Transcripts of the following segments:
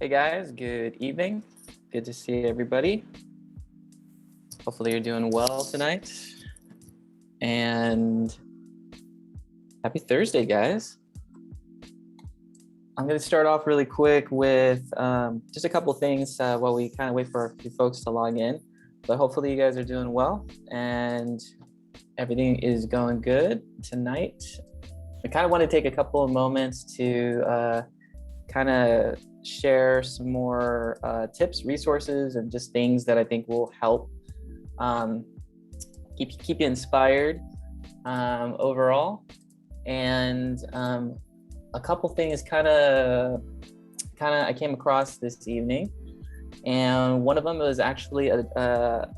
Hey guys, good evening. Good to see everybody. Hopefully you're doing well tonight. And happy Thursday, guys. I'm going to start off really quick with just a couple things while we kind of wait for a few folks to log in. But hopefully you guys are doing well and everything is going good tonight. I kind of want to take a couple of moments to kind of share some more tips, resources, and just things that I think will help keep you inspired overall. And a couple things kind of I came across this evening, and one of them was actually an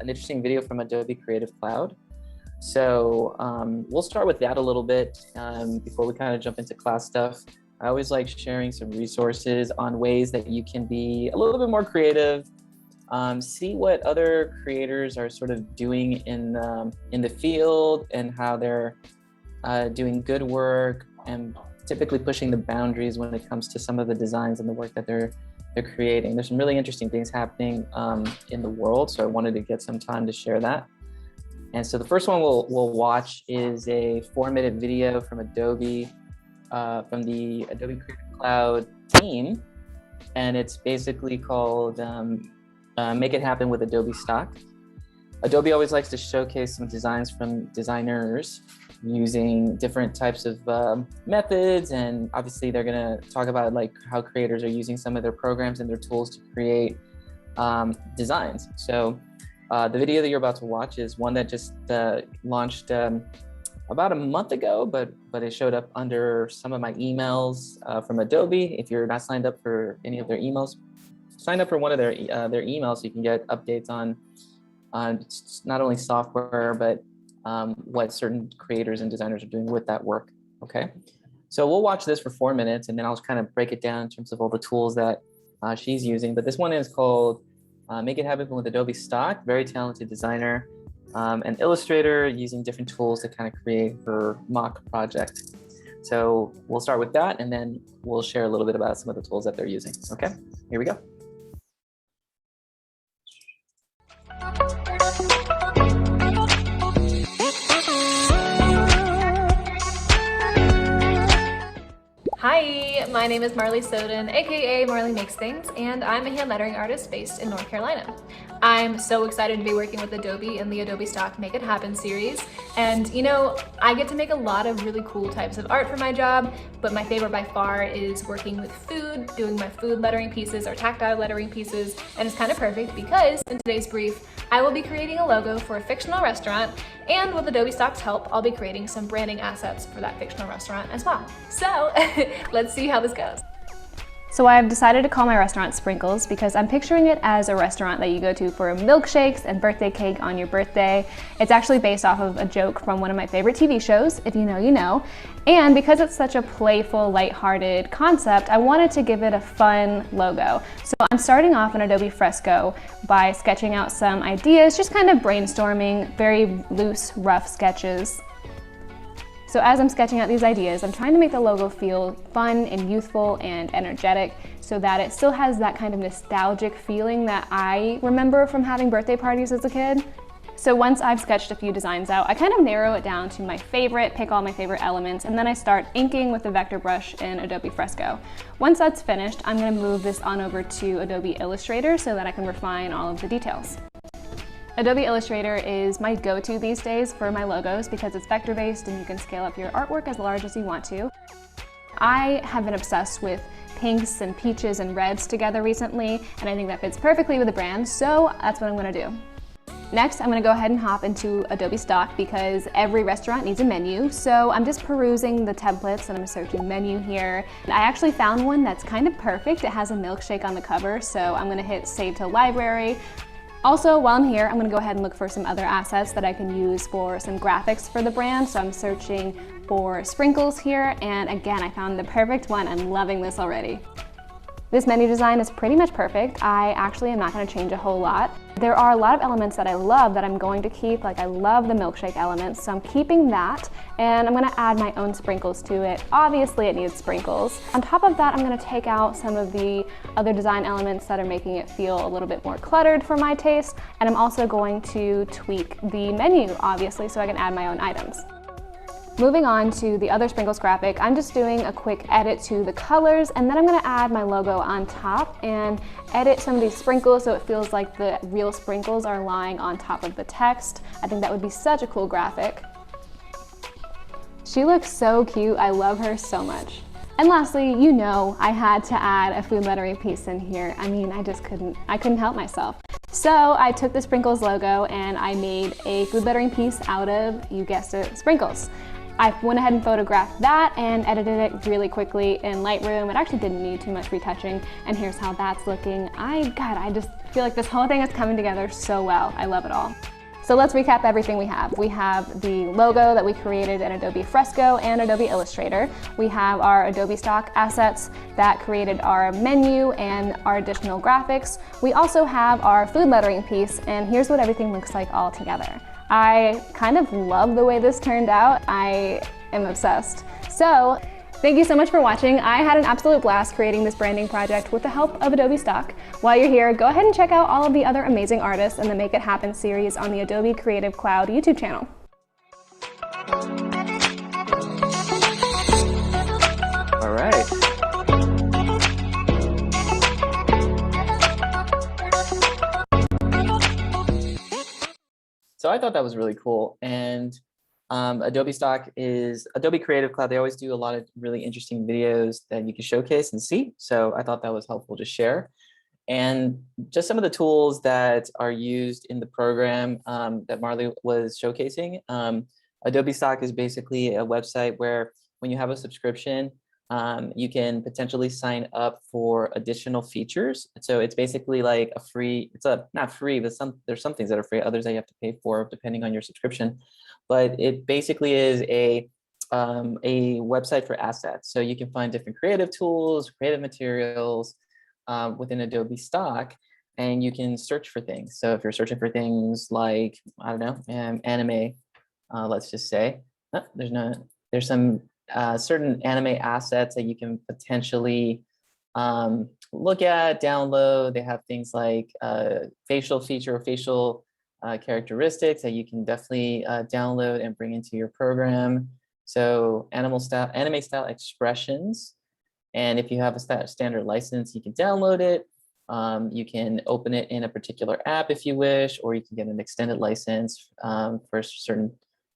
interesting video from Adobe Creative Cloud. So we'll start with that a little bit before we kind of jump into class stuff. I always like sharing some resources on ways that you can be a little bit more creative, see what other creators are sort of doing in the field and how they're doing good work and typically pushing the boundaries when it comes to some of the designs and the work that they're creating. There's some really interesting things happening in the world, so I wanted to get some time to share that. And so the first one we'll watch is a 4-minute video from Adobe, from the Adobe Creative Cloud team, and it's basically called Make It Happen with Adobe Stock. Adobe always likes to showcase some designs from designers using different types of methods, and obviously they're going to talk about like how creators are using some of their programs and their tools to create designs. So the video that you're about to watch is one that just launched about a month ago, but it showed up under some of my emails from Adobe. If you're not signed up for any of their emails, sign up for one of their emails so you can get updates on not only software, but what certain creators and designers are doing with that work, okay? So we'll watch this for 4 minutes, and then I'll kind of break it down in terms of all the tools that she's using. But this one is called Make It Happen with Adobe Stock. Very talented designer and illustrator using different tools to kind of create her mock project. So we'll start with that, and then we'll share a little bit about some of the tools that they're using, okay? Here we go. Hi, my name is Marley Soden, aka Marley Makes Things, and I'm a hand lettering artist based in North Carolina. I'm so excited to be working with Adobe in the Adobe Stock Make It Happen series. And you know, I get to make a lot of really cool types of art for my job, but my favorite by far is working with food, doing my food lettering pieces or tactile lettering pieces, and it's kind of perfect because in today's brief, I will be creating a logo for a fictional restaurant, and with Adobe Stock's help, I'll be creating some branding assets for that fictional restaurant as well. So let's see how this goes. So I've decided to call my restaurant Sprinkles because I'm picturing it as a restaurant that you go to for milkshakes and birthday cake on your birthday. It's actually based off of a joke from one of my favorite TV shows, If You Know, You Know. And because it's such a playful, lighthearted concept, I wanted to give it a fun logo. So I'm starting off in Adobe Fresco by sketching out some ideas, just kind of brainstorming, very loose, rough sketches. So as I'm sketching out these ideas, I'm trying to make the logo feel fun and youthful and energetic so that it still has that kind of nostalgic feeling that I remember from having birthday parties as a kid. So once I've sketched a few designs out, I kind of narrow it down to my favorite, pick all my favorite elements, and then I start inking with the vector brush in Adobe Fresco. Once that's finished, I'm going to move this on over to Adobe Illustrator so that I can refine all of the details. Adobe Illustrator is my go-to these days for my logos because it's vector-based and you can scale up your artwork as large as you want to. I have been obsessed with pinks and peaches and reds together recently, and I think that fits perfectly with the brand, so that's what I'm going to do. Next, I'm going to go ahead and hop into Adobe Stock because every restaurant needs a menu, so I'm just perusing the templates and I'm searching menu here. And I actually found one that's kind of perfect. It has a milkshake on the cover, so I'm going to hit Save to Library. Also, while I'm here, I'm going to go ahead and look for some other assets that I can use for some graphics for the brand. So I'm searching for Sprinkles here, and again, I found the perfect one. I'm loving this already. This menu design is pretty much perfect. I actually am not going to change a whole lot. There are a lot of elements that I love that I'm going to keep, like I love the milkshake elements, so I'm keeping that, and I'm gonna add my own sprinkles to it. Obviously it needs sprinkles. On top of that, I'm gonna take out some of the other design elements that are making it feel a little bit more cluttered for my taste, and I'm also going to tweak the menu, obviously, so I can add my own items. Moving on to the other sprinkles graphic, I'm just doing a quick edit to the colors, and then I'm gonna add my logo on top and edit some of these sprinkles so it feels like the real sprinkles are lying on top of the text. I think that would be such a cool graphic. She looks so cute, I love her so much. And lastly, you know I had to add a food lettering piece in here. I mean, I couldn't help myself. So I took the sprinkles logo and I made a food lettering piece out of, you guessed it, sprinkles. I went ahead and photographed that and edited it really quickly in Lightroom. It actually didn't need too much retouching, and here's how that's looking. I just feel like this whole thing is coming together so well. I love it all. So let's recap everything we have. We have the logo that we created in Adobe Fresco and Adobe Illustrator. We have our Adobe Stock assets that created our menu and our additional graphics. We also have our food lettering piece, and here's what everything looks like all together. I kind of love the way this turned out. I am obsessed. So thank you so much for watching. I had an absolute blast creating this branding project with the help of Adobe Stock. While you're here, go ahead and check out all of the other amazing artists in the Make It Happen series on the Adobe Creative Cloud YouTube channel. All right. So I thought that was really cool. And Adobe Stock is Adobe Creative Cloud. They always do a lot of really interesting videos that you can showcase and see. So I thought that was helpful to share. And just some of the tools that are used in the program that Marley was showcasing. Adobe Stock is basically a website where when you have a subscription, you can potentially sign up for additional features. So it's basically like a free, not free, but there's some things that are free, others that you have to pay for depending on your subscription. But it basically is a website for assets. So you can find different creative tools, creative materials within Adobe Stock, and you can search for things. So if you're searching for things like, I don't know, anime, let's just say, there's some certain anime assets that you can potentially look at, download. They have things like facial feature or facial characteristics that you can definitely download and bring into your program. So anime style expressions. And if you have a standard license, you can download it. You can open it in a particular app if you wish, or you can get an extended license for certain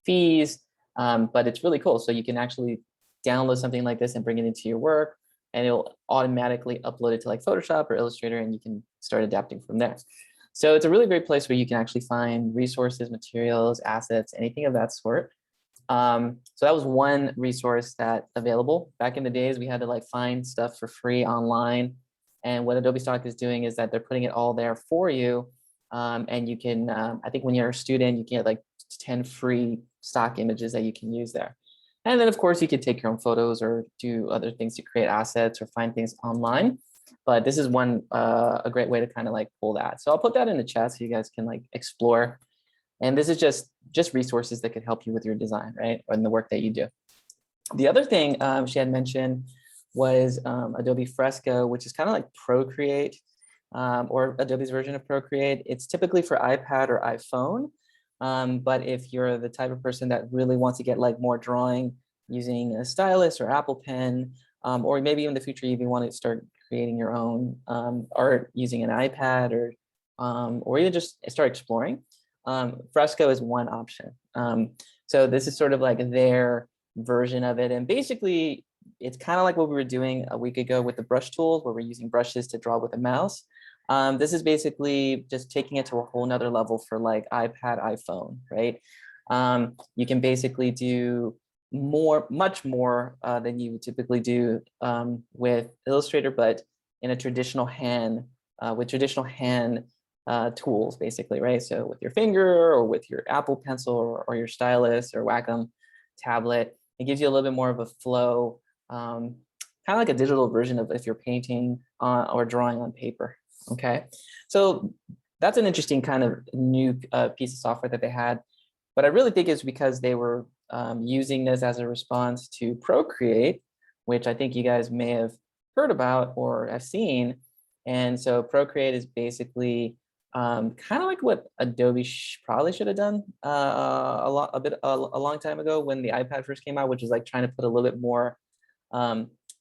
fees. But it's really cool. So you can actually download something like this and bring it into your work, and it'll automatically upload it to like Photoshop or Illustrator, and you can start adapting from there. So it's a really great place where you can actually find resources, materials, assets, anything of that sort. So that was one resource that's available. Back in the days, we had to like find stuff for free online. And what Adobe Stock is doing is that they're putting it all there for you. And you can, I think when you're a student, you can get like 10 free stock images that you can use there. And then of course you can take your own photos or do other things to create assets or find things online. But this is a great way to kind of like pull that. So I'll put that in the chat so you guys can like explore. And this is just resources that could help you with your design, right? And the work that you do. The other thing she had mentioned was Adobe Fresco, which is kind of like Procreate or Adobe's version of Procreate. It's typically for iPad or iPhone. But if you're the type of person that really wants to get like more drawing using a stylus or Apple Pen, or maybe in the future you even want to start creating your own art using an iPad or even just start exploring, Fresco is one option. So this is sort of like their version of it. And basically, it's kind of like what we were doing a week ago with the brush tools, where we're using brushes to draw with a mouse. This is basically just taking it to a whole nother level for like iPad, iPhone, right? You can basically do much more than you would typically do with Illustrator, but in a traditional hand, with traditional hand tools, basically, right? So with your finger or with your Apple Pencil or your stylus or Wacom tablet, it gives you a little bit more of a flow, kind of like a digital version of if you're painting or drawing on paper. Okay, so that's an interesting kind of new piece of software that they had. But I really think it's because they were using this as a response to Procreate, which I think you guys may have heard about or have seen. And so Procreate is basically kind of like what Adobe probably should have done a long time ago when the iPad first came out, which is like trying to put a little bit more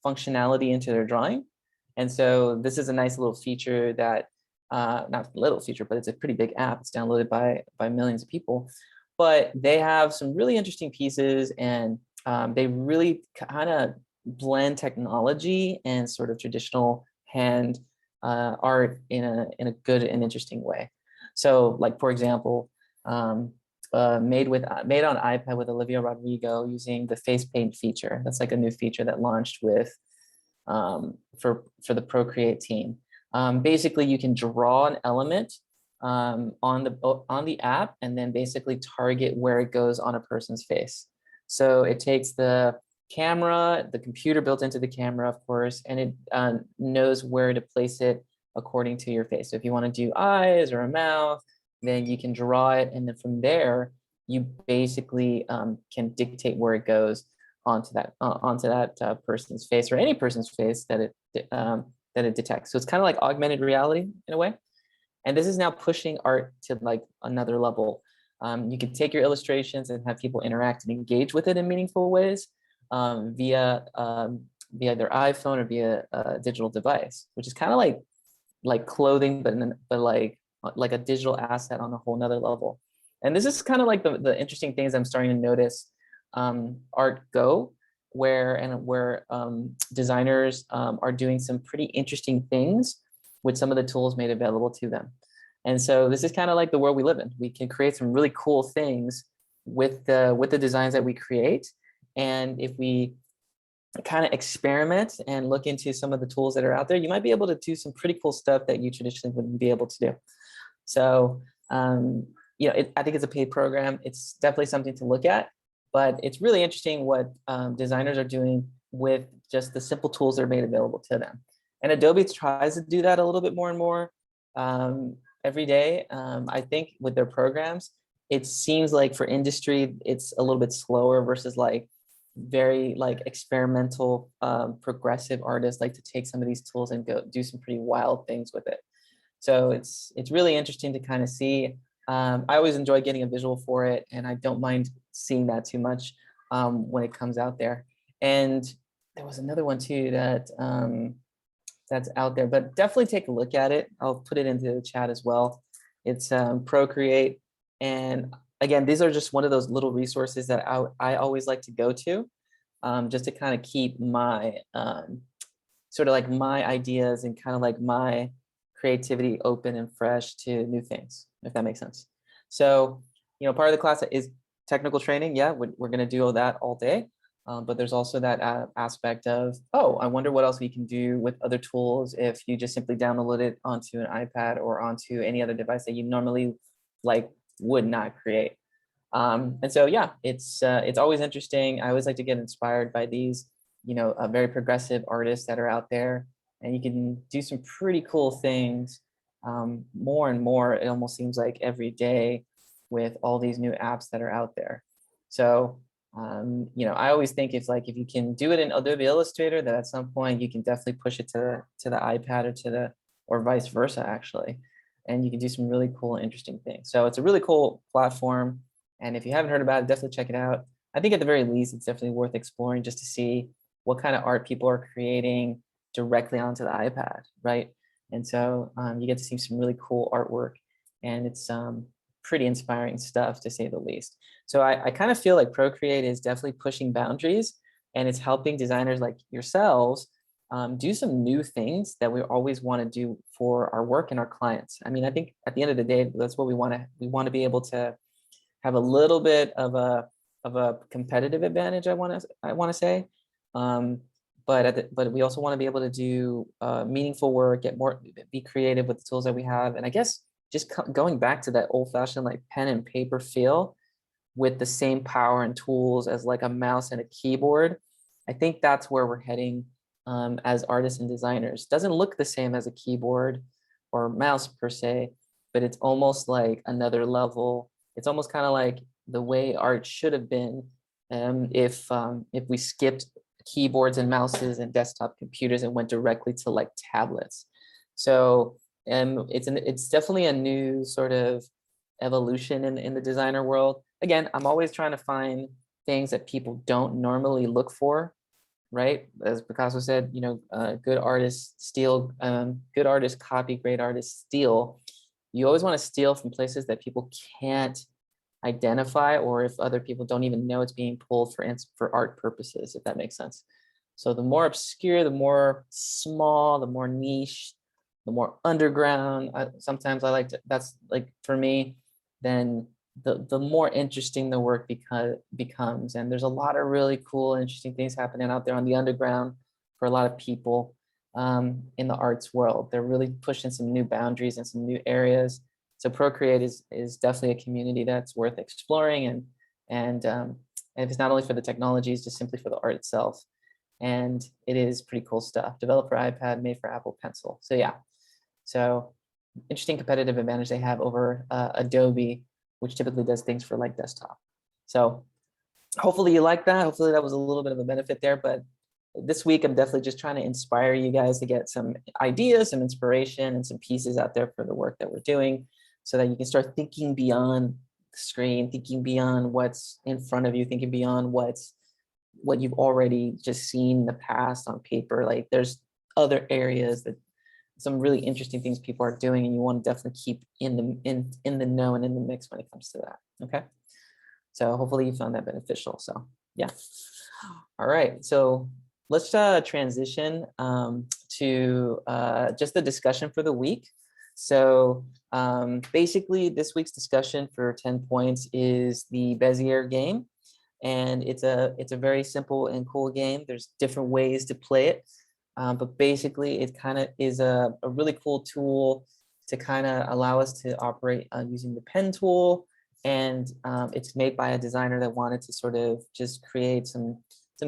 functionality into their drawing. And so this is a nice little feature that, not a little feature, but it's a pretty big app. It's downloaded by millions of people. But they have some really interesting pieces, and they really kind of blend technology and sort of traditional hand art in a good and interesting way. So, like for example, made on iPad with Olivia Rodrigo using the face paint feature. That's like a new feature that launched with for the Procreate team. Basically, you can draw an element on the app and then basically target where it goes on a person's face. So it takes the camera, the computer built into the camera, of course, and it knows where to place it according to your face. So if you want to do eyes or a mouth, then you can draw it, and then from there you basically can dictate where it goes onto that person's face or any person's face that it detects. So it's kind of like augmented reality in a way. And this is now pushing art to like another level. You can take your illustrations and have people interact and engage with it in meaningful ways via their iPhone or via a digital device, which is kind of like clothing, but like a digital asset on a whole nother level. And this is kind of like the interesting things I'm starting to notice art go, where designers are doing some pretty interesting things with some of the tools made available to them. And so this is kind of like the world we live in. We can create some really cool things with the designs that we create. And if we kind of experiment and look into some of the tools that are out there, you might be able to do some pretty cool stuff that you traditionally wouldn't be able to do. So, I think it's a paid program. It's definitely something to look at, but it's really interesting what designers are doing with just the simple tools that are made available to them. And Adobe tries to do that a little bit more and more every day. I think with their programs, it seems like for industry, it's a little bit slower versus like very like experimental, progressive artists like to take some of these tools and go do some pretty wild things with it. So it's really interesting to kind of see. I always enjoy getting a visual for it, and I don't mind seeing that too much when it comes out there. And there was another one too that that's out there, but definitely take a look at it. I'll put it into the chat as well. It's Procreate. And again, these are just one of those little resources that I always like to go to just to kind of keep my sort of like my ideas and kind of like my creativity open and fresh to new things, if that makes sense. So, part of the class is technical training. Yeah, we're going to do all that all day. But there's also that aspect of, oh, I wonder what else we can do with other tools if you just simply download it onto an iPad or onto any other device that you normally would not create. And so, yeah, it's always interesting. I always like to get inspired by these, very progressive artists that are out there, and you can do some pretty cool things more and more. It almost seems like every day with all these new apps that are out there. So, I always think it's like if you can do it in Adobe Illustrator, that at some point you can definitely push it to the iPad or vice versa, actually. And you can do some really cool and interesting things. So it's a really cool platform. And if you haven't heard about it, definitely check it out. I think at the very least, it's definitely worth exploring just to see what kind of art people are creating directly onto the iPad, right? And so you get to see some really cool artwork, and it's pretty inspiring stuff, to say the least. So I kind of feel like Procreate is definitely pushing boundaries, and it's helping designers like yourselves do some new things that we always want to do for our work and our clients. I mean, I think at the end of the day, that's what we want to. We want to be able to have a little bit of a competitive advantage. I want to say, but we also want to be able to do meaningful work, be creative with the tools that we have, and I guess just going back to that old-fashioned like pen and paper feel with the same power and tools as like a mouse and a keyboard. I think that's where we're heading as artists and designers. Doesn't look the same as a keyboard or mouse per se, but it's almost like another level. It's almost kind of like the way art should have been if we skipped keyboards and mouses and desktop computers and went directly to like tablets. So it's definitely a new sort of evolution in the designer world. Again, I'm always trying to find things that people don't normally look for, right? As Picasso said, you know, good artists steal, good artists copy, great artists steal. You always want to steal from places that people can't identify, or if other people don't even know it's being pulled for art purposes, if that makes sense. So the more obscure, the more small, the more niche, the more underground. Sometimes I like to, that's like for me, then the more interesting the work becomes. And there's a lot of really cool, interesting things happening out there on the underground for a lot of people in the arts world. They're really pushing some new boundaries and some new areas. So Procreate is definitely a community that's worth exploring, and if it's not only for the technologies, just simply for the art itself. And it is pretty cool stuff. Developed for iPad, made for Apple Pencil. So yeah, so interesting competitive advantage they have over Adobe, which typically does things for like desktop. So hopefully you like that. Hopefully that was a little bit of a benefit there. But this week, I'm definitely just trying to inspire you guys to get some ideas, some inspiration, and some pieces out there for the work that we're doing, so that you can start thinking beyond the screen, thinking beyond what's in front of you, thinking beyond what you've already just seen in the past on paper. Like there's other areas that some really interesting things people are doing, and you want to definitely keep in the know and in the mix when it comes to that. Okay, so hopefully you found that beneficial. So yeah, all right, so let's transition to just the discussion for the week. So basically this week's discussion for 10 points is the Bezier game, and it's a very simple and cool game. There's different ways to play it. But basically, it kind of is a really cool tool to kind of allow us to operate using the pen tool. And it's made by a designer that wanted to sort of just create some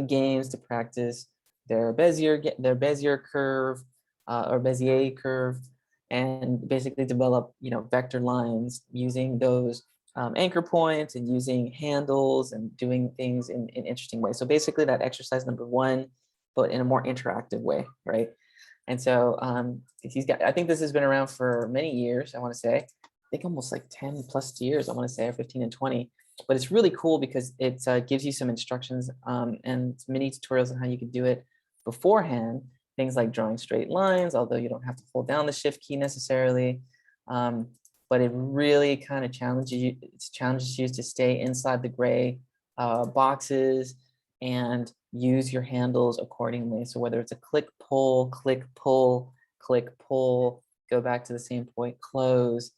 games to practice their Bezier curve or Bezier curve, and basically develop, you know, vector lines using those anchor points and using handles and doing things in interesting ways. So basically, that exercise number 1, but in a more interactive way, right? And so I think this has been around for many years, I want to say. I think almost like 10 plus years, I want to say, or 15 and 20. But it's really cool because it gives you some instructions and mini tutorials on how you can do it beforehand. Things like drawing straight lines, although you don't have to hold down the shift key necessarily. But it really kind of challenges you to stay inside the gray boxes and use your handles accordingly. So whether it's a click, pull, click, pull, click, pull, go back to the same point, close.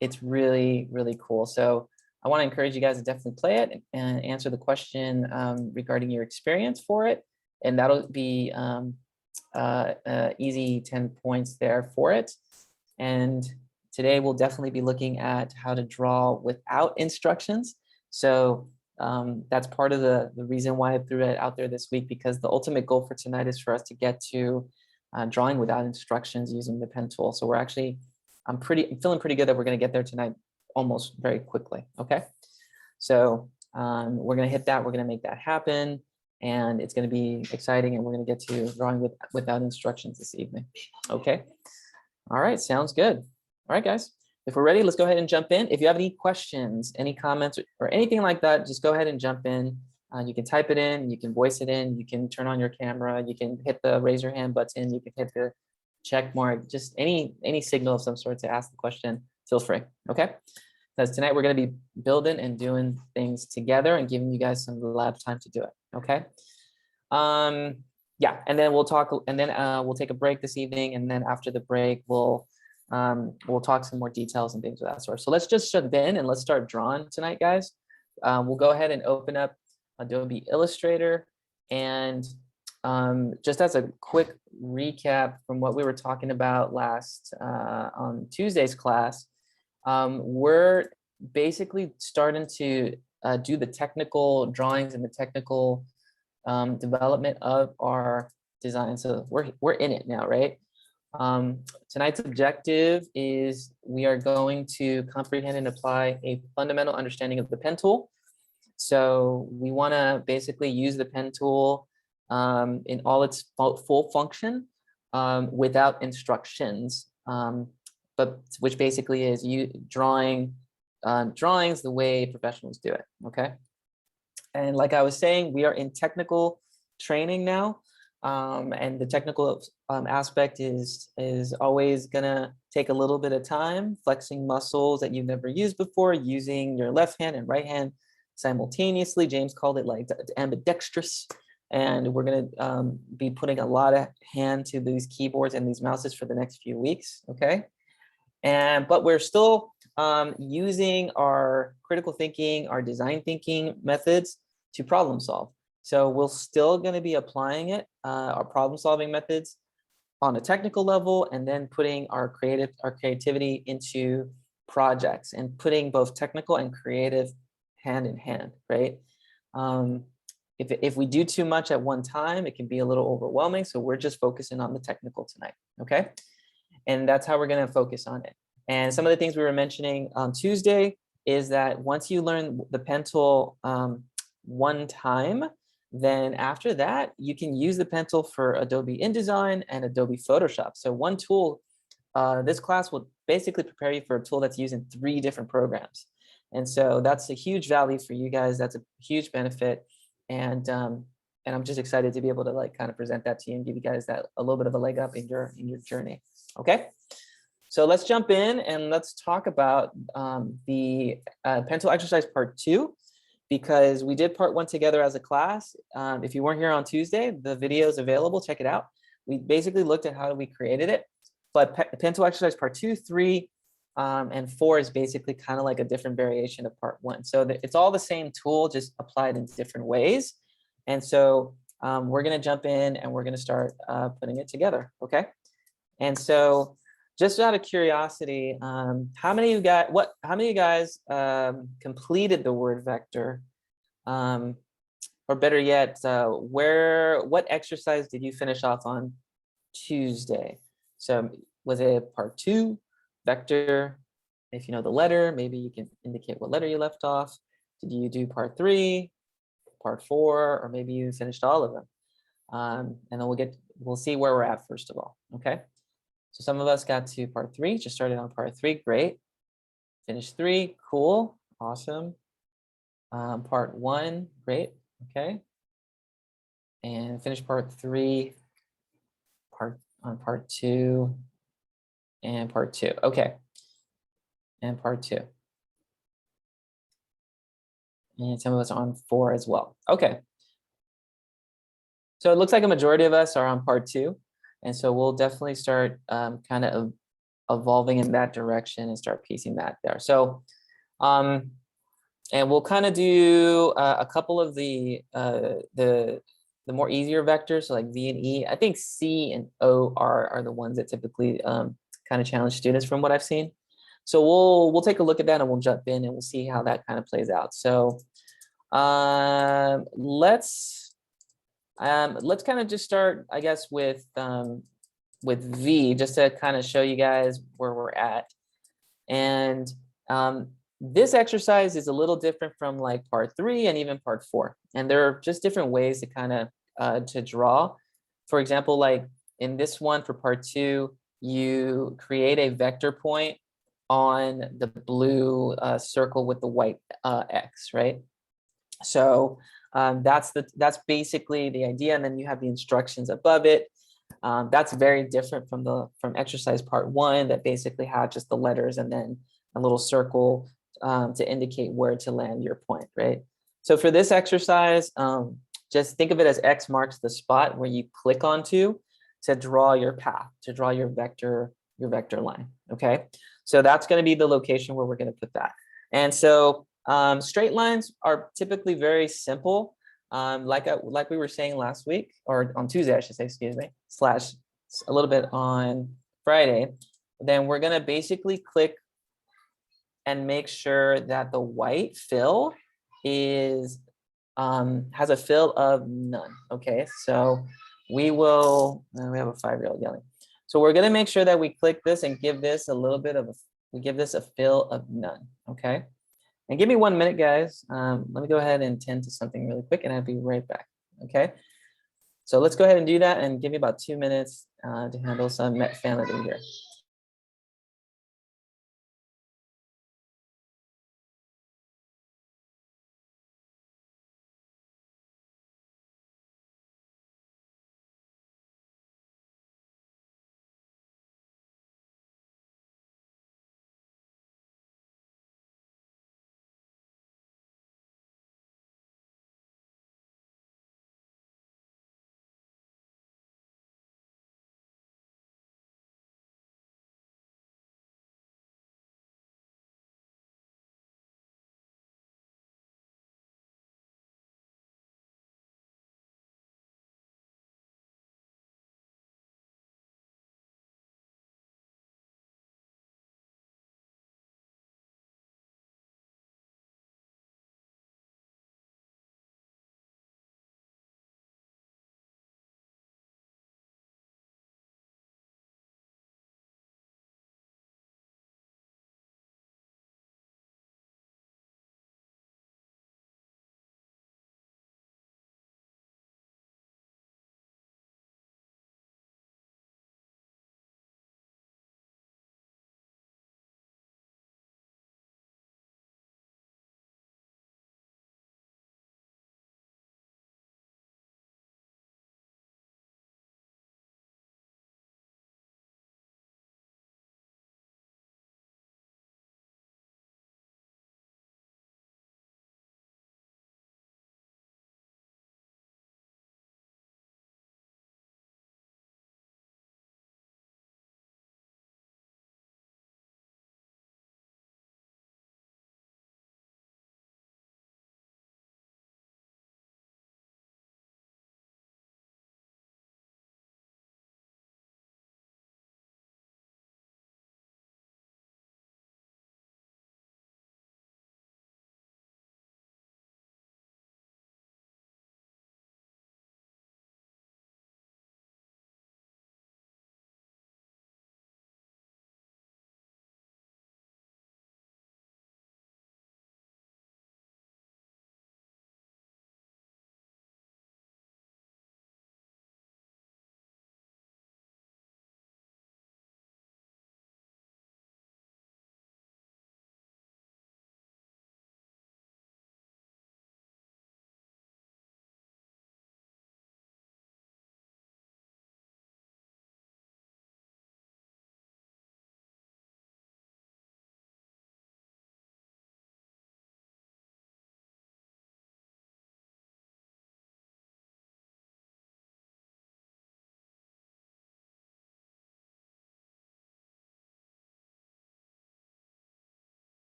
It's really, really cool. So I want to encourage you guys to definitely play it and answer the question regarding your experience for it. And that'll be easy 10 points there for it. And today we'll definitely be looking at how to draw without instructions. So that's part of the reason why I threw it out there this week, because the ultimate goal for tonight is for us to get to drawing without instructions using the pen tool. So I'm feeling pretty good that we're going to get there tonight, almost very quickly. Okay, so we're going to hit that. We're going to make that happen, and it's going to be exciting. And we're going to get to drawing without instructions this evening. Okay, all right, sounds good. All right, guys. If we're ready, let's go ahead and jump in. If you have any questions, any comments, or anything like that, just go ahead and jump in. You can type it in, you can voice it in, you can turn on your camera, you can hit the raise your hand button, you can hit the check mark, just any signal of some sort to ask the question, feel free, okay? Because tonight we're gonna be building and doing things together and giving you guys some lab time to do it, okay? Yeah, and then we'll talk, and then we'll take a break this evening, and then after the break, we'll talk some more details and things of that sort. So let's just jump in and let's start drawing tonight, guys. We'll go ahead and open up Adobe Illustrator. And just as a quick recap from what we were talking about last on Tuesday's class, we're basically starting to do the technical drawings and the technical development of our design. So we're in it now, right? Tonight's objective is we are going to comprehend and apply a fundamental understanding of the pen tool. So we want to basically use the pen tool in all its full function without instructions, but which basically is you drawing drawings the way professionals do it. Okay. And like I was saying, we are in technical training now. And the technical aspect is always gonna take a little bit of time, flexing muscles that you've never used before, using your left hand and right hand simultaneously. James called it like ambidextrous. And we're gonna be putting a lot of hand to these keyboards and these mouses for the next few weeks, okay? But we're still using our critical thinking, our design thinking methods to problem solve. So we're still going to be applying it, our problem solving methods on a technical level, and then putting our creativity into projects and putting both technical and creative hand in hand, right? If we do too much at one time, it can be a little overwhelming. So we're just focusing on the technical tonight, okay? And that's how we're going to focus on it. And some of the things we were mentioning on Tuesday is that once you learn the pen tool one time, then after that, you can use the pen tool for Adobe InDesign and Adobe Photoshop. So one tool, this class will basically prepare you for a tool that's used in 3 different programs. And so that's a huge value for you guys. That's a huge benefit. And I'm just excited to be able to like kind of present that to you and give you guys that a little bit of a leg up in your journey. Okay. So let's jump in and let's talk about the pen tool exercise part 2. Because we did part 1 together as a class. If you weren't here on Tuesday, the video is available, check it out. We basically looked at how we created it, but pen tool exercise part 2, 3, and 4 is basically kind of like a different variation of part 1. So it's all the same tool, just applied in different ways. And so we're gonna jump in and we're gonna start putting it together, okay? And so just out of curiosity, how many of you guys completed the word vector? Or better yet, what exercise did you finish off on Tuesday? So was it part 2, vector? If you know the letter, maybe you can indicate what letter you left off. Did you do part 3, part 4, or maybe you finished all of them? And then we'll see where we're at first of all, okay? So some of us got to part 3, just started on part 3, great. Finished 3, cool, awesome. Part 1, great, okay. And finished part 3, part 2, and part 2, okay. And part 2. And some of us are on 4 as well, okay. So it looks like a majority of us are on part 2. And so we'll definitely start kind of evolving in that direction and start piecing that there. So, and we'll kind of do a couple of the more easier vectors, so like V and E. I think C and O are the ones that typically kind of challenge students from what I've seen. So we'll take a look at that and we'll jump in and we'll see how that kind of plays out. So let's kind of just start, I guess, with V, just to kind of show you guys where we're at. And this exercise is a little different from like part 3 and even part 4. And there are just different ways to kind of to draw. For example, like in this one for part 2, you create a vector point on the blue circle with the white X, right? So that's basically the idea, and then you have the instructions above it. That's very different from exercise part 1 that basically had just the letters and then a little circle to indicate where to land your point, right? So for this exercise, just think of it as X marks the spot where you click onto to draw your path, to draw your vector line, okay? So that's going to be the location where we're going to put that. And so straight lines are typically very simple. Like we were saying last week, or on Tuesday, I should say, excuse me, / a little bit on Friday, then we're going to basically click and make sure that the white fill is has a fill of none. Okay, so we will, we have a 5-year-old yelling. So we're gonna make sure that we click this and give this a little bit of we give this a fill of none, okay? And give me 1 minute, guys. Let me go ahead and tend to something really quick and I'll be right back, okay? So let's go ahead and do that and give me about 2 minutes to handle some Met family here.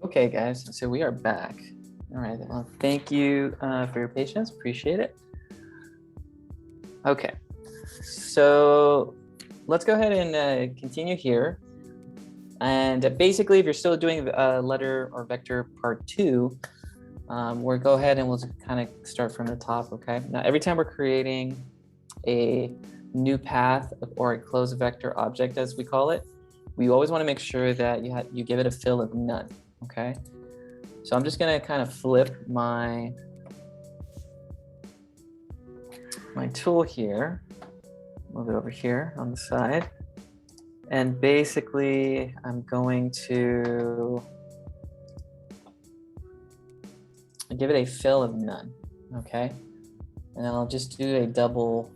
Okay, guys, so we are back. All right, well, thank you for your patience. Appreciate it. Okay, so let's go ahead and continue here. And basically, if you're still doing letter or vector part 2, we'll go ahead and we'll kind of start from the top, okay? Now, every time we're creating a new path or a closed vector object, as we call it, we always want to make sure that you give it a fill of none, okay? So I'm just going to kind of flip my tool here, move it over here on the side. And basically, I'm going to give it a fill of none, okay? And I'll just do a double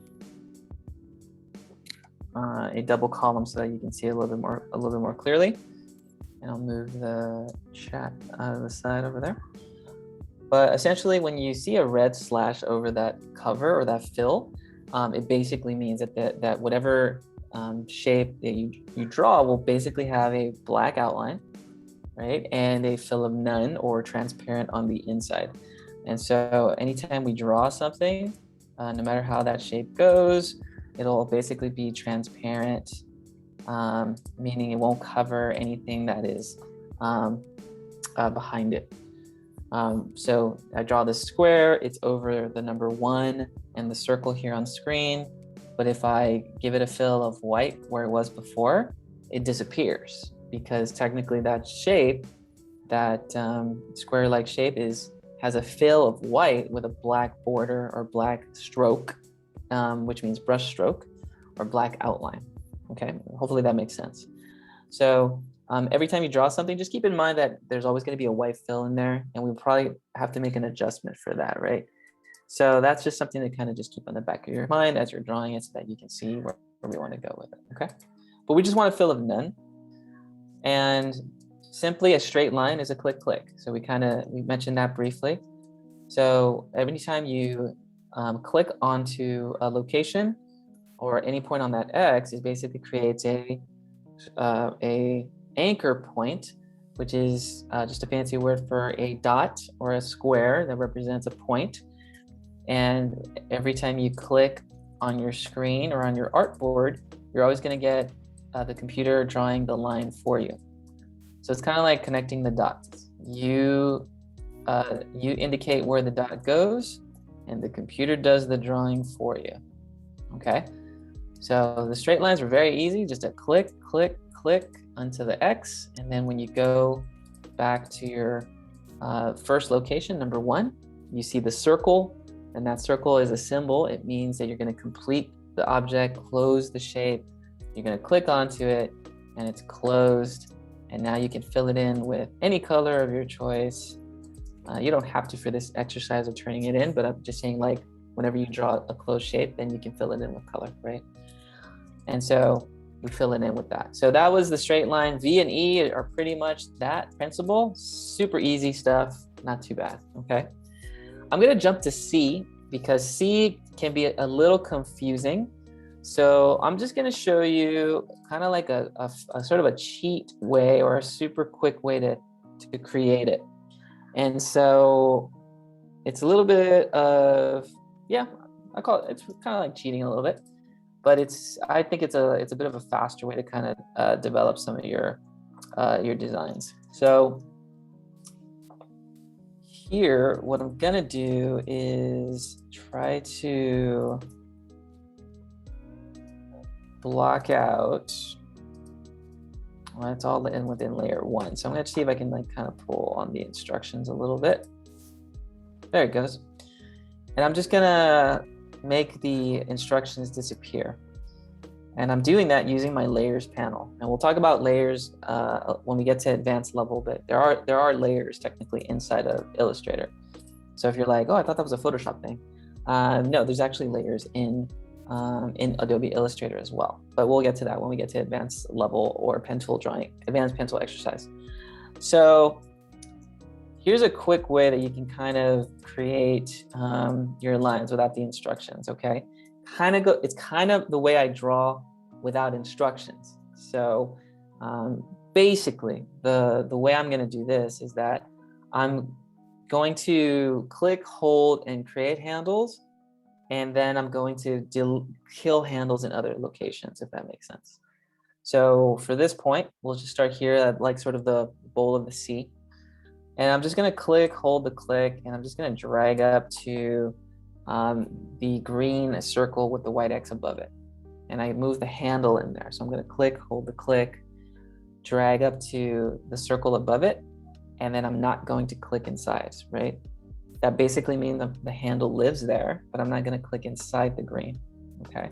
column so that you can see a little bit more clearly. And I'll move the chat out of the side over there. But essentially, when you see a red slash over that cover or that fill, it basically means that whatever shape that you draw will basically have a black outline, right? And a fill of none or transparent on the inside. And so anytime we draw something, no matter how that shape goes, it'll basically be transparent, meaning it won't cover anything that is behind it. So I draw this square, it's over the number 1 and the circle here on screen. But if I give it a fill of white where it was before, it disappears because technically that shape, that square-like shape has a fill of white with a black border or black stroke, which means brush stroke or black outline. Okay, hopefully that makes sense. So every time you draw something, just keep in mind that there's always going to be a white fill in there, and we probably have to make an adjustment for that, right? So that's just something to kind of just keep on the back of your mind as you're drawing it so that you can see where we want to go with it, okay? But we just want a fill of none. And simply a straight line is a click, click. So we mentioned that briefly. So every time you click onto a location or any point on that X, it basically creates a anchor point, which is just a fancy word for a dot or a square that represents a point. And every time you click on your screen or on your artboard, you're always going to get the computer drawing the line for you. So it's kind of like connecting the dots. You indicate where the dot goes, and the computer does the drawing for you. Okay. So the straight lines are very easy, just a click, click, click onto the X. And then when you go back to your first location, number 1, you see the circle, and that circle is a symbol. It means that you're going to complete the object, close the shape. You're going to click onto it, and it's closed. And now you can fill it in with any color of your choice. You don't have to for this exercise of turning it in, but I'm just saying, like, whenever you draw a closed shape, then you can fill it in with color, right? And so we fill it in with that. So that was the straight line. V and E are pretty much that principle. Super easy stuff, not too bad, okay? I'm gonna jump to C because C can be a little confusing. So I'm just gonna show you kind of like a sort of a cheat way or a super quick way to create it. And so it's a little bit of, yeah, I call it, it's kind of like cheating a little bit, but I think it's a bit of a faster way to kind of develop some of your designs. So here, what I'm gonna do is try to block out, well, it's all within layer 1. So I'm gonna see if I can like kind of pull on the instructions a little bit. There it goes. And I'm just gonna make the instructions disappear. And I'm doing that using my layers panel. And we'll talk about layers when we get to advanced level, but there are layers technically inside of Illustrator. So if you're like, oh, I thought that was a Photoshop thing. No, there's actually layers in Adobe Illustrator as well. But we'll get to that when we get to advanced level or pencil drawing, advanced pencil exercise. So here's a quick way that you can kind of create your lines without the instructions, okay? It's kind of the way I draw without instructions. So basically, the way I'm going to do this is that I'm going to click, hold, and create handles, and then I'm going to kill handles in other locations, if that makes sense. So for this point, we'll just start here at like sort of the bowl of the sea. And I'm just going to click, hold the click, and I'm just going to drag up to the green circle with the white X above it. And I move the handle in there. So I'm going to click, hold the click, drag up to the circle above it, and then I'm not going to click inside, right? That basically means the handle lives there, but I'm not going to click inside the green, okay?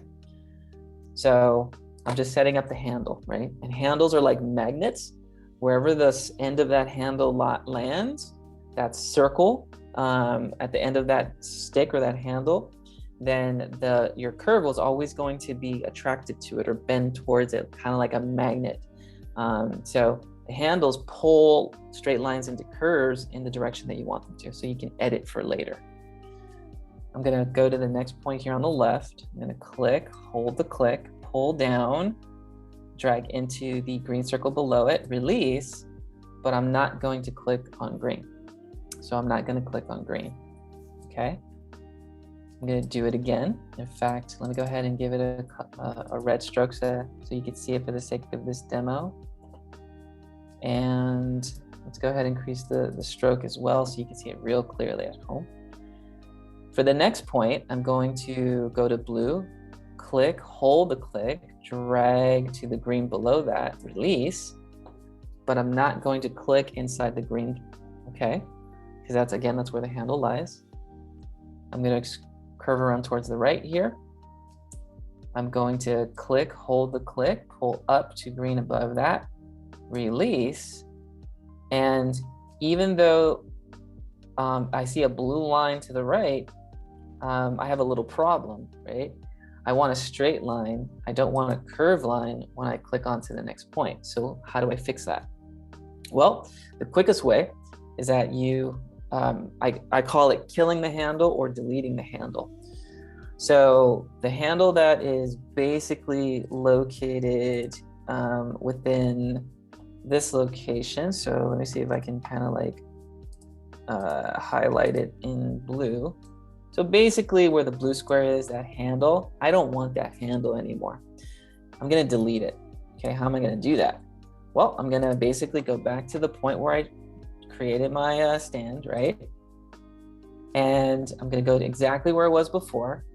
So I'm just setting up the handle, right? And handles are like magnets. Wherever the end of that handle lands, that circle at the end of that stick or that handle, then your curve was always going to be attracted to it or bend towards it, kind of like a magnet. So the handles pull straight lines into curves in the direction that you want them to, so you can edit for later. I'm gonna go to the next point here on the left. I'm gonna click, hold the click, pull down, drag into the green circle below it, release, but I'm not going to click on green. So I'm not gonna click on green, okay? I'm gonna do it again. In fact, let me go ahead and give it a red stroke so you can see it for the sake of this demo. And let's go ahead and increase the stroke as well so you can see it real clearly at home. For the next point, I'm going to go to blue, click, hold the click, drag to the green below that, release, but I'm not going to click inside the green, okay? Because that's where the handle lies. I'm gonna curve around towards the right here. I'm going to click, hold the click, pull up to green above that, release, and even though I see a blue line to the right, I have a little problem, right? I want a straight line. I don't want a curved line when I click onto the next point. So how do I fix that? Well, the quickest way is that I call it killing the handle or deleting the handle. So the handle that is basically located within this location. So let me see if I can kind of like highlight it in blue. So basically where the blue square is, that handle, I don't want that handle anymore. I'm gonna delete it. Okay, how am I gonna do that? Well, I'm gonna basically go back to the point where I created my stand, right? And I'm gonna go to exactly where it was before.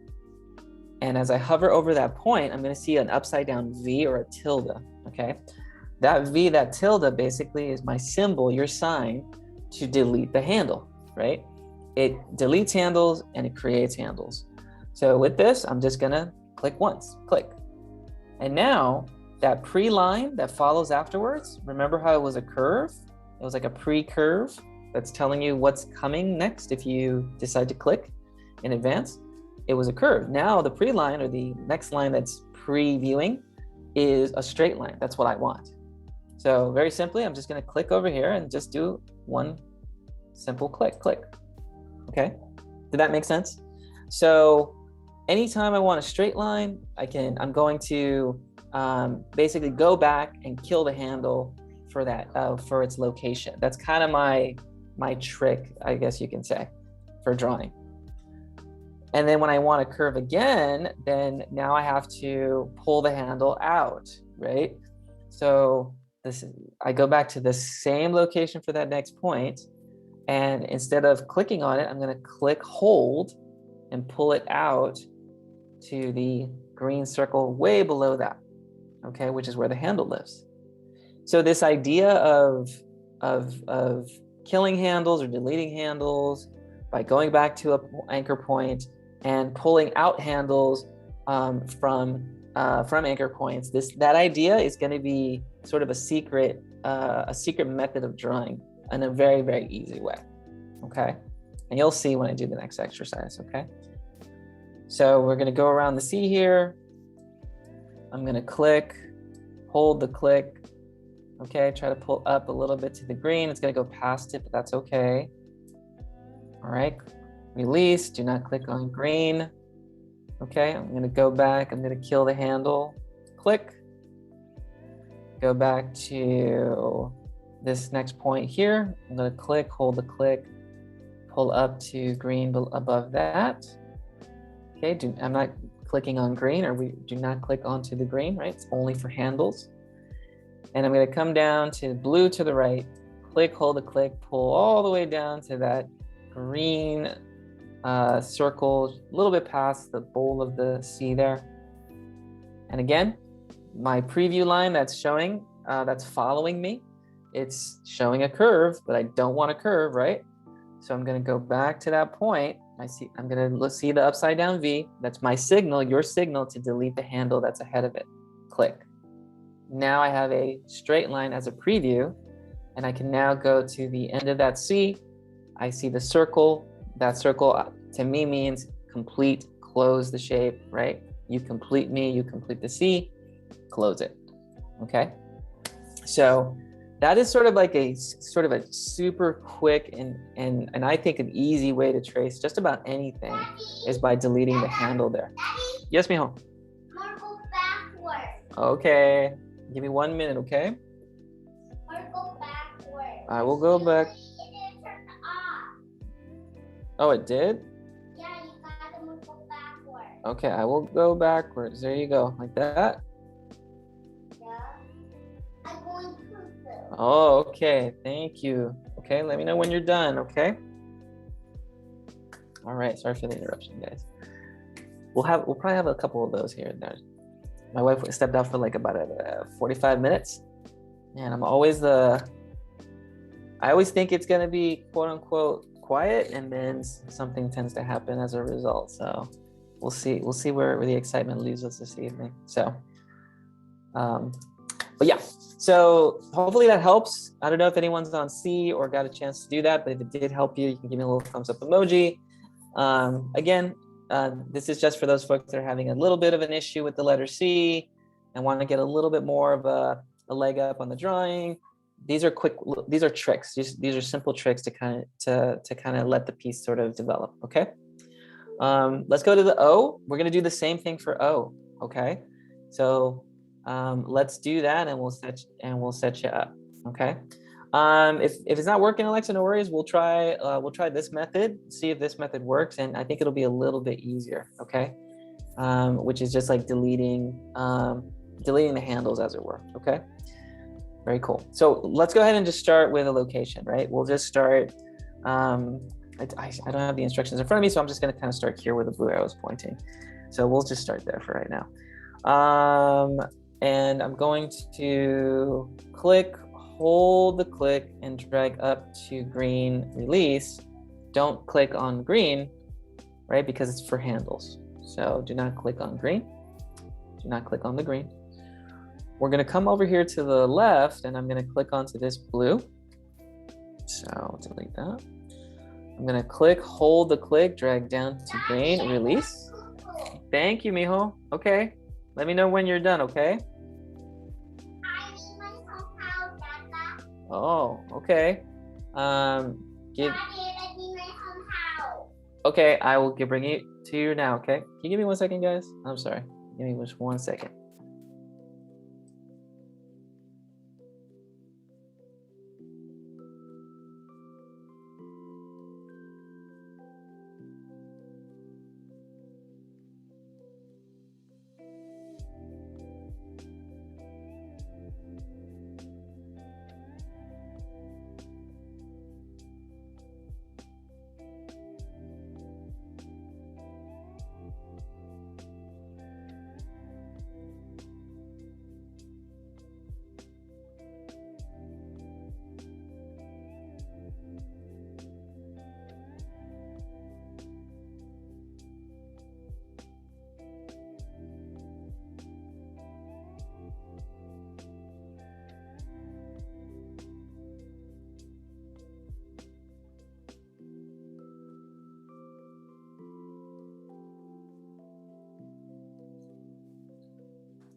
And as I hover over that point, I'm gonna see an upside down V or a tilde, okay? That V, that tilde basically is my symbol, your sign to delete the handle, right? It deletes handles and it creates handles. So with this, I'm just gonna click once, click. And now that pre-line that follows afterwards, remember how it was a curve? It was like a pre-curve that's telling you what's coming next if you decide to click in advance. It was a curve. Now the pre-line or the next line that's previewing is a straight line. That's what I want. So very simply, I'm just gonna click over here and just do one simple click, click. Okay, did that make sense? So anytime I want a straight line, I'm going to basically go back and kill the handle for that, for its location. That's kind of my trick, I guess you can say, for drawing. And then when I want to curve again, then now I have to pull the handle out, right? So I go back to the same location for that next point. And instead of clicking on it, I'm going to click hold and pull it out to the green circle way below that, okay, which is where the handle lives. So this idea of killing handles or deleting handles by going back to an anchor point and pulling out handles from anchor points, that idea is going to be sort of a secret method of drawing in a very, very easy way, okay? And you'll see when I do the next exercise, okay? So we're gonna go around the C here. I'm gonna click, hold the click, okay? Try to pull up a little bit to the green. It's gonna go past it, but that's okay. All right, release, do not click on green. Okay, I'm gonna go back, I'm gonna kill the handle, click. go back to this next point here. I'm gonna click, hold the click, pull up to green above that. Okay, I'm not clicking on green, or we do not click onto the green, right? It's only for handles. And I'm gonna come down to blue to the right, click, hold the click, pull all the way down to that green circle, a little bit past the bowl of the C there. And again, my preview line that's showing, that's following me, it's showing a curve, but I don't want a curve, right? So I'm gonna go back to that point. I'm gonna see the upside down V. That's my signal, your signal to delete the handle that's ahead of it. Click. Now I have a straight line as a preview, and I can now go to the end of that C. I see the circle. That circle to me means complete, close the shape, right? You complete me, you complete the C, close it, okay? So that is sort of like a super quick and I think an easy way to trace just about anything is by deleting the handle there. Yes, mijo? Go backwards. Okay, give me 1 minute, okay? Go backwards. I will go back. It didn't turn off. Oh, it did? Yeah, you gotta go backwards. Okay, I will go backwards. There you go, like that. Yeah. I'm going to. Oh, okay, thank you. Okay, let me know when you're done, okay? All right, sorry for the interruption, guys. We'll probably have a couple of those here and there. My wife stepped out for like about 45 minutes, and I always think it's gonna be quote unquote quiet, and then something tends to happen as a result. So we'll see where the excitement leaves us this evening. So, but yeah. So hopefully that helps. I don't know if anyone's on C or got a chance to do that, but if it did help you, you can give me a little thumbs up emoji. Again, this is just for those folks that are having a little bit of an issue with the letter C and want to get a little bit more of a leg up on the drawing. These are tricks. These are simple tricks to kind of let the piece sort of develop. Okay. Let's go to the O. We're gonna do the same thing for O. Okay. So let's do that, and we'll set you up. Okay. If it's not working, Alexa, no worries. We'll try this method, see if this method works, and I think it'll be a little bit easier. Okay. Which is just like deleting the handles, as it were. Okay. Very cool. So let's go ahead and just start with a location, right? We'll just start. I don't have the instructions in front of me, so I'm just going to kind of start here where the blue arrow is pointing. So we'll just start there for right now. And I'm going to click, hold the click, and drag up to green release. Don't click on green, right? Because it's for handles. So do not click on green. Do not click on the green. We're going to come over here to the left, and I'm going to click onto this blue. So delete that. I'm going to click, hold the click, drag down to green, release. Thank you, mijo. Okay. Let me know when you're done, okay? I need my somehow, Dada. Oh, okay. Daddy, I need my somehow. Okay, I will bring it to you now, okay? Can you give me 1 second, guys? I'm sorry. Give me just 1 second.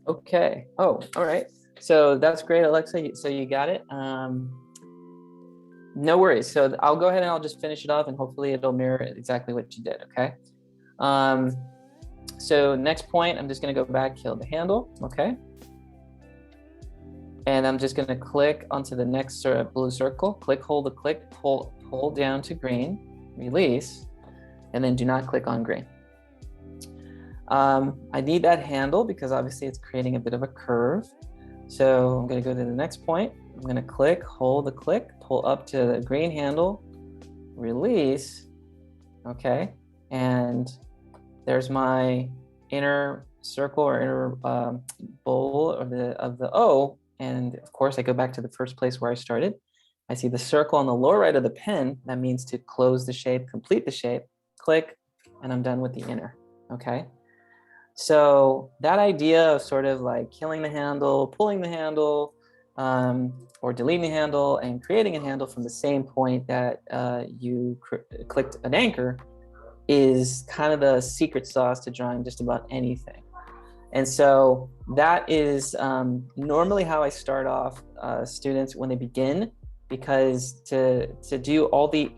Okay. Oh, all right. So that's great, Alexa. So you got it. No worries. So I'll go ahead and I'll just finish it off, and hopefully it'll mirror exactly what you did. Okay. So next point, I'm just going to go back, kill the handle. Okay. And I'm just gonna click onto the next blue circle, click, hold the click, pull down to green, release, and then do not click on green. I need that handle because obviously it's creating a bit of a curve. So I'm gonna go to the next point. I'm gonna click, hold the click, pull up to the green handle, release, okay? And there's my inner circle or inner bowl of the O. And of course I go back to the first place where I started. I see the circle on the lower right of the pen. That means to close the shape, complete the shape, click, and I'm done with the inner, okay? So that idea of sort of like killing the handle, pulling the handle, or deleting the handle and creating a handle from the same point that you clicked an anchor is kind of the secret sauce to drawing just about anything. And so that is normally how I start off students when they begin, because to do all the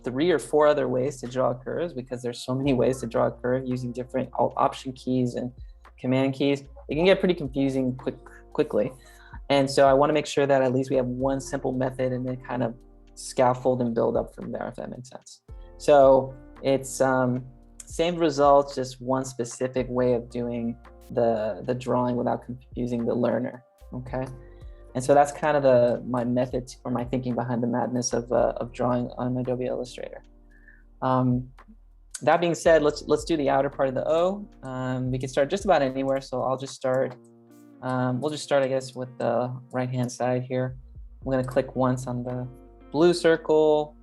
3 or 4 other ways to draw curves, because there's so many ways to draw a curve using different option keys and command keys, it can get pretty confusing quickly. And so I want to make sure that at least we have one simple method and then kind of scaffold and build up from there, if that makes sense. So it's same results, just one specific way of doing the drawing without confusing the learner, okay? And so that's kind of my method or my thinking behind the madness of drawing on Adobe Illustrator. That being said, let's do the outer part of the O. We can start just about anywhere, so I'll just start. We'll just start, I guess, with the right-hand side here. I'm going to click once on the blue circle,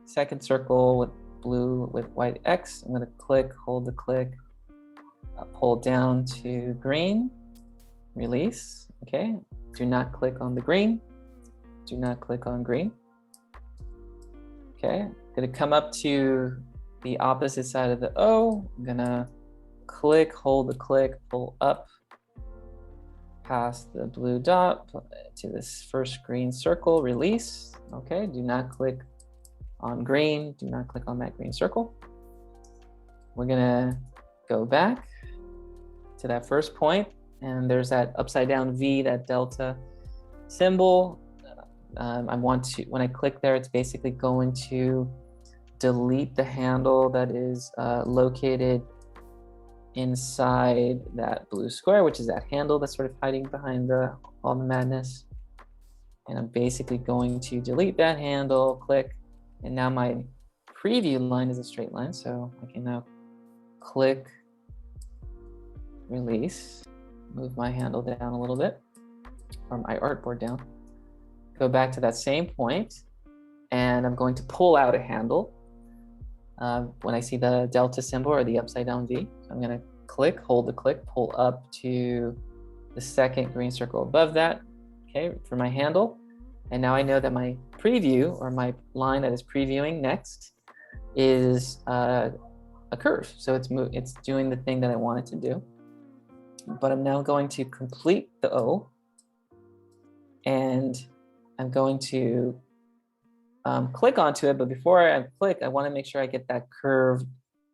second circle with blue with white X. I'm going to click, hold the click, pull down to green, release. Okay. Do not click on the green. Do not click on green. Okay. I'm going to come up to the opposite side of the O. I'm going to click, hold the click, pull up past the blue dot to this first green circle, release. Okay, do not click on green. Do not click on that green circle. We're gonna go back to that first point, and there's that upside down V, that delta symbol. I want to, when I click there, it's basically going to delete the handle that is located inside that blue square, which is that handle that's sort of hiding behind all the madness. And I'm basically going to delete that handle, click, and now my preview line is a straight line. So I can now click, release, move my handle down a little bit, or my artboard down, go back to that same point, and I'm going to pull out a handle when I see the delta symbol or the upside down V. So I'm going to click, hold the click, pull up to the second green circle above that, okay, for my handle. And now I know that my preview, or my line that is previewing next, is a curve. So it's doing the thing that I want it to do. But I'm now going to complete the O, and I'm going to click onto it. But before I click, I want to make sure I get that curve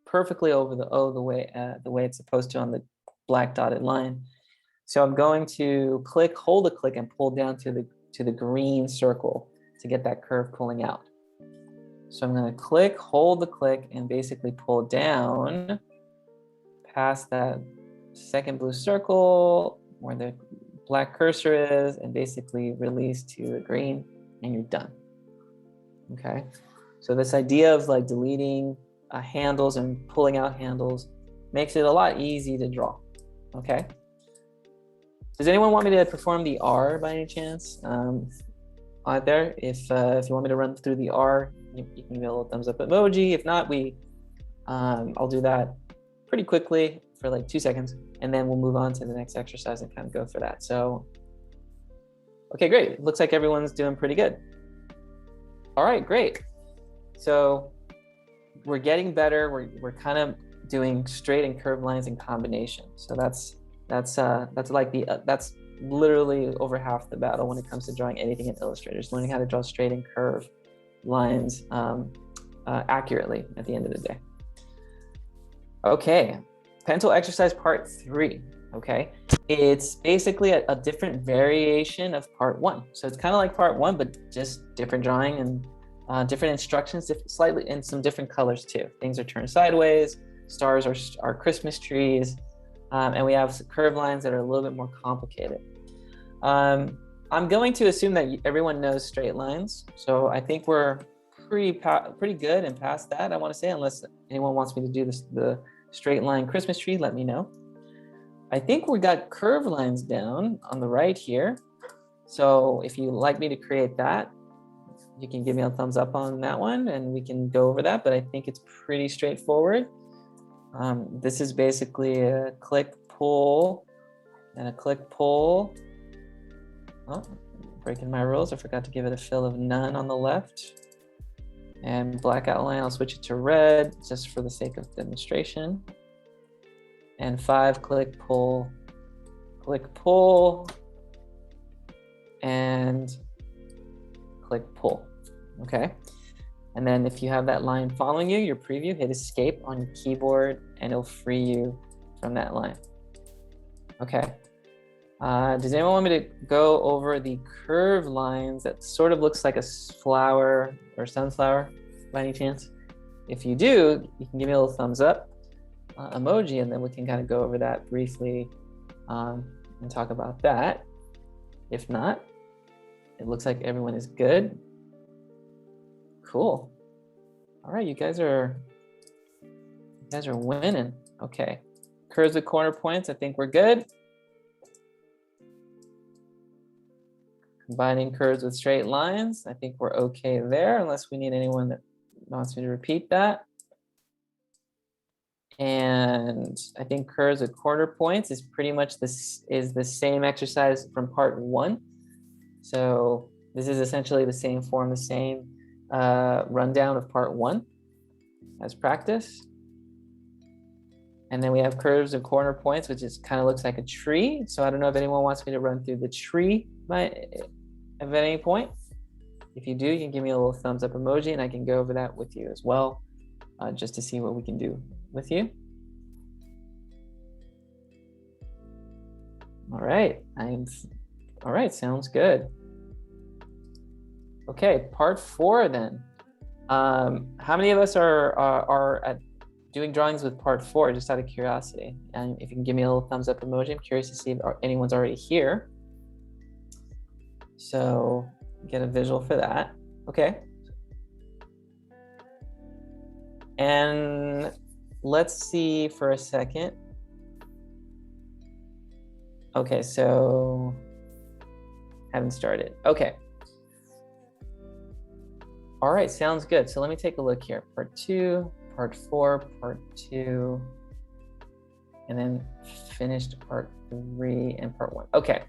perfectly over the O the way it's supposed to on the black dotted line. So I'm going to click, hold the click, and pull down to the green circle to get that curve pulling out. So I'm going to click, hold the click, and basically pull down past that second blue circle where the black cursor is, and basically release to the green, and you're done. Okay, so this idea of like deleting handles and pulling out handles makes it a lot easy to draw. Okay, does anyone want me to perform the R by any chance out there? If you want me to run through the R, you can give me a little thumbs up emoji. If not, I'll do that pretty quickly for like 2 seconds, and then we'll move on to the next exercise and kind of go for that. So, okay, great. It looks like everyone's doing pretty good. All right, great. So we're getting better. We're kind of doing straight and curved lines in combination. So that's literally over half the battle when it comes to drawing anything in Illustrator. Just learning how to draw straight and curved lines accurately at the end of the day. Okay, pencil exercise part 3. okay? It's basically a different variation of part one. So it's kind of like part one, but just different drawing and different instructions, slightly in some different colors too. Things are turned sideways, stars are Christmas trees, and we have curved lines that are a little bit more complicated. I'm going to assume that everyone knows straight lines. So I think we're pretty good and past that, I want to say, unless anyone wants me to do the straight line Christmas tree, let me know. I think we got curved lines down on the right here. So if you like me to create that, you can give me a thumbs up on that one and we can go over that, but I think it's pretty straightforward. This is basically a click, pull, and a click, pull. Oh, breaking my rules. I forgot to give it a fill of none on the left. And black outline, I'll switch it to red just for the sake of demonstration. And 5, click, pull, and click, pull, okay? And then if you have that line following you, your preview, hit escape on your keyboard and it'll free you from that line. Okay. Does anyone want me to go over the curved lines that sort of looks like a flower or sunflower by any chance? If you do, you can give me a little thumbs up emoji, and then we can kind of go over that briefly and talk about that. If not, it looks like everyone is good. Cool. All right, you guys are winning. Okay. Curves with corner points, I think we're good. Combining curves with straight lines, I think we're okay there, unless we need anyone that wants me to repeat that. And I think curves with corner points is pretty much the same exercise from part one. So this is essentially the same form, the same rundown of part one as practice. And then we have curves and corner points, which is kind of looks like a tree. So I don't know if anyone wants me to run through the tree at any point. If you do, you can give me a little thumbs up emoji and I can go over that with you as well, just to see what we can do with you. All right, all right, sounds good. Okay, part 4 then. How many of us are at doing drawings with part 4, just out of curiosity? And if you can give me a little thumbs up emoji, I'm curious to see if anyone's already here. So get a visual for that. Okay. And let's see for a second. Okay, so haven't started. Okay. All right, sounds good. So let me take a look here. Part 2, part 4, part 2, and then finished part 3 and part 1. Okay.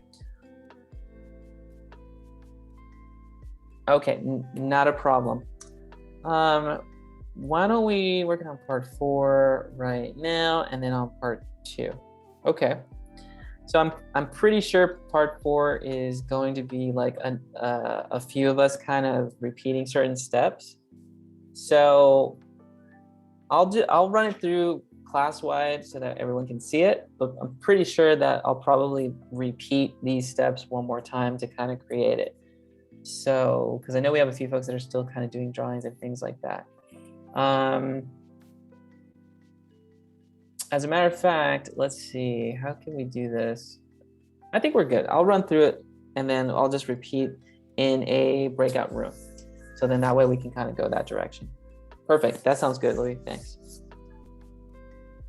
Okay, not a problem. Why don't we work on part 4 right now and then on part 2? Okay. So I'm pretty sure part 4 is going to be like a few of us kind of repeating certain steps. So I'll run it through class-wide so that everyone can see it, but I'm pretty sure that I'll probably repeat these steps one more time to kind of create it. So, because I know we have a few folks that are still kind of doing drawings and things like that. As a matter of fact, let's see, how can we do this? I think we're good. I'll run through it and then I'll just repeat in a breakout room. So then that way we can kind of go that direction. Perfect, that sounds good, Louis, thanks.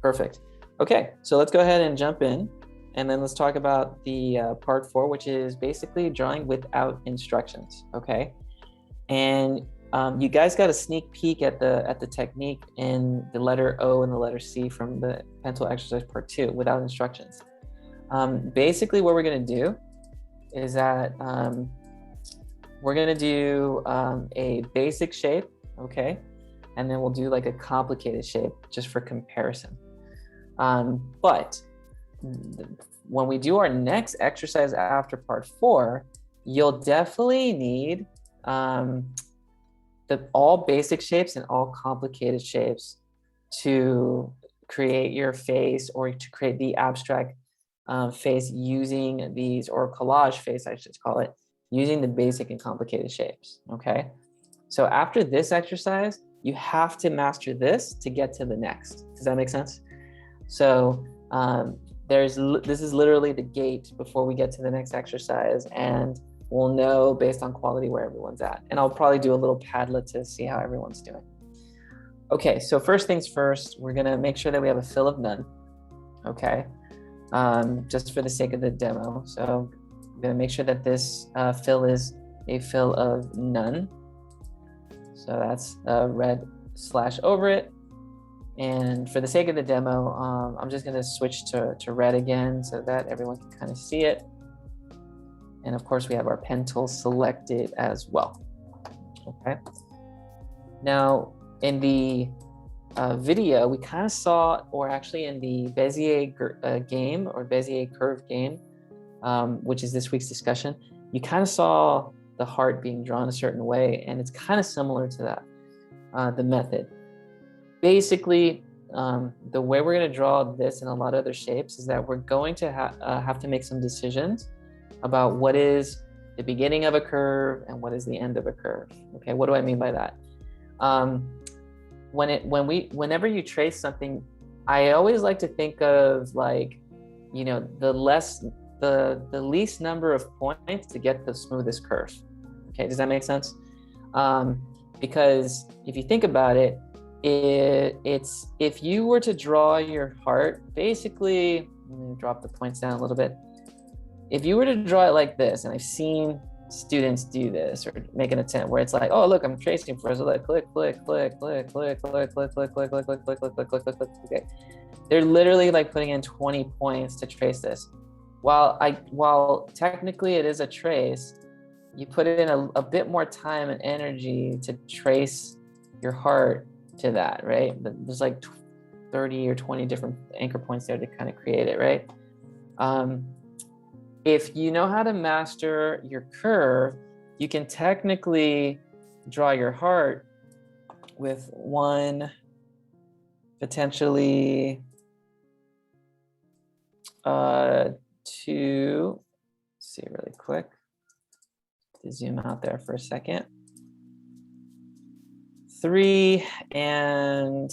Perfect. Okay, so let's go ahead and jump in and then let's talk about the part 4, which is basically drawing without instructions, okay? And you guys got a sneak peek at the technique in the letter O and the letter C from the pencil exercise part 2 without instructions. Basically what we're gonna do is that we're gonna do a basic shape, okay? And then we'll do like a complicated shape just for comparison. But when we do our next exercise after part 4, you'll definitely need all basic shapes and all complicated shapes to create your face or to create the abstract face using these, or collage face, I should call it, using the basic and complicated shapes, okay? So after this exercise, you have to master this to get to the next. Does that make sense? So this is literally the gate before we get to the next exercise, and we'll know based on quality where everyone's at. And I'll probably do a little Padlet to see how everyone's doing. Okay, so first things first, we're gonna make sure that we have a fill of none, okay? Just for the sake of the demo. So I'm gonna make sure that this fill is a fill of none. So that's red slash over it. And for the sake of the demo, I'm just gonna switch to red again so that everyone can kind of see it. And of course we have our pen tool selected as well, okay? Now in the video, we kind of saw, or actually in the Bezier game or Bezier curve game, which is this week's discussion, you kind of saw the heart being drawn a certain way, and it's kind of similar to that, the method. Basically, the way we're going to draw this and a lot of other shapes is that we're going to have to make some decisions about what is the beginning of a curve and what is the end of a curve. Okay, what do I mean by that? Whenever you trace something, I always like to think of, like, you know, the least number of points to get the smoothest curve. Okay, does that make sense? Because if you think about it, it's if you were to draw your heart, basically, let me drop the points down a little bit. If you were to draw it like this, and I've seen students do this or make an attempt where it's like, oh look, I'm tracing for us, so like click, click, click, click, click, click, click, click, click, click, click, click, click, click, click, click, click. Okay, they're literally like putting in 20 points to trace this. While technically it is a trace, you put in a bit more time and energy to trace your heart to that, right? There's like 30 or 20 different anchor points there to kind of create it, right? If you know how to master your curve, you can technically draw your heart with one, potentially two, let's see really quick, to zoom out there for a second, 3 and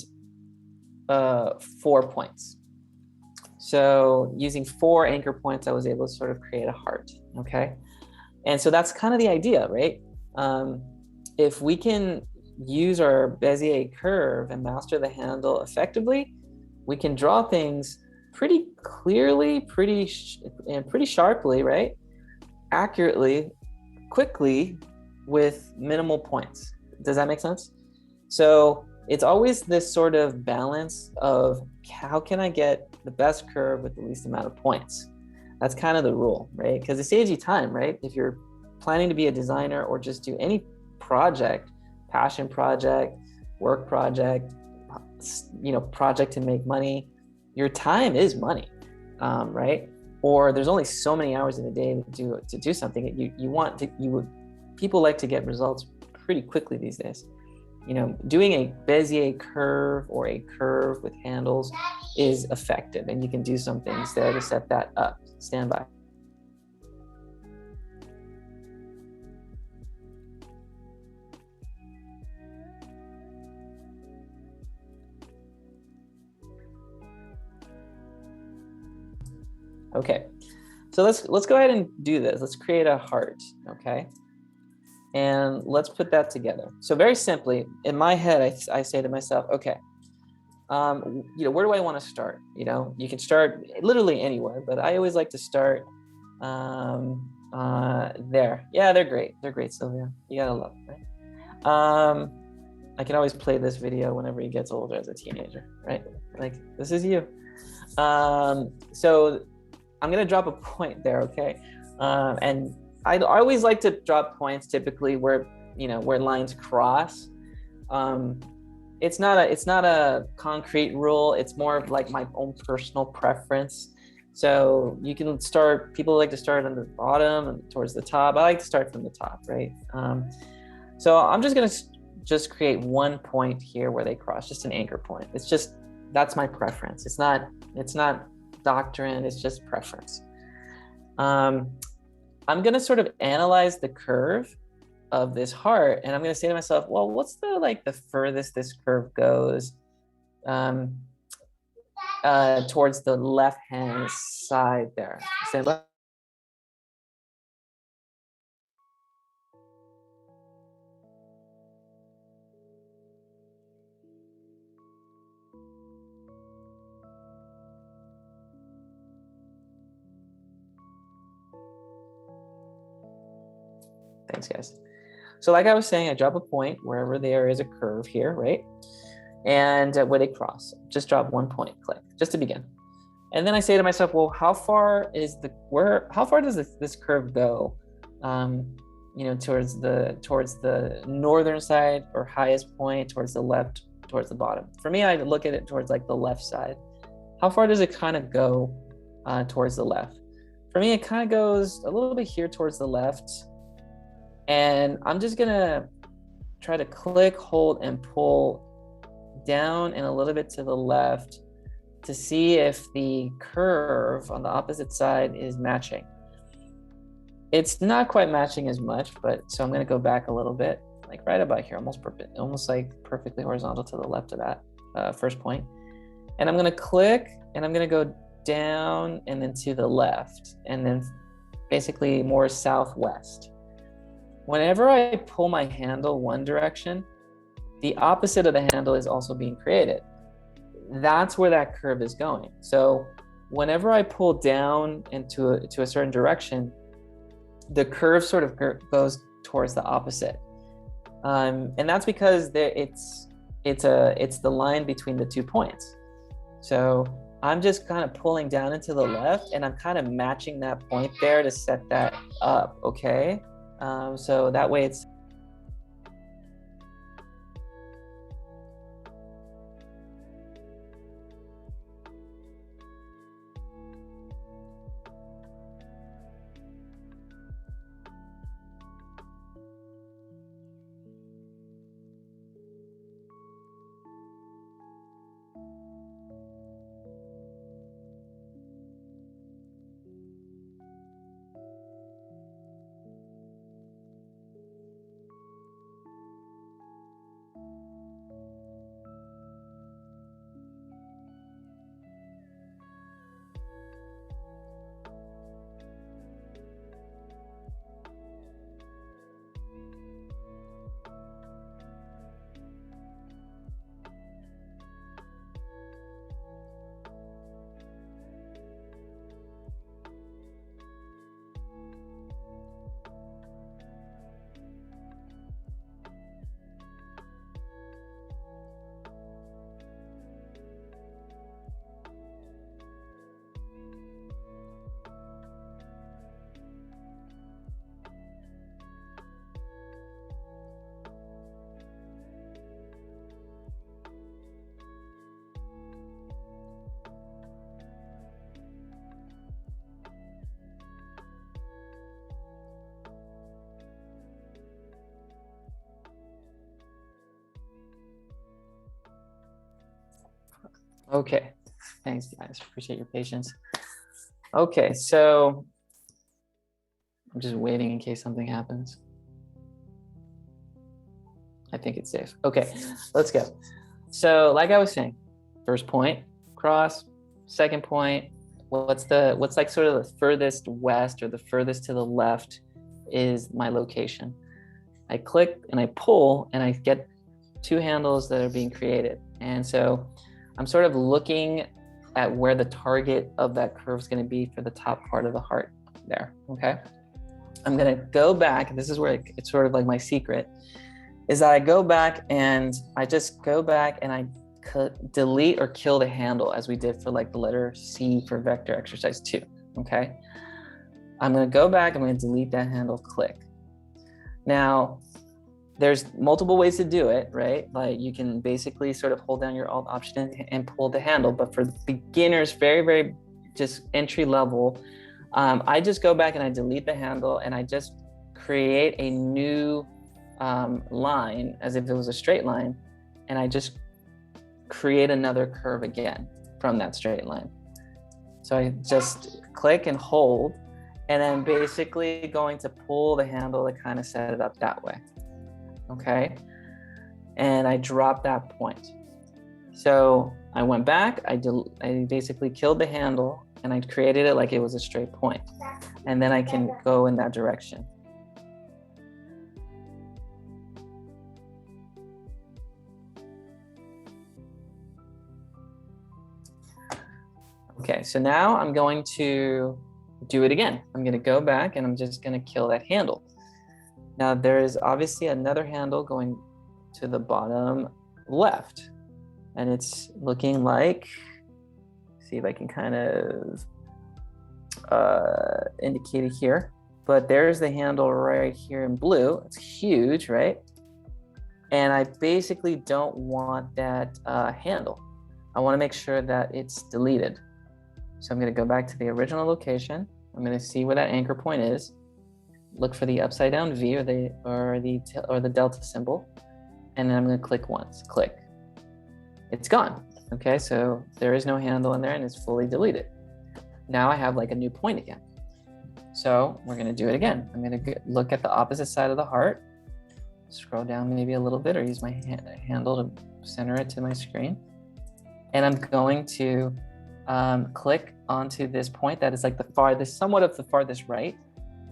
4 points. So using 4 anchor points, I was able to sort of create a heart, okay? And so that's kind of the idea, right? If we can use our Bezier curve and master the handle effectively, we can draw things pretty clearly, pretty sharply, right? Accurately, quickly, with minimal points. Does that make sense? So it's always this sort of balance of how can I get the best curve with the least amount of points? That's kind of the rule, right? Because it saves you time, right? If you're planning to be a designer or just do any project, passion project, work project, you know, project to make money, your time is money, right? Or there's only so many hours in a day to do something. People like to get results pretty quickly these days. You know, doing a Bezier curve or a curve with handles is effective, and you can do some things there to set that up. Stand by. Okay, so let's go ahead and do this. Let's create a heart, okay? And let's put that together. So very simply, in my head, I say to myself, okay, you know, where do I want to start? You know, you can start literally anywhere, but I always like to start there. Yeah, they're great. They're great, Sylvia. You gotta love them, right? I can always play this video whenever he gets older as a teenager, right? Like, this is you. So I'm gonna drop a point there, okay? And I always like to drop points typically where, you know, where lines cross. It's not a concrete rule. It's more of like my own personal preference. So you can start, people like to start on the bottom and towards the top. I like to start from the top, right? So I'm just gonna create one point here where they cross, just an anchor point. It's just, that's my preference. It's not doctrine, it's just preference. I'm gonna sort of analyze the curve of this heart, and I'm gonna say to myself, well, what's the furthest this curve goes towards the left-hand side there. Say left. Thanks, guys. So like I was saying, I drop a point wherever there is a curve here, right? And where they cross, just drop 1 point, click, just to begin. And then I say to myself, well, how far does this curve go? You know, towards the northern side, or highest point, towards the left, towards the bottom. For me, I look at it towards like the left side. How far does it kind of go towards the left? For me, it kind of goes a little bit here towards the left. And I'm just gonna try to click, hold, and pull down and a little bit to the left to see if the curve on the opposite side is matching. It's not quite matching as much, but so I'm gonna go back a little bit, like right about here, almost like perfectly horizontal to the left of that first point. And I'm gonna click, and I'm gonna go down and then to the left, and then basically more southwest. Whenever I pull my handle one direction, the opposite of the handle is also being created. That's where that curve is going. So whenever I pull down into a certain direction, the curve sort of goes towards the opposite. And that's because it's the line between the 2 points. So I'm just kind of pulling down into the left, and I'm kind of matching that point there to set that up, okay? So that way it's okay. Thanks, guys. Appreciate your patience. Okay, so I'm just waiting in case something happens. I think it's safe. Okay, let's go. So like I was saying, first point, cross, second point, what's like sort of the furthest west or the furthest to the left is my location. I click and I pull, and I get 2 handles that are being created. And so I'm sort of looking at where the target of that curve is going to be for the top part of the heart there, okay? I'm going to go back, and this is where it's sort of like my secret, is that I go back and I just go back and I delete or kill the handle, as we did for like the letter C for vector exercise 2, okay? I'm going to go back, I'm going to delete that handle, click. Now, there's multiple ways to do it, right? Like you can basically sort of hold down your Alt Option and pull the handle, but for beginners, very, very just entry level, I just go back and I delete the handle, and I just create a new line as if it was a straight line, and I just create another curve again from that straight line. So I just click and hold, and then basically going to pull the handle to kind of set it up that way. Okay. And I dropped that point. So I went back, I basically killed the handle and I created it like it was a straight point. And then I can go in that direction. Okay, so now I'm going to do it again. I'm going to go back and I'm just going to kill that handle. Now there is obviously another handle going to the bottom left, and it's looking like, see if I can kind of indicate it here, but there's the handle right here in blue. It's huge, right? And I basically don't want that handle. I want to make sure that it's deleted. So I'm going to go back to the original location. I'm going to see where that anchor point is. Look for the upside down V or the delta symbol, and then I'm going to click once. Click. It's gone. Okay, so there is no handle in there, and it's fully deleted. Now I have like a new point again. So we're going to do it again. I'm going to look at the opposite side of the heart. Scroll down maybe a little bit, or use my handle to center it to my screen, and I'm going to click onto this point that is like the farthest, somewhat of the farthest right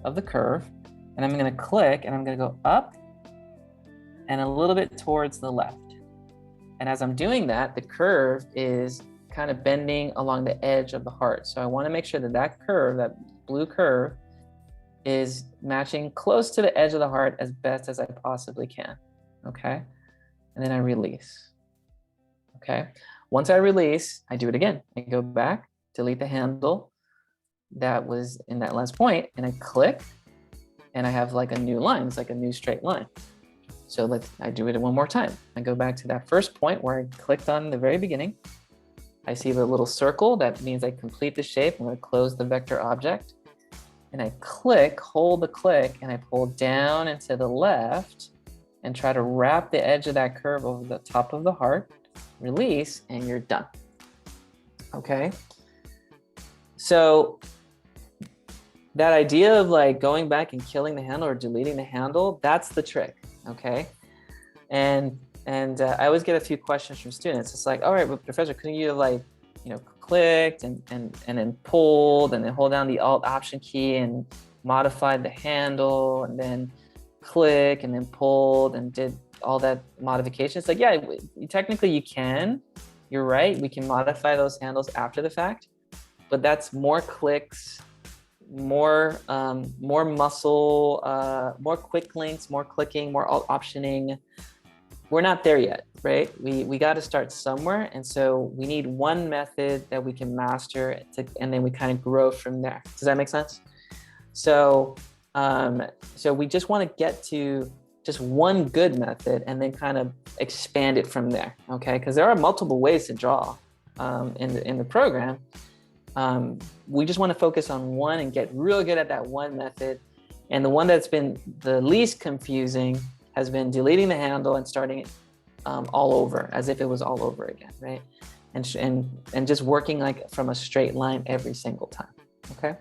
of the curve. And I'm going to click and I'm going to go up and a little bit towards the left. And as I'm doing that, the curve is kind of bending along the edge of the heart. So I want to make sure that that curve, that blue curve, is matching close to the edge of the heart as best as I possibly can. Okay. And then I release. Okay. Once I release, I do it again. I go back, delete the handle that was in that last point, and I click, and I have like a new line. It's like a new straight line. So I do it one more time. I go back to that first point where I clicked on in the very beginning. I see the little circle. That means I complete the shape. I'm going to close the vector object. And I click, hold the click, and I pull down and to the left and try to wrap the edge of that curve over the top of the heart. Release, and you're done. Okay. So that idea of like going back and killing the handle or deleting the handle, that's the trick. Okay. And I always get a few questions from students. It's like, all right, but professor, couldn't you have like, clicked and then pulled and then hold down the Alt Option key and modified the handle and then click and then pulled and did all that modification? It's like, yeah, technically you can. You're right. We can modify those handles after the fact, but that's more clicks, more muscle, more quick links, more clicking, more alt optioning. We're not there yet, right? We got to start somewhere, and so we need one method that we can master, and then we kind of grow from there. Does that make sense? So, so we just want to get to just one good method and then kind of expand it from there, okay? Because there are multiple ways to draw in the program. We just want to focus on one and get real good at that one method. And the one that's been the least confusing has been deleting the handle and starting it all over, as if it was all over again, right? And just working like from a straight line every single time, okay?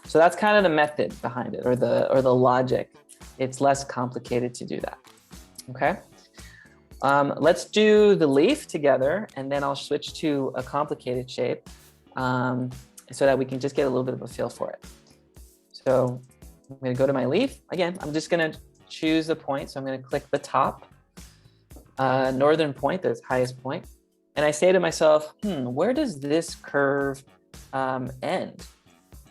So that's kind of the method behind it, or the logic. It's less complicated to do that, okay? Let's do the leaf together, and then I'll switch to a complicated shape so that we can just get a little bit of a feel for it. So I'm gonna go to my leaf. Again, I'm just gonna choose a point. So I'm gonna click the top northern point, the highest point. And I say to myself, where does this curve end?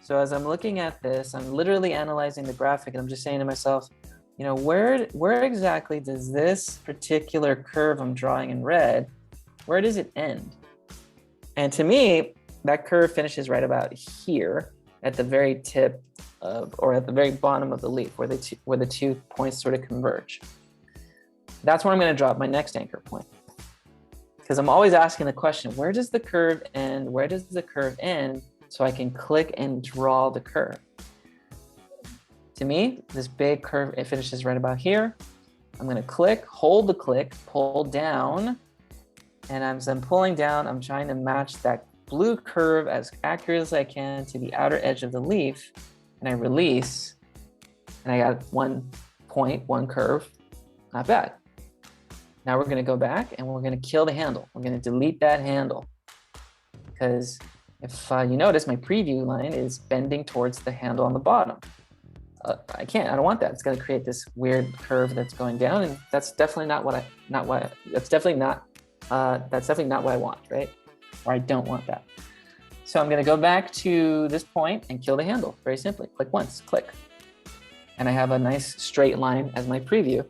So as I'm looking at this, I'm literally analyzing the graphic, and I'm just saying to myself, where exactly does this particular curve I'm drawing in red, where does it end? And to me, that curve finishes right about here at the very tip of, or at the very bottom of the leaf, where the two points sort of converge. That's where I'm going to drop my next anchor point. Because I'm always asking the question, where does the curve end? Where does the curve end? So I can click and draw the curve. To me, this big curve, it finishes right about here. I'm going to click, hold the click, pull down. And as I'm pulling down, I'm trying to match that blue curve as accurate as I can to the outer edge of the leaf, and I release, and I got 1 point, 1 curve, not bad. Now we're gonna go back and we're gonna kill the handle. We're gonna delete that handle, because if you notice, my preview line is bending towards the handle on the bottom. I don't want that. It's gonna create this weird curve that's going down, and that's definitely not what that's definitely not what I want, right? Or I don't want that. So I'm gonna go back to this point and kill the handle, very simply. Click once, click. And I have a nice straight line as my preview.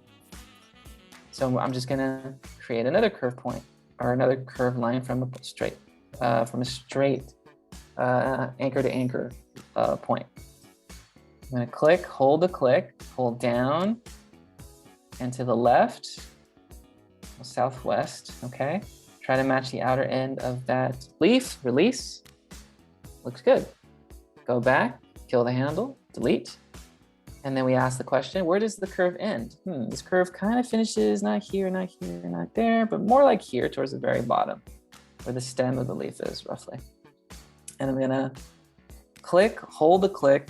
So I'm just gonna create another curve point, or another curved line from a straight anchor to anchor point. I'm gonna click, hold the click, pull down and to the left, southwest, okay? Try to match the outer end of that leaf, release. Looks good. Go back, kill the handle, delete. And then we ask the question, where does the curve end? This curve kind of finishes not here, not here, not there, but more like here towards the very bottom, where the stem of the leaf is roughly. And I'm gonna click, hold the click.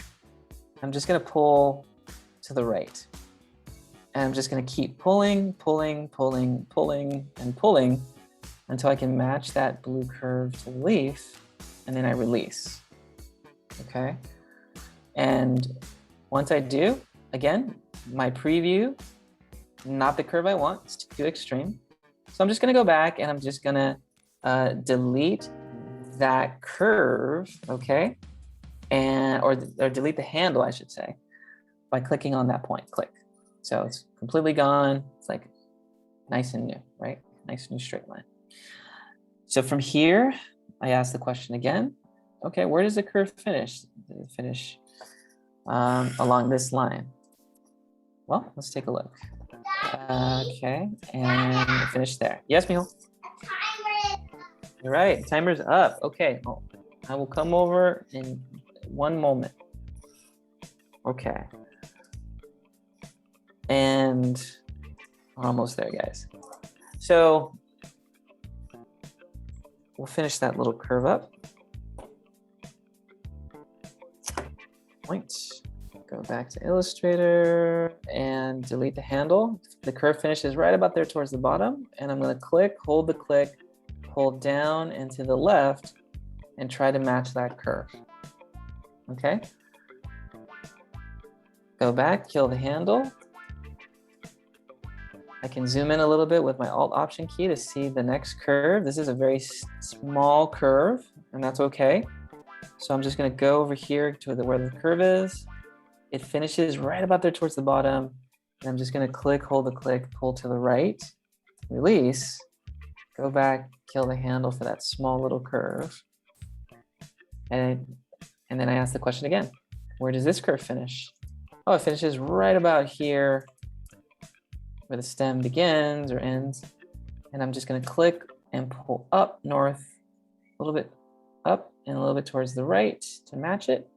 I'm just gonna pull to the right. And I'm just gonna keep pulling, pulling, pulling, pulling, and pulling until I can match that blue curve to the leaf, and then I release, okay? And once I do, again, my preview, not the curve I want, it's too extreme. So I'm just gonna go back and I'm just gonna delete that curve, okay? Or delete the handle, I should say, by clicking on that point, click. So it's completely gone. It's like nice and new, right? Nice new straight line. So from here, I ask the question again. Okay, where does the curve finish? Does it finish along this line? Well, let's take a look. Okay, and finish there. Yes, Miho? All right, timer's up. Okay, I will come over in 1 moment. Okay. And we're almost there, guys. So we'll finish that little curve up. Point. Go back to Illustrator and delete the handle. The curve finishes right about there towards the bottom. And I'm going to click, hold the click, pull down and to the left, and try to match that curve. Okay. Go back, kill the handle. I can zoom in a little bit with my Alt Option key to see the next curve. This is a very small curve, and that's okay. So I'm just gonna go over here to where the curve is. It finishes right about there towards the bottom. And I'm just gonna click, hold the click, pull to the right, release, go back, kill the handle for that small little curve. And then I ask the question again, where does this curve finish? Oh, it finishes right about here where the stem begins or ends. And I'm just gonna click and pull up north, a little bit up and a little bit towards the right to match it.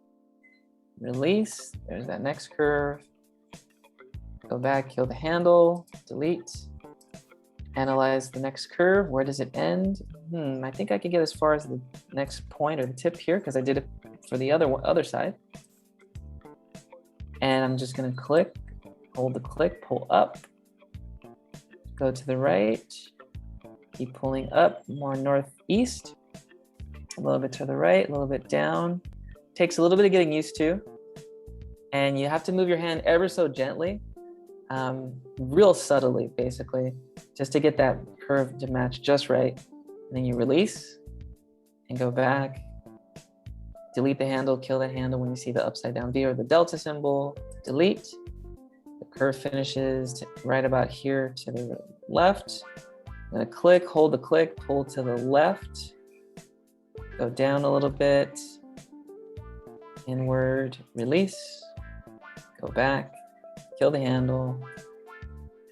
Release, there's that next curve. Go back, kill the handle, delete. Analyze the next curve, where does it end? I think I can get as far as the next point or the tip here because I did it for the other side. And I'm just gonna click, hold the click, pull up, go to the right, keep pulling up, more northeast, a little bit to the right, a little bit down. Takes a little bit of getting used to. And you have to move your hand ever so gently, real subtly, basically, just to get that curve to match just right. And then you release and go back, delete the handle, kill the handle when you see the upside down V or the delta symbol, delete. The curve finishes right about here to the left. I'm gonna click, hold the click, pull to the left, go down a little bit, inward, release, go back, kill the handle,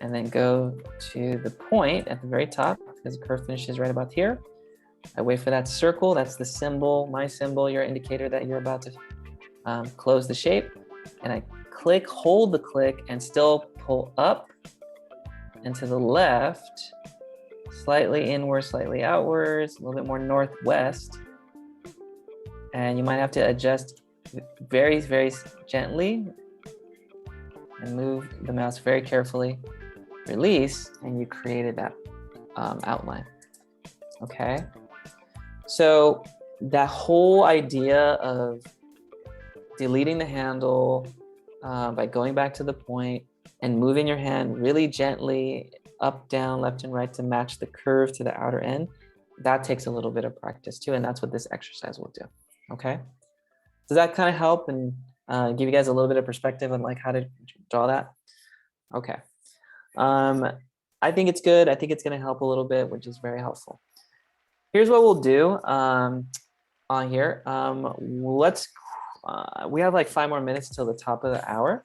and then go to the point at the very top because the curve finishes right about here. I wait for that circle, that's the symbol, my symbol, your indicator that you're about to close the shape. And I click, hold the click, and still pull up and to the left, slightly inward, slightly outwards, a little bit more northwest. and you might have to adjust very, very gently and move the mouse very carefully. Release, and you created that outline. Okay, so that whole idea of deleting the handle by going back to the point and moving your hand really gently up, down, left, and right to match the curve to the outer end, that takes a little bit of practice too, and that's what this exercise will do. Okay, does that kind of help and give you guys a little bit of perspective on like how to draw that? Okay, I think it's good. I think it's going to help a little bit, which is very helpful. Here's what we'll do on here. We have like 5 more minutes till the top of the hour.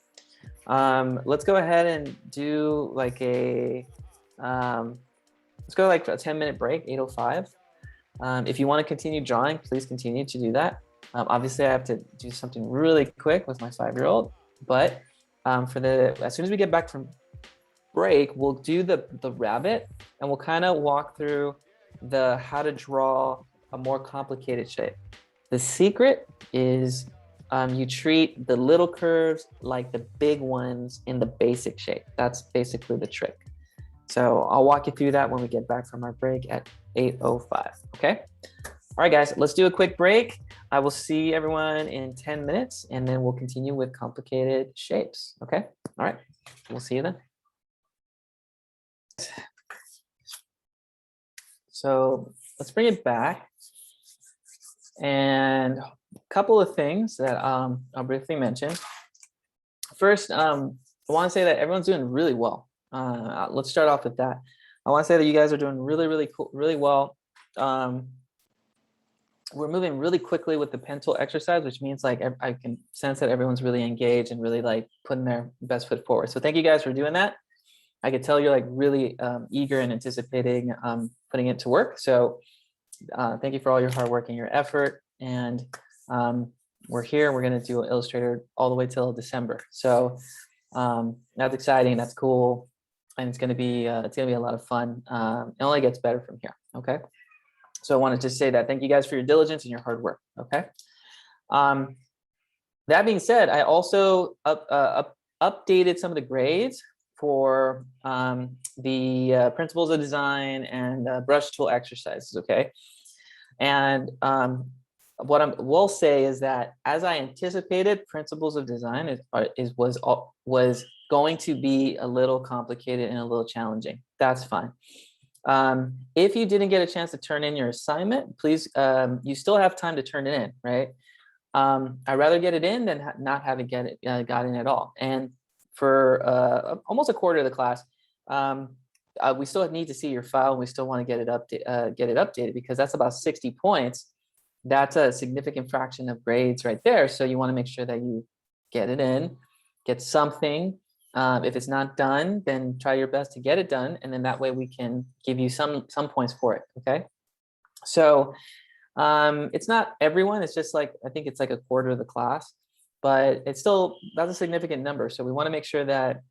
Let's go ahead and do like let's go like a 10-minute break, 8:05. If you want to continue drawing, please continue to do that. Obviously, I have to do something really quick with my 5-year-old, but as soon as we get back from break, we'll do the rabbit, and we'll kind of walk through the how to draw a more complicated shape. The secret is you treat the little curves like the big ones in the basic shape. That's basically the trick. So I'll walk you through that when we get back from our break at 8:05. Okay. All right, guys, let's do a quick break. I will see everyone in 10 minutes, and then we'll continue with complicated shapes. Okay. All right. We'll see you then. So let's bring it back, and a couple of things that I'll briefly mention. First, I want to say that everyone's doing really well. Let's start off with that. I want to say that you guys are doing really cool, really well. We're moving really quickly with the pencil exercise, which means like I can sense that everyone's really engaged and really like putting their best foot forward. So thank you guys for doing that. I could tell you're like really eager and anticipating putting it to work. So thank you for all your hard work and your effort. And we're here. We're going to do Illustrator all the way till December. So that's exciting. That's cool, and it's going to be a lot of fun. It only gets better from here. Okay. So I wanted to say that. Thank you guys for your diligence and your hard work. Okay. That being said, I also updated some of the grades for the principles of design and brush tool exercises. Okay. And what I will say is that, as I anticipated, principles of design was going to be a little complicated and a little challenging. That's fine. If you didn't get a chance to turn in your assignment, please, you still have time to turn it in, right? I'd rather get it in than not have it got in at all. And for almost a quarter of the class, we still need to see your file, and we still want to get it updated, because that's about 60 points. That's a significant fraction of grades right there. So you want to make sure that you get it in, get something. If it's not done, then try your best to get it done, and then that way we can give you some points for it. Okay. So it's not everyone. It's just like, I think it's like a quarter of the class, but it's still, that's a significant number. So we want to make sure that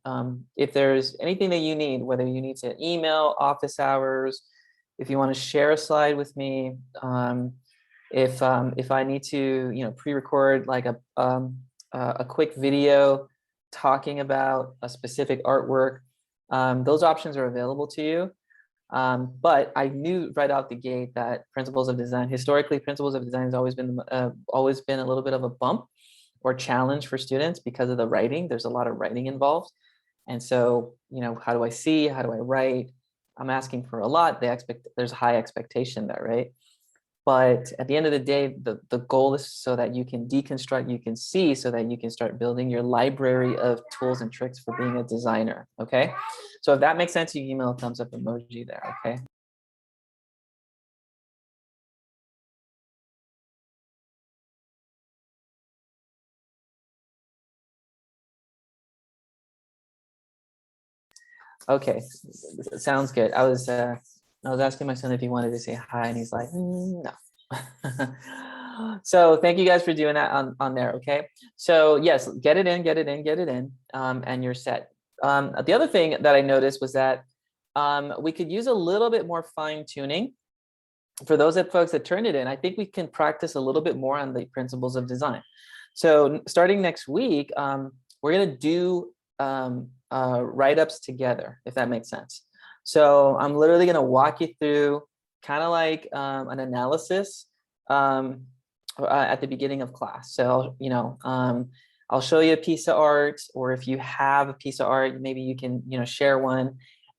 if there's anything that you need, whether you need to email office hours, if you want to share a slide with me, if I need to, pre-record like a quick video talking about a specific artwork, those options are available to you. But I knew right out the gate that principles of design, historically, principles of design has always been a little bit of a bump or challenge for students because of the writing. There's a lot of writing involved. And so, how do I see? How do I write? I'm asking for a lot. There's high expectation there, right? But at the end of the day, the goal is so that you can deconstruct, you can see, so that you can start building your library of tools and tricks for being a designer. Okay. So if that makes sense, you email a thumbs up emoji there. Okay. Okay. Sounds good. I was asking my son if he wanted to say hi, and he's like, no. So thank you guys for doing that on there. Okay. So yes, get it in, and you're set. The other thing that I noticed was that we could use a little bit more fine tuning for those folks that turned it in, I think we can practice a little bit more on the principles of design. So starting next week, we're going to do write-ups together, if that makes sense. So I'm literally going to walk you through kind of like an analysis at the beginning of class. So, you know, I'll show you a piece of art, or if you have a piece of art, maybe you can, you know, share one,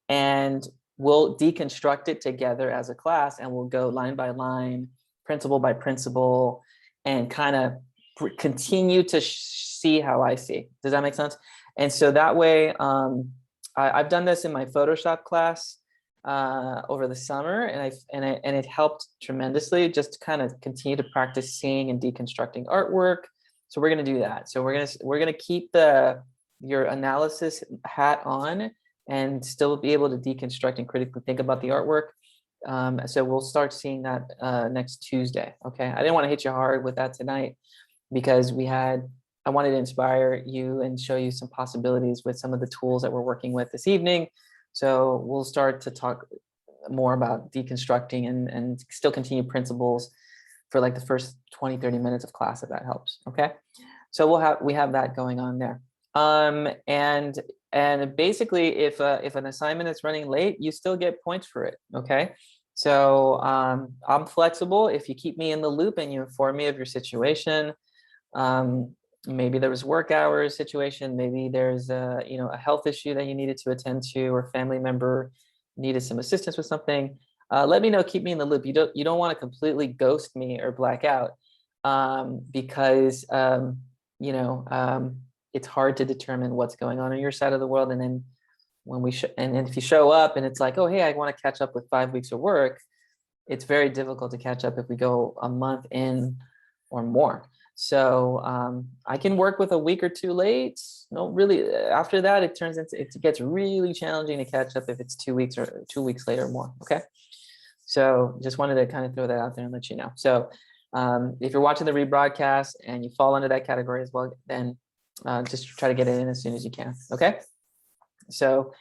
and we'll deconstruct it together as a class, and we'll go line by line, principle by principle, and kind of continue to see how I see. Does that make sense? And so that way, I've done this in my Photoshop class over the summer, and it helped tremendously just to kind of continue to practice seeing and deconstructing artwork. So we're going to do that. So we're going to keep your analysis hat on and still be able to deconstruct and critically think about the artwork. So we'll start seeing that next Tuesday. Okay. I didn't want to hit you hard with that tonight because I wanted to inspire you and show you some possibilities with some of the tools that we're working with this evening. So we'll start to talk more about deconstructing and still continue principles for like the first 20, 30 minutes of class, if that helps. Okay. So we have that going on there. And basically if an assignment is running late, you still get points for it. Okay. So I'm flexible. If you keep me in the loop and you inform me of your situation, maybe there was work hours situation, maybe there's a health issue that you needed to attend to, or family member needed some assistance with something, let me know, keep me in the loop. You don't want to completely ghost me or black out, because it's hard to determine what's going on your side of the world. And then when and if you show up and it's like, oh, hey, I want to catch up with 5 weeks of work, it's very difficult to catch up if we go a month in or more. So I can work with a week or two late. No, really, after that, it gets really challenging to catch up if it's 2 weeks or 2 weeks later or more. Okay. So just wanted to kind of throw that out there and let you know. So if you're watching the rebroadcast and you fall under that category as well, then just try to get it in as soon as you can. Okay. So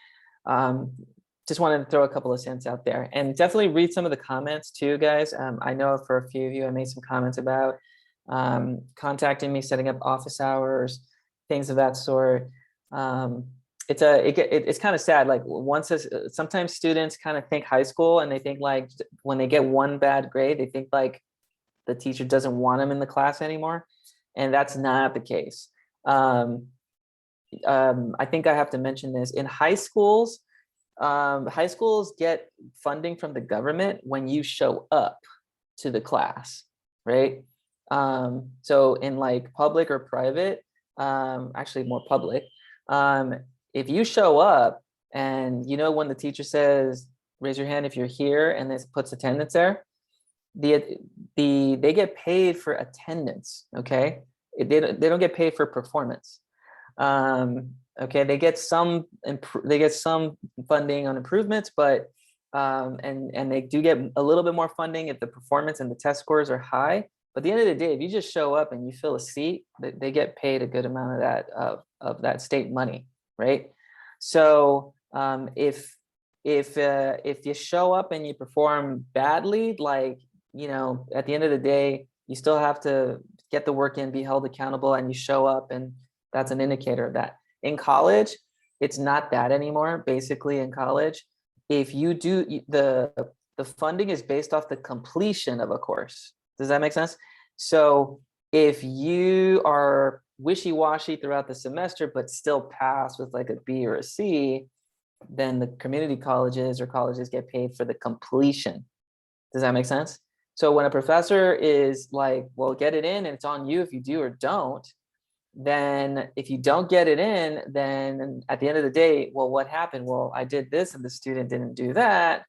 just wanted to throw a couple of cents out there, and definitely read some of the comments too, guys. I know for a few of you, I made some comments about contacting me, setting up office hours, things of that sort. It's kind of sad. Like sometimes students kind of think high school, and they think like when they get one bad grade, they think like the teacher doesn't want them in the class anymore. And that's not the case. I think I have to mention this. In high schools get funding from the government when you show up to the class, right? So in like public or private, actually more public, if you show up and when the teacher says, raise your hand if you're here, and this puts attendance there, they get paid for attendance. Okay. They don't get paid for performance. Okay. They get some funding on improvements, but and they do get a little bit more funding if the performance and the test scores are high. But at the end of the day, if you just show up and you fill a seat, they get paid a good amount of that of that state money, right? So if you show up and you perform badly, like at the end of the day, you still have to get the work in, be held accountable, and you show up, and that's an indicator of that. In college, it's not that anymore. Basically, in college, if you do the funding is based off the completion of a course. Does that make sense? So if you are wishy-washy throughout the semester, but still pass with like a B or a C, then the community colleges or colleges get paid for the completion. Does that make sense? So when a professor is like, well, get it in and it's on you if you do or don't, then if you don't get it in, then at the end of the day, well, what happened? Well, I did this and the student didn't do that.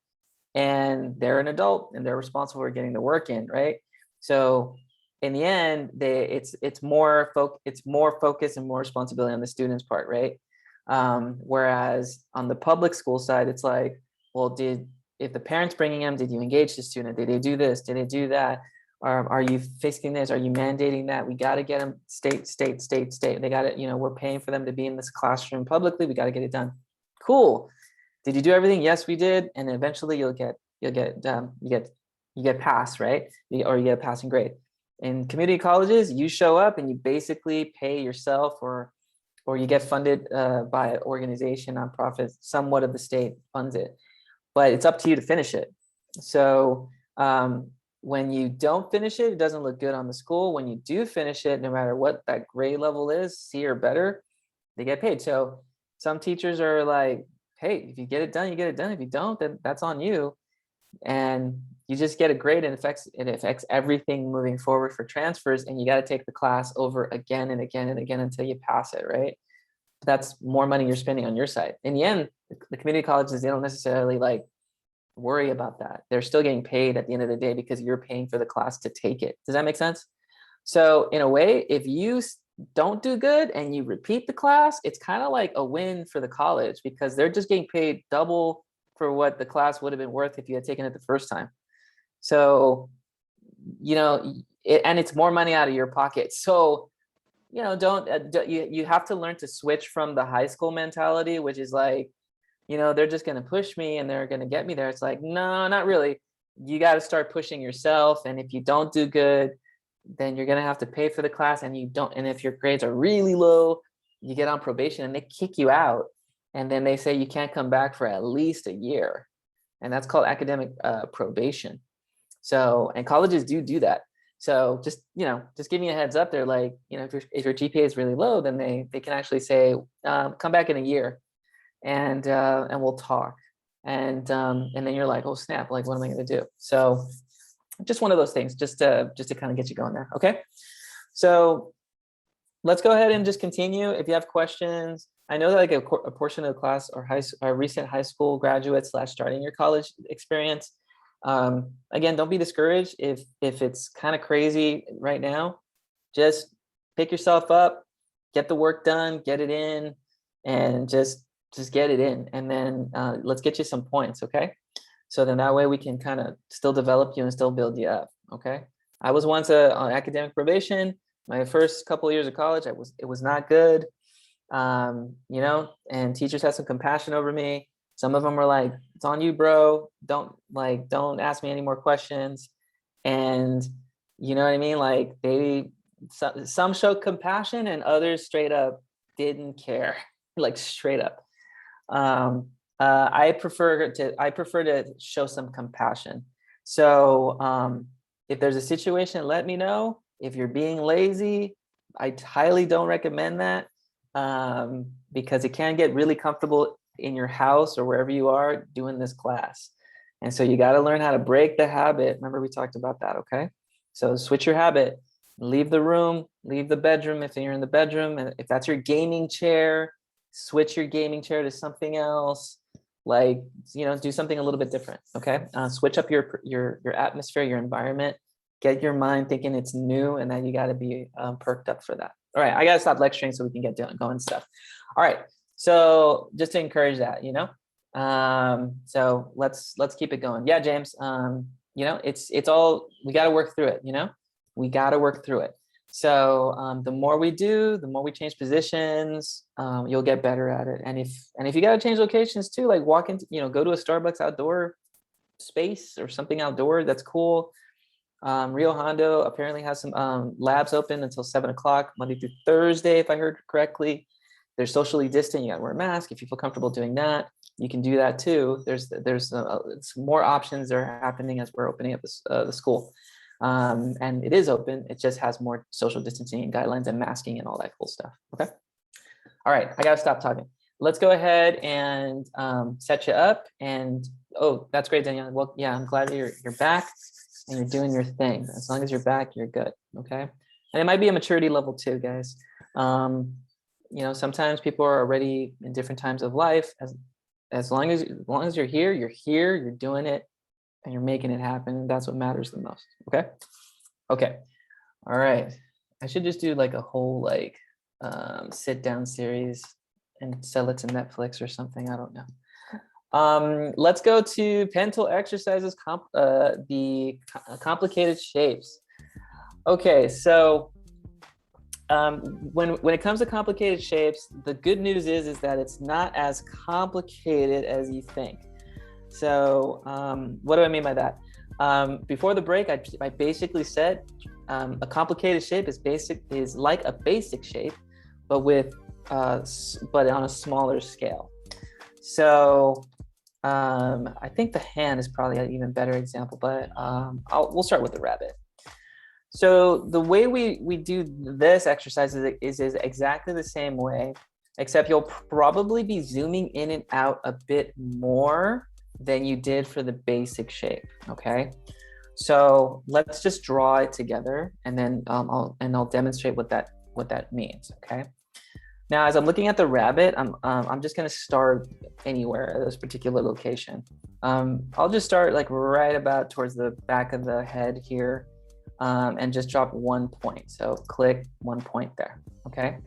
And they're an adult and they're responsible for getting the work in, right? So in the end, it's more focus and more responsibility on the student's part, right? Whereas on the public school side, it's like, well, if the parent's bringing them, did you engage the student? Did they do this? Did they do that? Are you fixing this? Are you mandating that? We got to get them state. They got it. We're paying for them to be in this classroom publicly. We got to get it done. Cool. Did you do everything? Yes, we did. And eventually you get you get passed, right? Or you get a passing grade. In community colleges, you show up and you basically pay yourself, or you get funded by an organization, nonprofit, somewhat of the state funds it, but it's up to you to finish it. So when you don't finish it, it doesn't look good on the school. When you do finish it, no matter what that grade level is, C or better, they get paid. So some teachers are like, hey, if you get it done, you get it done. If you don't, then that's on you. And you just get a grade, and it affects everything moving forward for transfers. And you got to take the class over again and again and again until you pass it, right? That's more money you're spending on your side. In the end, the community colleges, they don't necessarily like worry about that. They're still getting paid at the end of the day because you're paying for the class to take it. Does that make sense? So in a way, if you don't do good and you repeat the class, it's kind of like a win for the college, because they're just getting paid double for what the class would have been worth if you had taken it the first time. So, and it's more money out of your pocket. So, you have to learn to switch from the high school mentality, which is like, they're just going to push me and they're going to get me there. It's like, no, not really. You got to start pushing yourself. And if you don't do good, then you're going to have to pay for the class. And if your grades are really low, you get on probation and they kick you out. And then they say you can't come back for at least a year. And that's called academic probation. So, and colleges do that. So just give me a heads up. They're like, if your GPA is really low, then they can actually say, come back in a year and we'll talk. And then you're like, oh snap, like, what am I going to do? So just one of those things, just to kind of get you going there. Okay. So let's go ahead and just continue. If you have questions, I know that like a portion of the class are recent high school graduates / starting your college experience. Again, don't be discouraged if it's kind of crazy right now. Just pick yourself up, get the work done, get it in, and just get it in. And then let's get you some points, okay? So then that way we can kind of still develop you and still build you up, okay? I was once on academic probation. My first couple of years of college, it was not good. And teachers had some compassion over me. Some of them were like, it's on you, bro. Don't ask me any more questions. And you know what I mean? Like some showed compassion and others straight up didn't care, like straight up. I prefer to show some compassion. So if there's a situation, let me know. If you're being lazy, I highly don't recommend that, because it can get really comfortable in your house or wherever you are doing this class. And so you got to learn how to break the habit. Remember, we talked about that. Okay. So switch your habit, leave the room, leave the bedroom. If you're in the bedroom, and if that's your gaming chair, switch your gaming chair to something else, like, do something a little bit different. Okay. Switch up your atmosphere, your environment, get your mind thinking it's new, and then you got to be perked up for that. All right. I got to stop lecturing so we can get going stuff. All right. So just to encourage that, so let's keep it going. Yeah, James, it's all, we got to work through it. We got to work through it. So the more we do, the more we change positions, you'll get better at it. And if you got to change locations too, like walk into, go to a Starbucks outdoor space or something outdoor, that's cool. Rio Hondo apparently has some labs open until 7 o'clock, Monday through Thursday, if I heard correctly. They're socially distant. You got to wear a mask. If you feel comfortable doing that, you can do that too. There's some more options that are happening as we're opening up the school. And it is open. It just has more social distancing and guidelines and masking and all that cool stuff. Okay. All right. I got to stop talking. Let's go ahead and set you up. And oh, that's great, Danielle. Well, yeah, I'm glad you're back and you're doing your thing. As long as you're back, you're good. Okay. And it might be a maturity level too, guys. Sometimes people are already in different times of life. As long as you're here, you're doing it, and you're making it happen. That's what matters the most. Okay. All right. I should just do like a whole sit down series and sell it to Netflix or something. I don't know. Let's go to pen tool exercises. The complicated shapes. Okay, so when it comes to complicated shapes, the good news is that it's not as complicated as you think. So what do I mean by that? Before the break, I basically said a complicated shape is like a basic shape, but but on a smaller scale. So I think the hand is probably an even better example, but we'll start with the rabbit. So the way we do this exercise is exactly the same way, except you'll probably be zooming in and out a bit more than you did for the basic shape, okay? So let's just draw it together, and then I'll demonstrate what that means, okay? Now, as I'm looking at the rabbit, I'm just gonna start anywhere at this particular location. I'll just start like right about towards the back of the head here, and just drop 1 point. So click 1 point there, okay?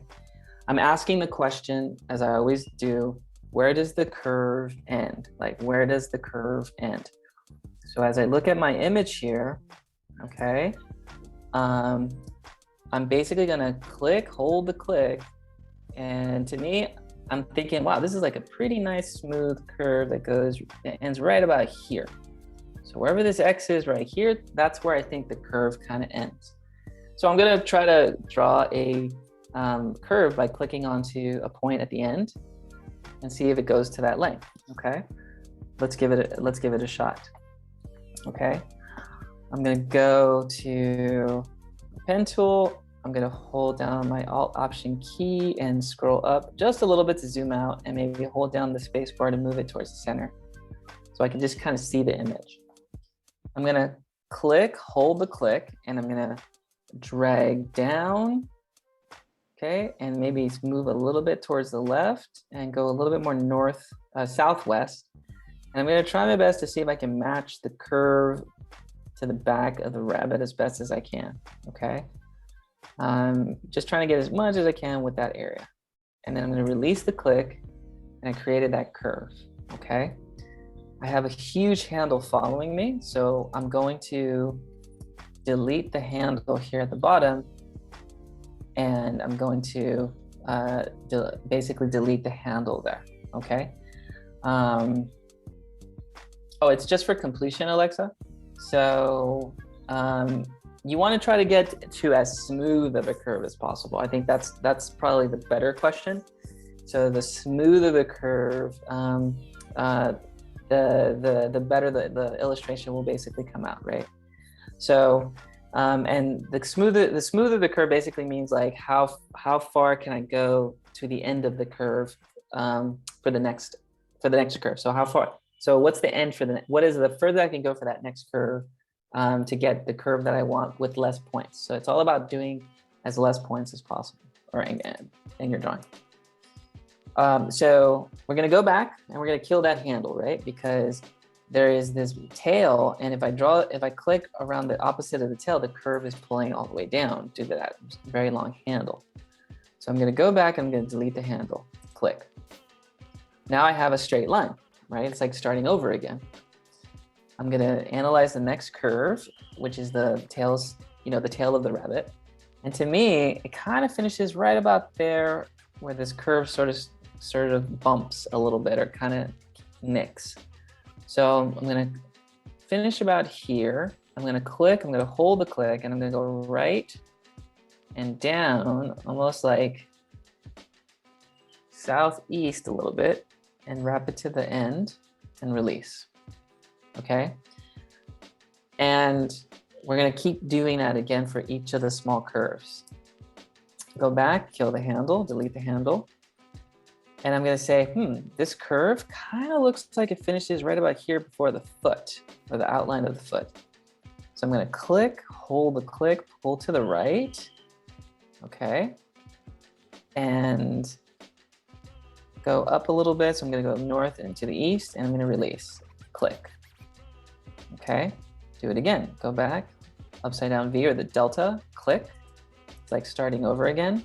I'm asking the question, as I always do, where does the curve end? Like, where does the curve end? So as I look at my image here, okay, I'm basically gonna hold the click, and to me, I'm thinking, wow, this is like a pretty nice smooth curve that ends right about here. So wherever this X is right here, that's where I think the curve kind of ends. So I'm gonna try to draw a curve by clicking onto a point at the end and see if it goes to that length, okay? Let's give it a shot, okay? I'm gonna go to pen tool. I'm gonna hold down my Alt Option key and scroll up just a little bit to zoom out, and maybe hold down the space bar to move it towards the center, so I can just kind of see the image. I'm gonna hold the click, and I'm gonna drag down, okay, and maybe move a little bit towards the left and go a little bit more southwest. And I'm gonna try my best to see if I can match the curve to the back of the rabbit as best as I can, okay? Just trying to get as much as I can with that area. And then I'm gonna release the click, and I created that curve, okay? I have a huge handle following me, so I'm going to delete the handle here at the bottom, and I'm going to basically delete the handle there, okay? Oh, it's just for completion, Alexa. So you want to try to get to as smooth of a curve as possible. I think that's probably the better question. So the smoother the curve, the better the illustration will basically come out, right? So, and the smoother the curve basically means like how far can I go to the end of the curve for the next curve. So how far? So what's the end what is the further I can go for that next curve to get the curve that I want with less points. So it's all about doing as less points as possible, or in your drawing. So we're gonna go back and we're gonna kill that handle, right? Because there is this tail, and if I click around the opposite of the tail, the curve is pulling all the way down due to that very long handle. So I'm gonna go back and I'm gonna delete the handle, click. Now I have a straight line, right? It's like starting over again. I'm gonna analyze the next curve, which is the tail of the rabbit. And to me, it kind of finishes right about there where this curve sort of bumps a little bit, or kind of nicks. So I'm gonna finish about here. I'm gonna hold the click, and I'm gonna go right and down, almost like southeast a little bit, and wrap it to the end and release, okay? And we're gonna keep doing that again for each of the small curves. Go back, kill the handle, delete the handle. And I'm gonna say, this curve kind of looks like it finishes right about here before the foot, or the outline of the foot. So I'm gonna click, hold the click, pull to the right, okay? And go up a little bit. So I'm gonna go north and to the east, and I'm gonna release, click, okay? Do it again, go back, upside down V, or the delta, click. It's like starting over again.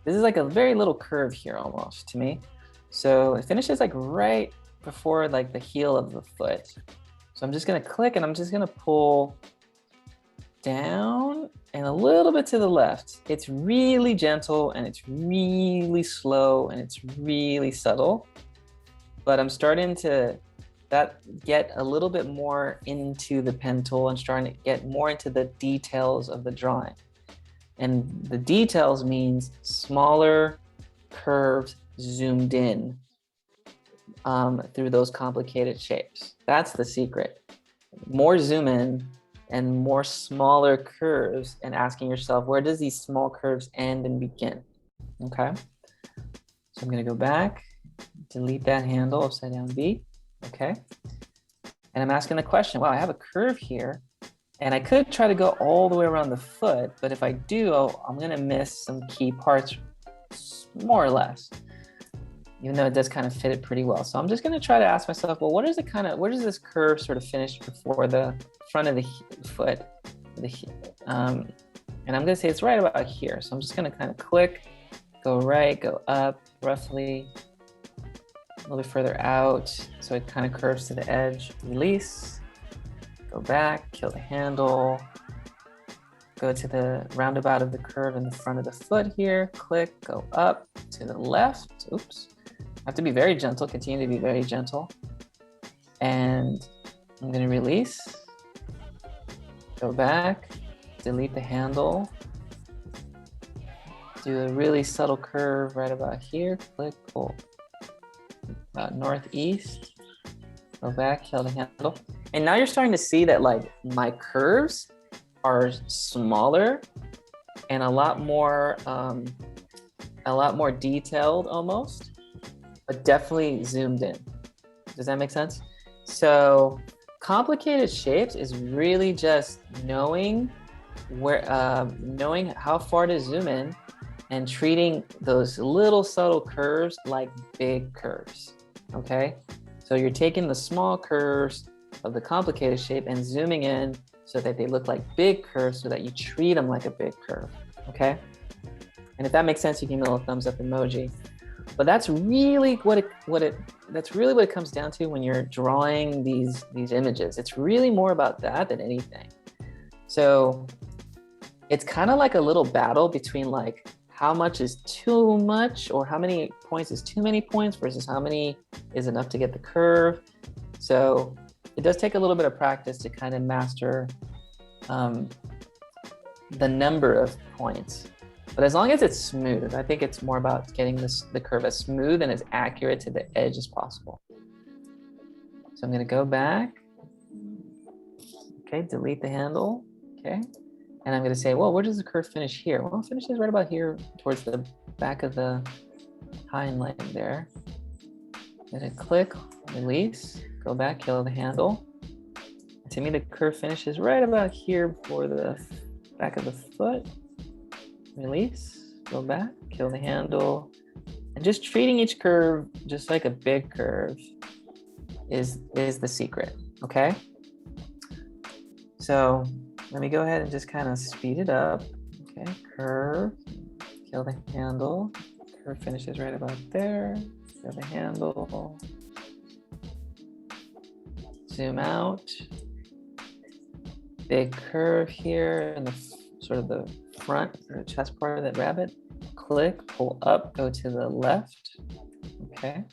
This is like a very little curve here almost to me. So it finishes like right before like the heel of the foot. So I'm just gonna click, and I'm just gonna pull down and a little bit to the left. It's really gentle, and it's really slow, and it's really subtle. But I'm starting to that get a little bit more into the pen tool and starting to get more into the details of the drawing. And the details means smaller curves zoomed in through those complicated shapes. That's the secret. More zoom in and more smaller curves, and asking yourself, where does these small curves end and begin? Okay. So I'm gonna go back, delete that handle, upside down B. Okay. And I'm asking the question, wow, I have a curve here, and I could try to go all the way around the foot, but if I do, I'm gonna miss some key parts, more or less, even though it does kind of fit it pretty well. So I'm just gonna try to ask myself, well, where does this curve sort of finish before the front of the foot? And I'm gonna say it's right about here. So I'm just gonna kind of click, go right, go up, roughly, a little bit further out, so it kind of curves to the edge. Release, go back, kill the handle, go to the roundabout of the curve in the front of the foot here, click, go up to the left, oops. I have to be very gentle, continue to be very gentle. And I'm gonna release, go back, delete the handle, do a really subtle curve right about here, click, pull. About northeast, go back, kill the handle. And now you're starting to see that like my curves are smaller and a lot more detailed almost, but definitely zoomed in. Does that make sense? So complicated shapes is really just knowing knowing how far to zoom in and treating those little subtle curves like big curves, okay? So you're taking the small curves of the complicated shape and zooming in so that they look like big curves so that you treat them like a big curve, okay? And if that makes sense, you can give me a little thumbs up emoji. But that's really what it comes down to when you're drawing these images. It's really more about that than anything. So it's kind of like a little battle between like how much is too much, or how many points is too many points versus how many is enough to get the curve. So it does take a little bit of practice to kind of master the number of points. But as long as it's smooth, I think it's more about getting the curve as smooth and as accurate to the edge as possible. So I'm gonna go back, okay, delete the handle, okay? And I'm gonna say, well, where does the curve finish here? Well, it finishes right about here towards the back of the hind leg there. I'm gonna click, release, go back, kill the handle. To me, the curve finishes right about here for the back of the foot. Release, go back, kill the handle. And just treating each curve just like a big curve is the secret, okay? So let me go ahead and just kind of speed it up. Okay, curve, kill the handle. Curve finishes right about there. Kill the handle. Zoom out. Big curve here in the sort of the front or chest part of that rabbit. Click, pull up, go to the left. Okay.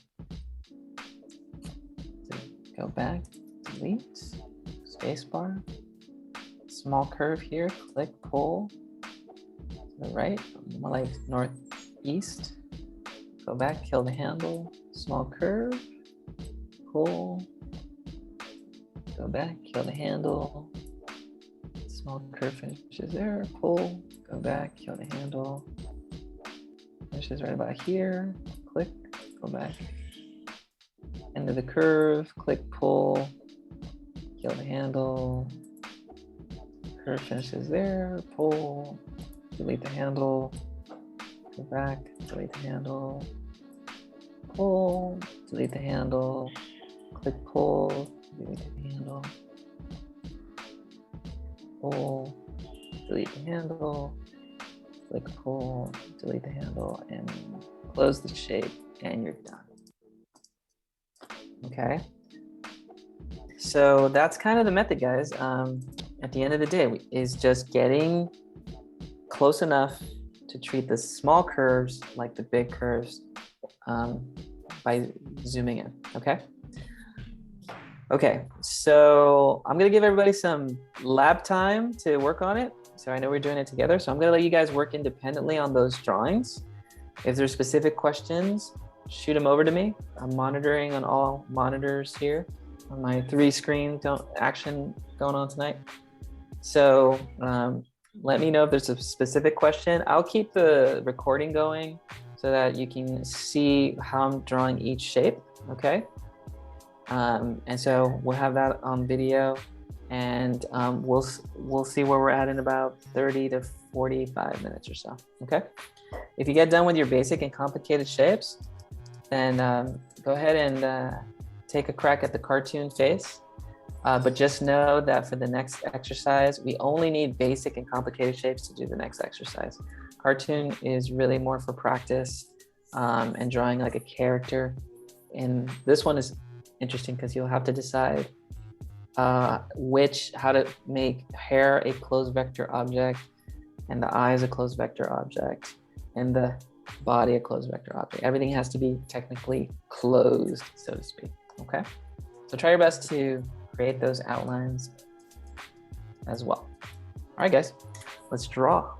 Go back, delete, spacebar. Small curve here, click, pull to the right, more like northeast. Go back, kill the handle, small curve, pull, go back, kill the handle, small curve finishes there, pull, go back, kill the handle, finishes right about here, click, go back, end of the curve, click, pull, kill the handle, curve finishes there, pull, delete the handle, go back, delete the handle, pull, delete the handle, click, pull, delete the handle, pull, delete the handle, click, pull, delete the handle, and close the shape, and you're done. Okay. So that's kind of the method, guys. At the end of the day, is just getting close enough to treat the small curves like the big curves by zooming in, okay? Okay, so I'm gonna give everybody some lab time to work on it. So I know we're doing it together. So I'm gonna let you guys work independently on those drawings. If there's specific questions, shoot them over to me. I'm monitoring on all monitors here on my 3-screen action going on tonight. So let me know if there's a specific question. I'll keep the recording going so that you can see how I'm drawing each shape, okay? And so we'll have that on video, and we'll see where we're at in about 30 to 45 minutes or so, okay? If you get done with your basic and complicated shapes, then go ahead and take a crack at the cartoon face. But just know that for the next exercise, we only need basic and complicated shapes to do the next exercise. Cartoon is really more for practice and drawing like a character. And this one is interesting because you'll have to decide how to make hair a closed vector object and the eyes a closed vector object and the body a closed vector object. Everything has to be technically closed, so to speak, okay? So try your best to create those outlines as well. All right, guys, let's draw.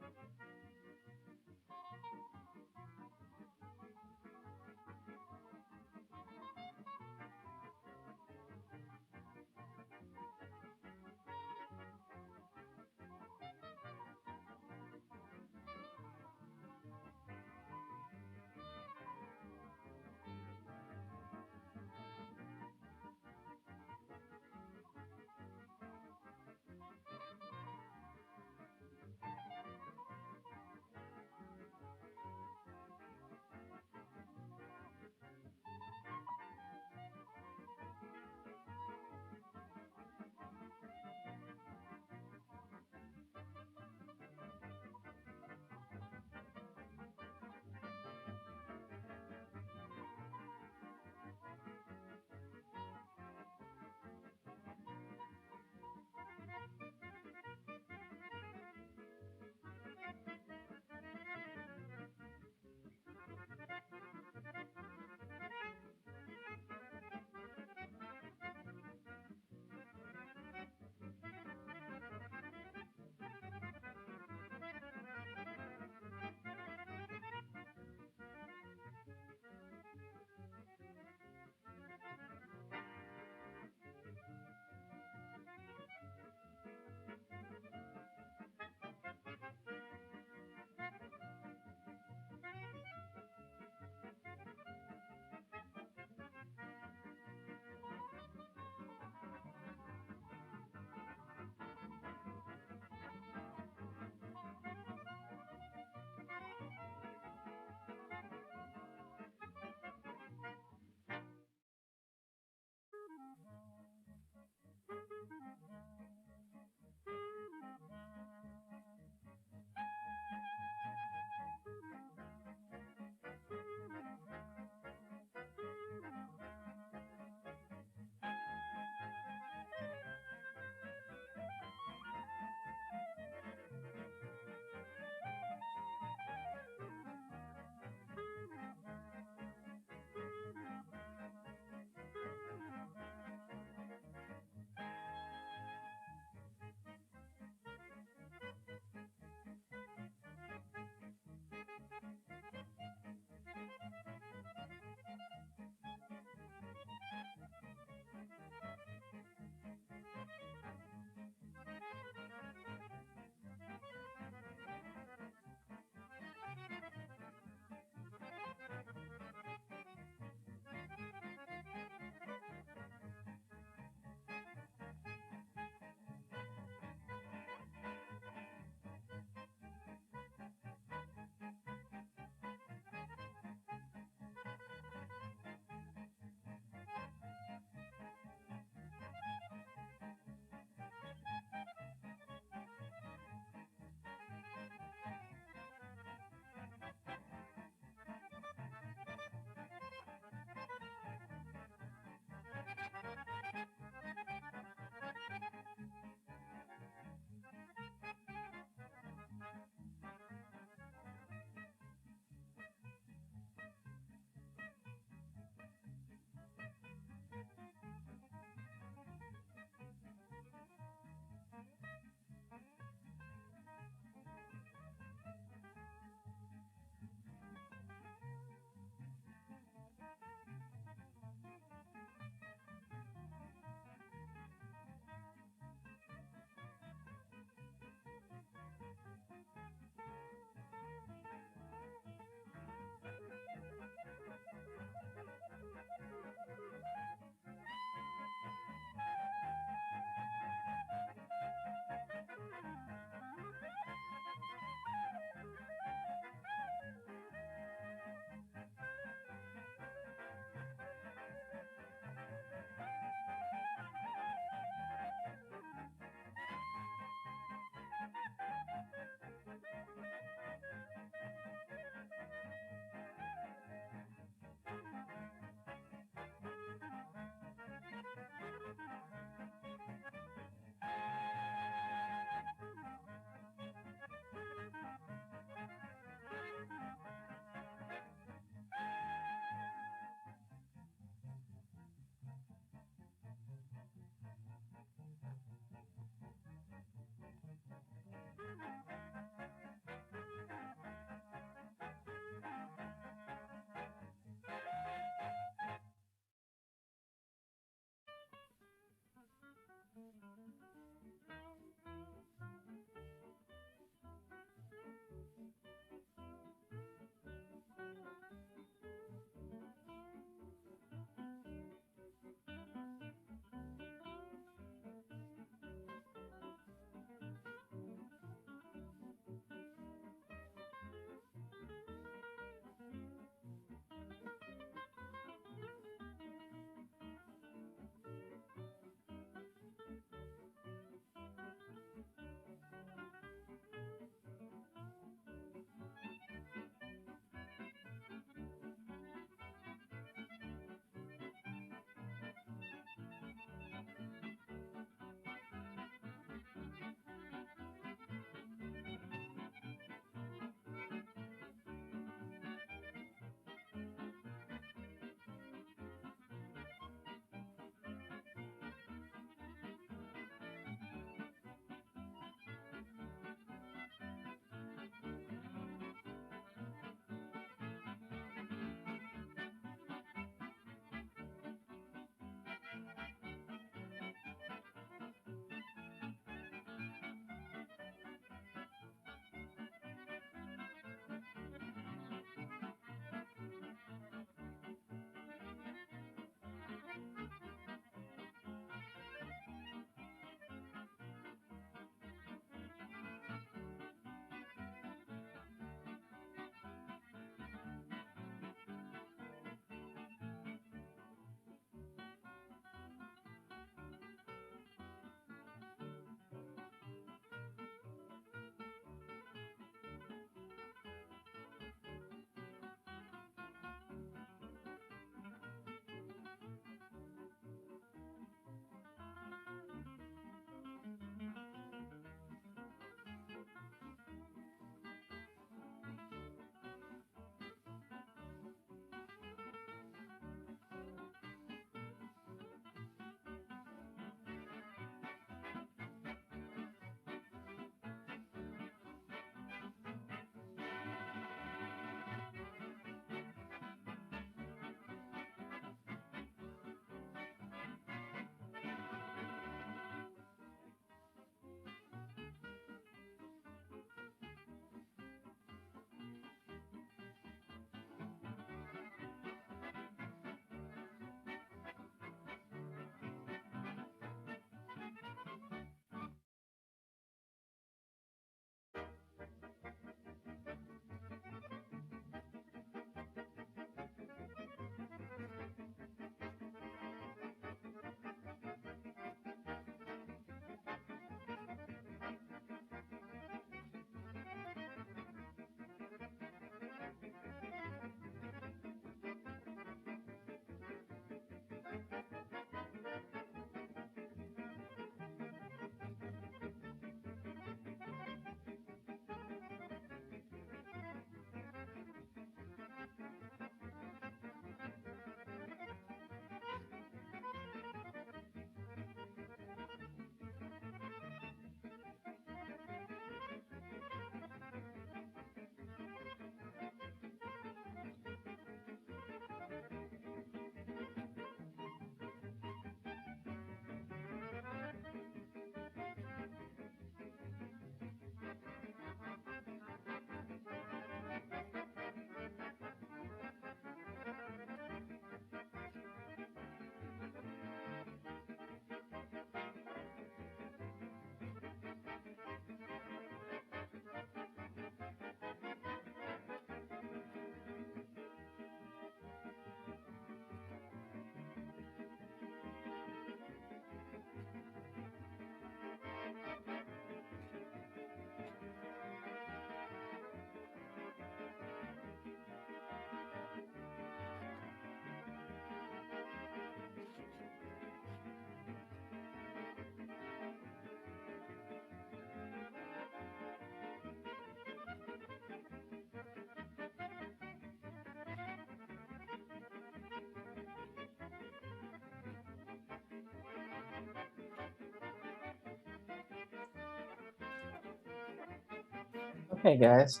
Okay, guys.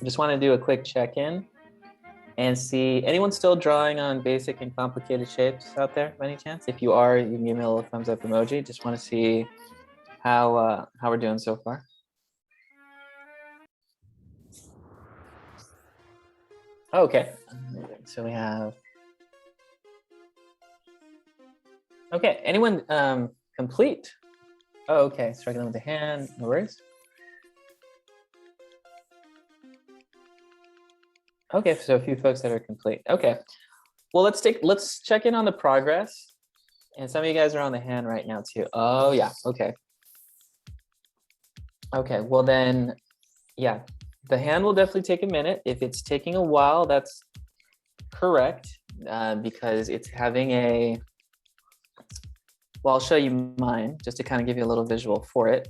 Just want to do a quick check-in and see, anyone still drawing on basic and complicated shapes out there by any chance? If you are, you can give me a little thumbs up emoji. Just want to see how we're doing so far. Okay, so we have, okay, anyone complete? Oh, okay, struggling with the hand, no worries. Okay, so a few folks that are complete. Okay, well, let's check in on the progress. And some of you guys are on the hand right now too. Oh yeah, okay. Okay, well then, yeah, the hand will definitely take a minute. If it's taking a while, that's correct, because it's having a, well, I'll show you mine just to kind of give you a little visual for it.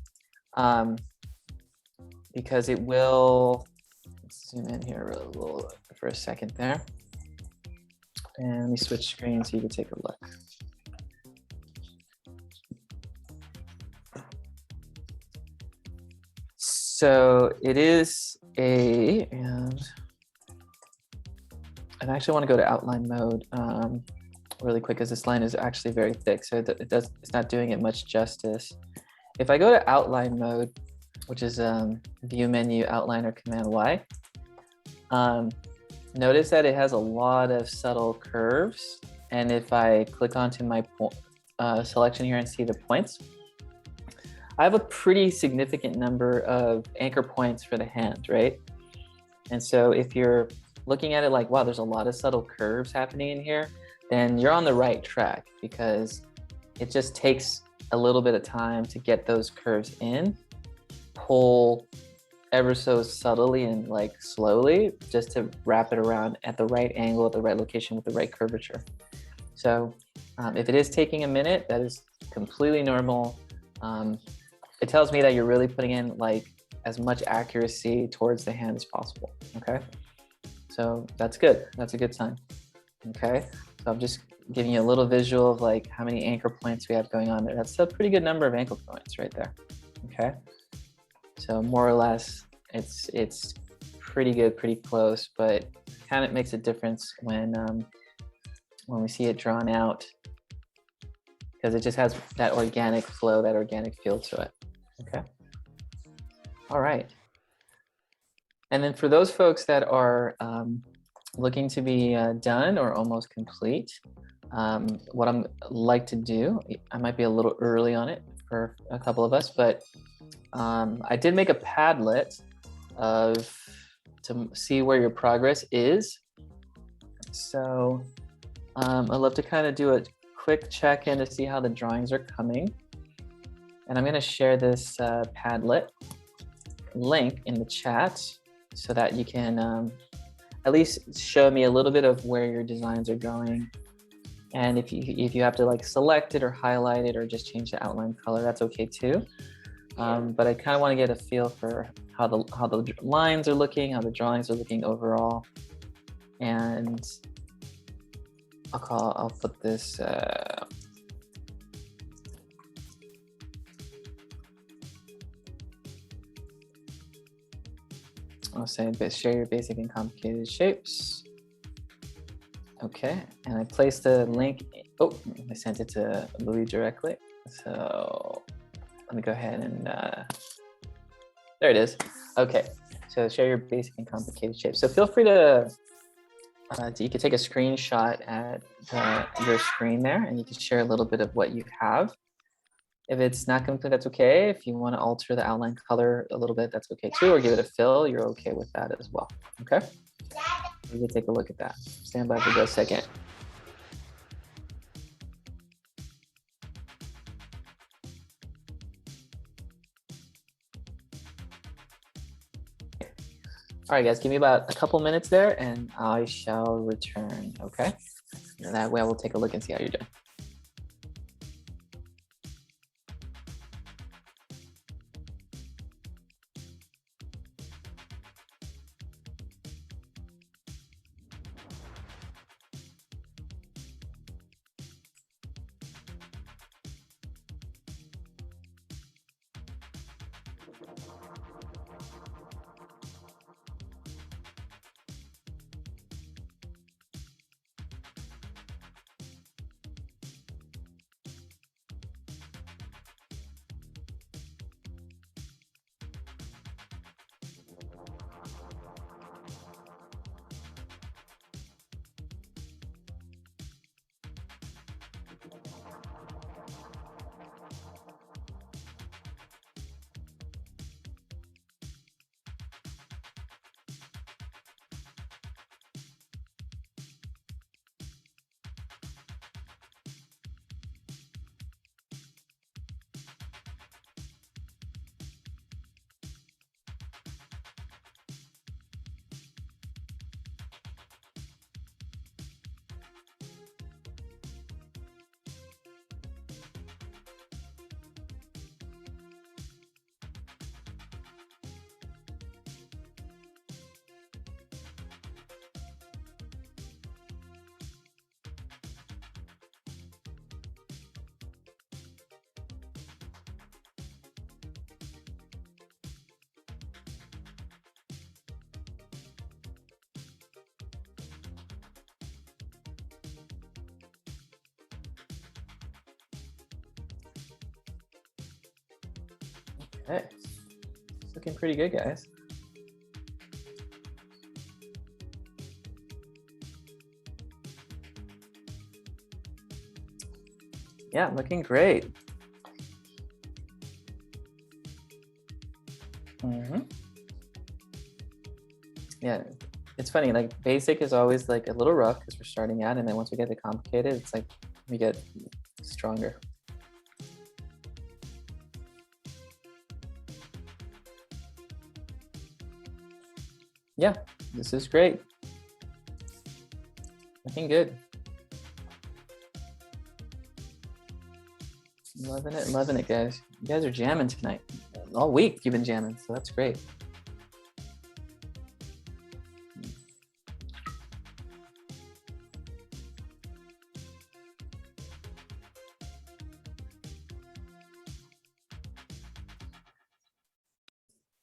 Because it will, let's zoom in here a little for a second there. And let me switch screens so you can take a look. So it is a, and I actually want to go to outline mode really quick because this line is actually very thick, so it's not doing it much justice. If I go to outline mode, which is view menu, outline, or command Y, notice that it has a lot of subtle curves. And if I click onto my selection here and see the points, I have a pretty significant number of anchor points for the hand, right? And so if you're looking at it like, wow, there's a lot of subtle curves happening in here, then you're on the right track, because it just takes a little bit of time to get those curves in, pull ever so subtly and like slowly, just to wrap it around at the right angle, at the right location with the right curvature. So if it is taking a minute, that is completely normal. It tells me that you're really putting in like as much accuracy towards the hand as possible, okay? So that's good, that's a good sign, okay? So I'm just giving you a little visual of like how many anchor points we have going on there. That's a pretty good number of anchor points right there, okay? So more or less, it's pretty good, pretty close, but kind of makes a difference when we see it drawn out, because it just has that organic flow, that organic feel to it. Okay. All right. And then for those folks that are looking to be done or almost complete, what I'm like to do, I might be a little early on it for a couple of us, but I did make a Padlet to see where your progress is. So I'd love to kind of do a quick check-in to see how the drawings are coming. And I'm going to share this Padlet link in the chat so that you can at least show me a little bit of where your designs are going. And if you have to like select it or highlight it or just change the outline color, that's okay too. But I kind of want to get a feel for how the lines are looking, how the drawings are looking overall. And I'll put this I'll say share your basic and complicated shapes. Okay, and I placed the link. Oh, I sent it to Louis directly. So let me go ahead and there it is. Okay, so share your basic and complicated shapes. So feel free to you can take a screenshot at your screen there, and you can share a little bit of what you have. If it's not complete, that's okay. If you want to alter the outline color a little bit, that's okay too, or give it a fill, you're okay with that as well, okay? You can take a look at that. Stand by for just a second. All right, guys, give me about a couple minutes there and I shall return, okay? And that way I will take a look and see how you're doing. Hey, it's looking pretty good, guys. Yeah, looking great. Yeah, it's funny, like basic is always like a little rough because we're starting out, and then once we get to complicated, it's like we get stronger. Yeah, this is great. Looking good. Loving it, guys. You guys are jamming tonight. All week you've been jamming, so that's great.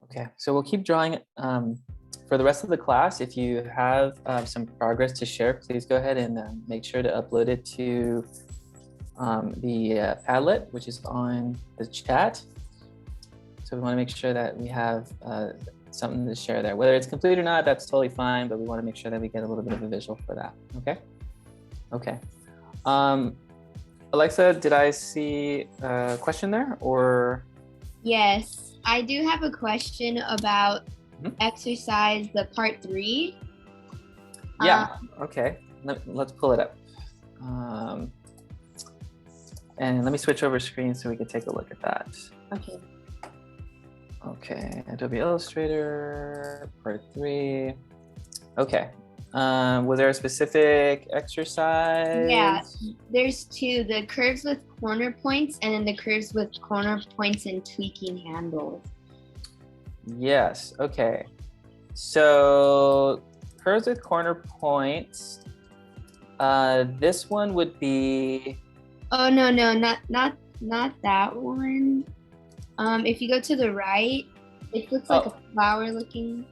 Okay, so we'll keep drawing for the rest of the class. If you have some progress to share, please go ahead and make sure to upload it to the Padlet, which is on the chat. So we want to make sure that we have something to share there. Whether it's complete or not, that's totally fine, but we want to make sure that we get a little bit of a visual for that, okay? Okay. Alexa, did I see a question there, or? Yes, I do have a question about exercise, the part 3. Yeah, okay. Let's pull it up. And let me switch over screen so we can take a look at that. Okay. Okay, Adobe Illustrator, part 3. Okay. Was there a specific exercise? Yeah, there's 2, the curves with corner points and then the curves with corner points and tweaking handles. Yes, okay. So curves with corner points. This one would be. Oh no, not that one. If you go to the right, it looks like a flower looking.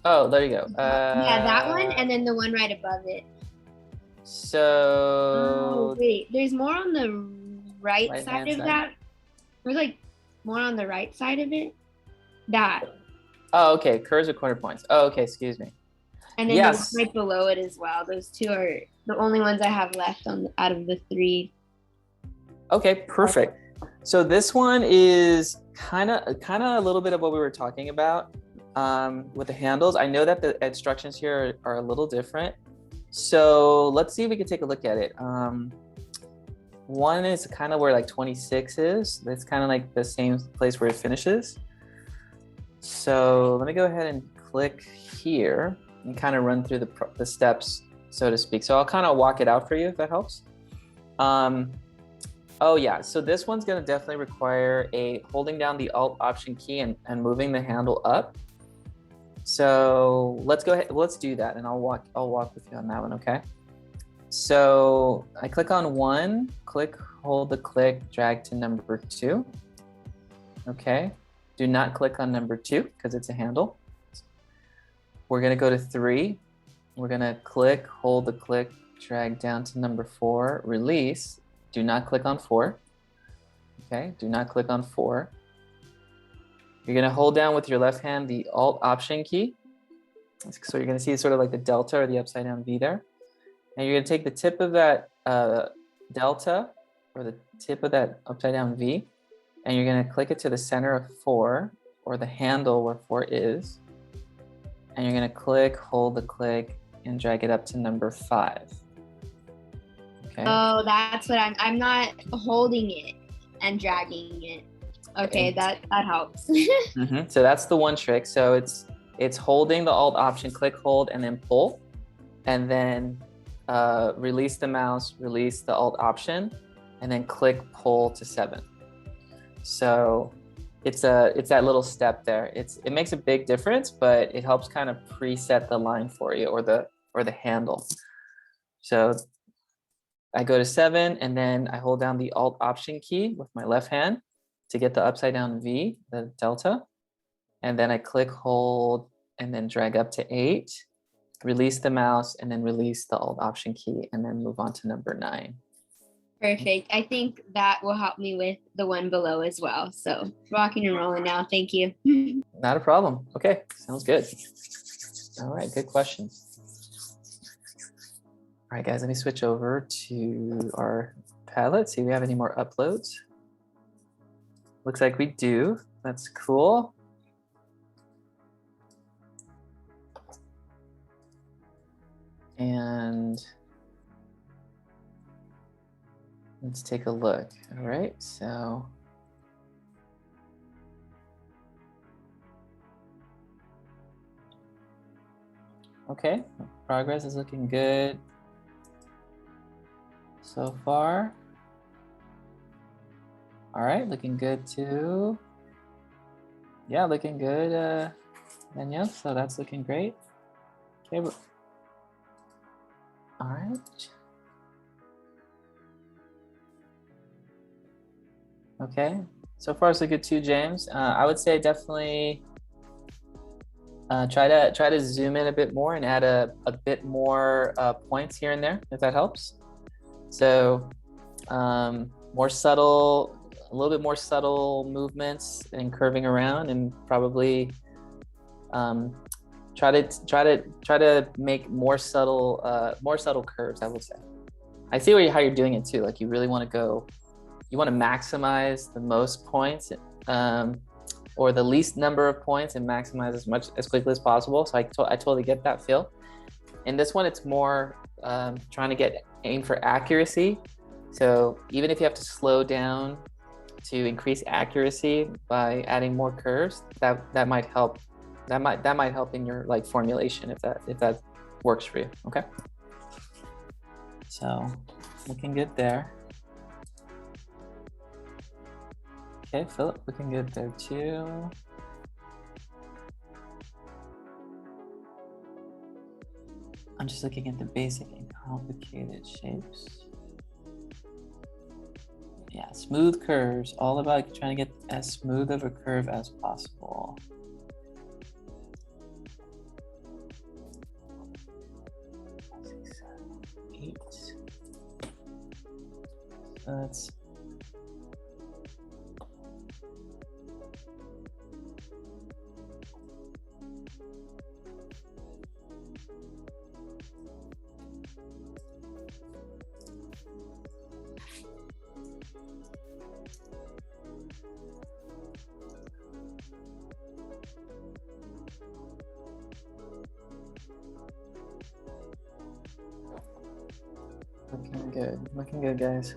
Oh, there you go. Yeah, that one, and then the one right above it. So. Oh wait, there's more on the right side of that. There's like more on the right side of it. That. Oh, okay. Curves with corner points. Oh, okay. Excuse me. And then yes. the one right below it as well. Those 2 are the only ones I have left out of the 3. Okay, perfect. So this one is kind of a little bit of what we were talking about with the handles. I know that the instructions here are a little different. So let's see if we can take a look at it. One is kind of where like 26 is. That's kind of like the same place where it finishes. So let me go ahead and click here and kind of run through the steps, so to speak. So I'll kind of walk it out for you if that helps. Oh yeah, so this one's gonna definitely require holding down the Alt Option key and moving the handle up. So let's go ahead, let's do that, and I'll walk with you on that one, okay? So I click on 1, hold the click, drag to number 2. Okay, do not click on number 2 because it's a handle. We're gonna go to 3. We're gonna click, hold the click, drag down to number 4, release. Do not click on 4. Okay, do not click on 4. You're gonna hold down with your left hand the Alt Option key. So you're gonna see sort of like the delta or the upside down V there. And you're gonna take the tip of that delta or the tip of that upside down V, and you're gonna click it to the center of 4 or the handle where 4 is. And you're gonna click, hold the click, and drag it up to number 5. Okay. Oh, that's what I'm not holding it and dragging it. Okay, that helps. So that's the one trick. So it's holding the Alt Option, click, hold, and then pull, and then release the mouse, release the Alt Option, and then click, pull to 7. So it's that little step there. It makes a big difference, but it helps kind of preset the line for you or the handle. So I go to 7, and then I hold down the Alt Option key with my left hand to get the upside down V, the delta. And then I click, hold, and then drag up to 8, release the mouse, and then release the Alt Option key, and then move on to number 9. Perfect. I think that will help me with the one below as well. So rocking and rolling now. Thank you. Not a problem. Okay, sounds good. All right, good question. All right, guys, let me switch over to our palette, see if we have any more uploads. Looks like we do. That's cool. And let's take a look. All right, so okay, progress is looking good so far. All right, looking good too. Yeah, looking good, Danielle, so that's looking great. Okay, all right. Okay, so far so good too, James. I would say definitely try to zoom in a bit more and add a bit more points here and there, if that helps. So more subtle, a little bit more subtle movements and curving around, and probably try to make more subtle curves, I would say. I see how you're doing it too. Like you really want to maximize the most points, or the least number of points, and maximize as quickly as possible. So I totally get that feel. In this one, it's more trying to aim for accuracy. So even if you have to slow down to increase accuracy by adding more curves, that might help. That might help in your like formulation if that works for you. Okay. So looking good there. Okay, Philip, looking good there too. I'm just looking at the basic and complicated shapes. Yeah, smooth curves, all about trying to get as smooth of a curve as possible. Six, 7, 8. So that's looking good, guys.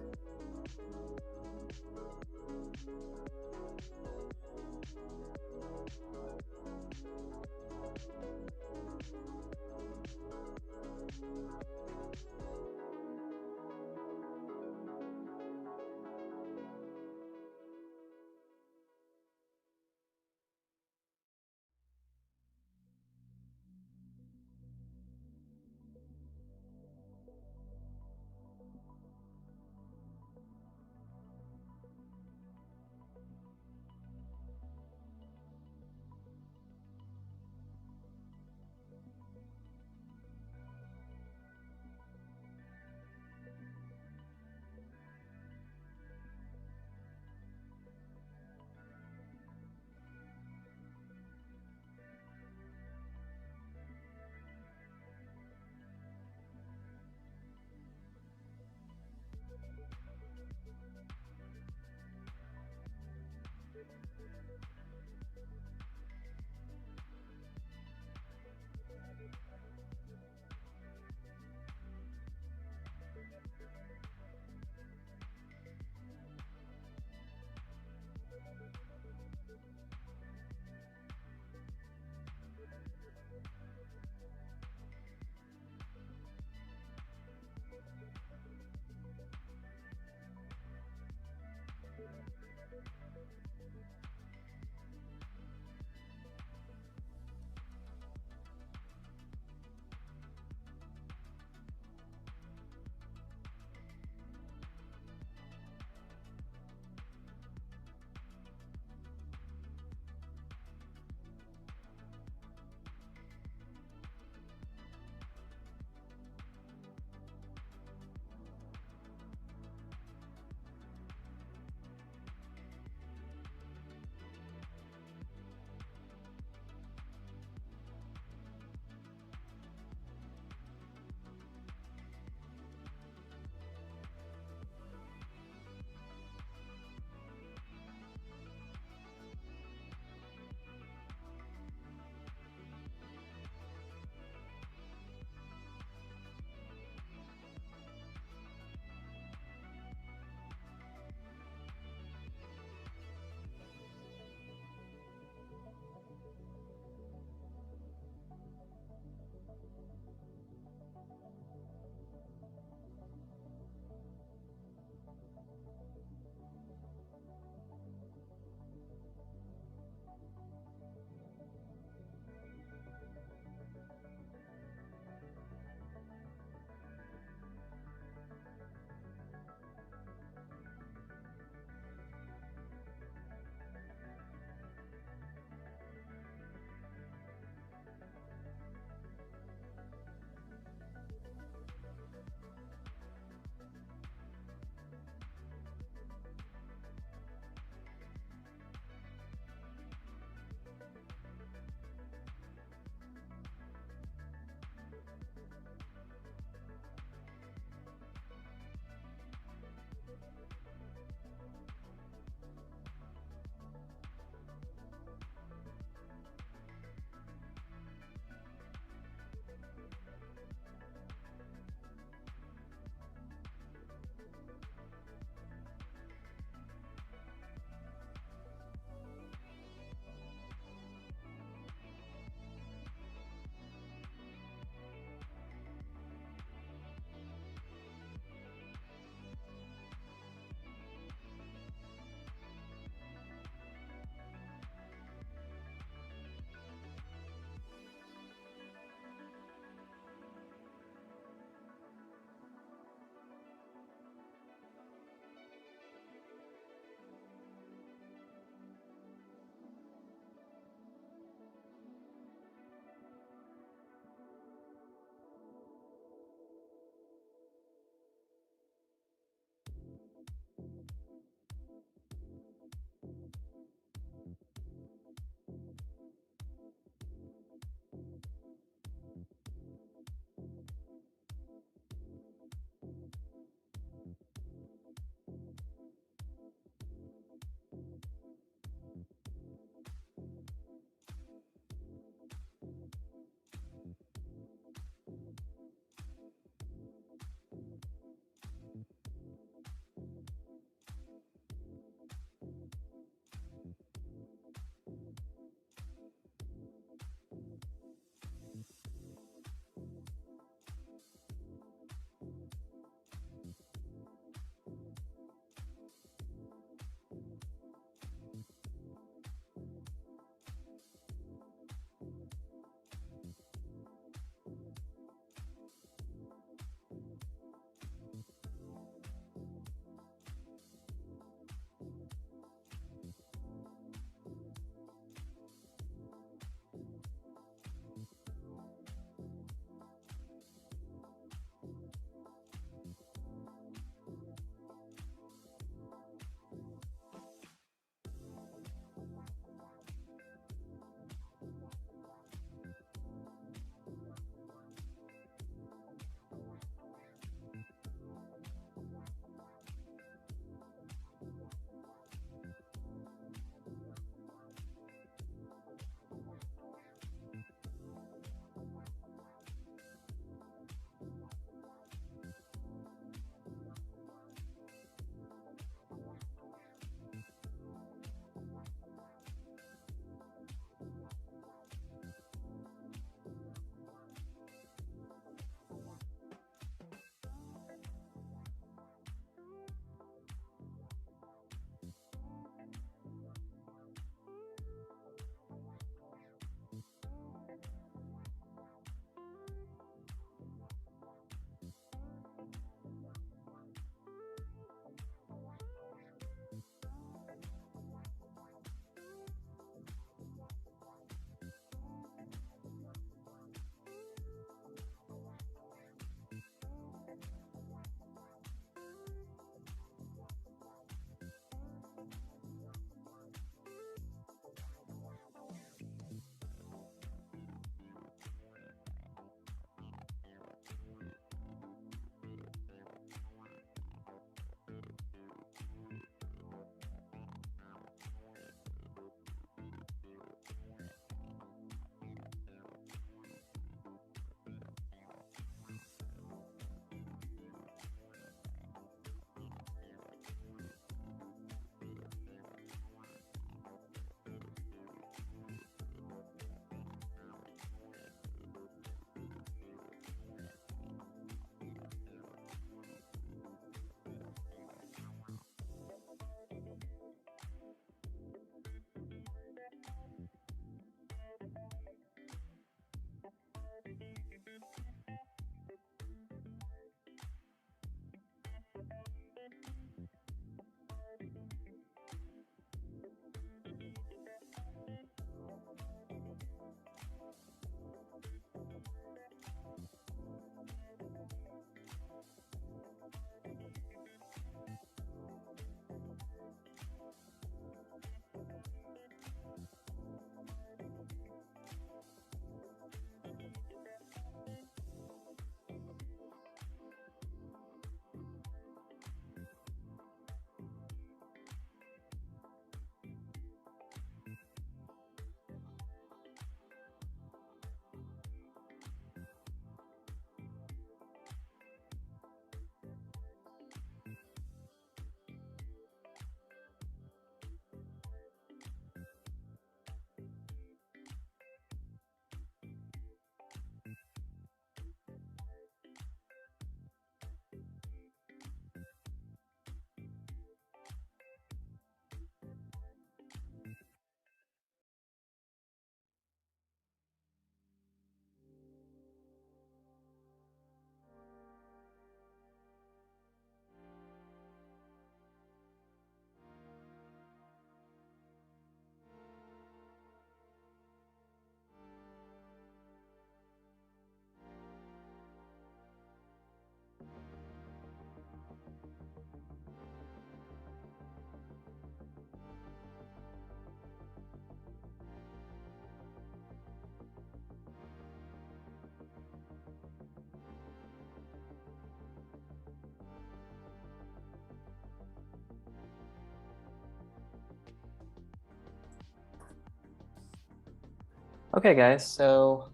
Okay, guys, so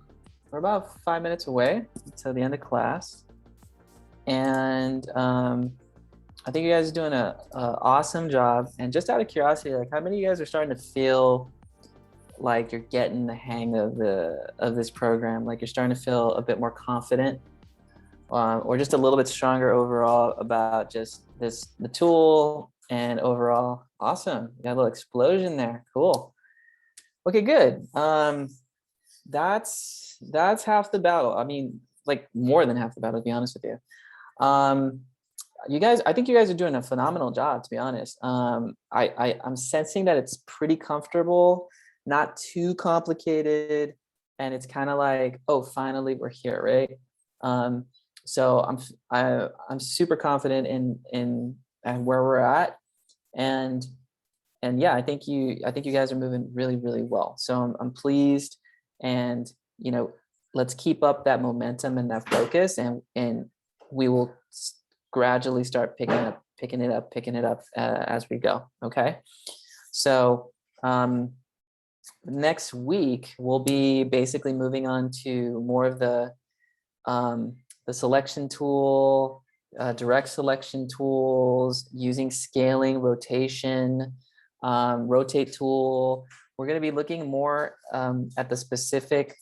we're about 5 minutes away to the end of class. And I think you guys are doing a awesome job. And just out of curiosity, like how many of you guys are starting to feel like you're getting the hang of this program? Like you're starting to feel a bit more confident, or just a little bit stronger overall about just the tool and overall. Awesome. You got a little explosion there. Cool. Okay, good. That's half the battle. I mean, like more than half the battle, to be honest with you. You guys, I think you guys are doing a phenomenal job, to be honest. I'm sensing that it's pretty comfortable, not too complicated, and it's kind of like, oh, finally we're here, right? So I'm super confident in where we're at, and yeah, I think you guys are moving really, really well. So I'm pleased, and let's keep up that momentum and that focus, and we will gradually start picking it up as we go. Okay, so next week we'll be basically moving on to more of the selection tool, direct selection tools, using scaling, rotation, rotate tool. We're going to be looking more at the specific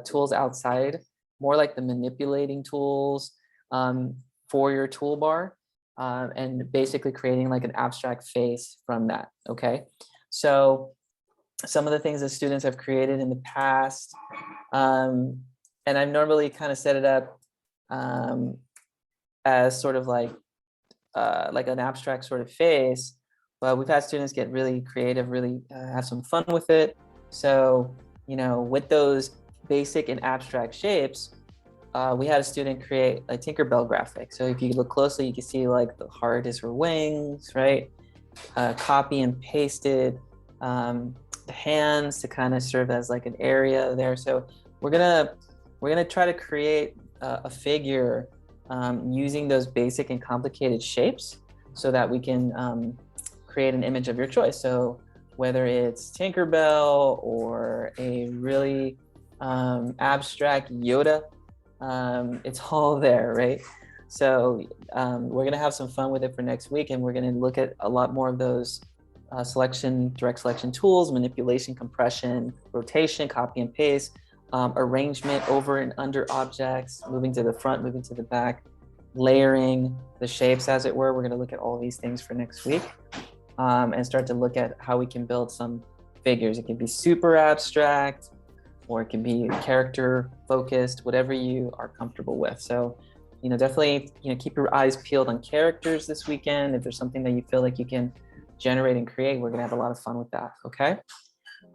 tools outside, more like the manipulating tools for your toolbar, and basically creating like an abstract face from that. Okay, so some of the things that students have created in the past, and I've normally kind of set it up as sort of like an abstract sort of face, but we've had students get really creative, really have some fun with it. So, with those basic and abstract shapes, we had a student create a Tinkerbell graphic. So if you look closely, you can see like the heart is her wings, right? Copy and pasted the hands to kind of serve as like an area there. So we're gonna try to create a figure using those basic and complicated shapes, so that we can create an image of your choice. So whether it's Tinkerbell or a really abstract Yoda, it's all there, right? So we're gonna have some fun with it for next week, and we're gonna look at a lot more of those direct selection tools, manipulation, compression, rotation, copy and paste, arrangement over and under objects, moving to the front, moving to the back, layering the shapes, as it were. We're going to look at all these things for next week, and start to look at how we can build some figures. It can be super abstract, or it can be character focused, whatever you are comfortable with. So, definitely, keep your eyes peeled on characters this weekend. If there's something that you feel like you can generate and create, we're gonna have a lot of fun with that. Okay.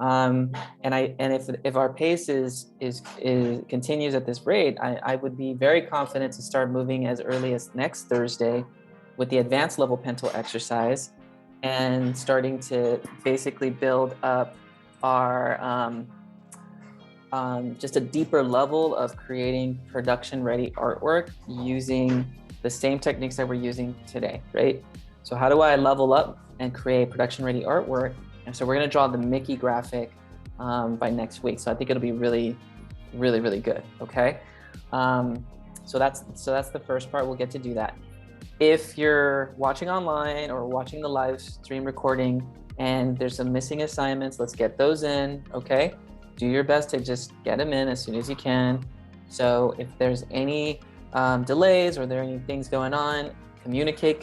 And if our pace is continues at this rate, I would be very confident to start moving as early as next Thursday with the advanced level pen tool exercise, and starting to basically build up our just a deeper level of creating production ready artwork using the same techniques that we're using today, right? So how do I level up and create production ready artwork? And so we're going to draw the Mickey graphic by next week. So I think it'll be really, really, really good. Okay. So that's the first part. We'll get to do that. If you're watching online or watching the live stream recording and there's some missing assignments, let's get those in. Okay. Do your best to just get them in as soon as you can. So if there's any delays or there are any things going on, communicate.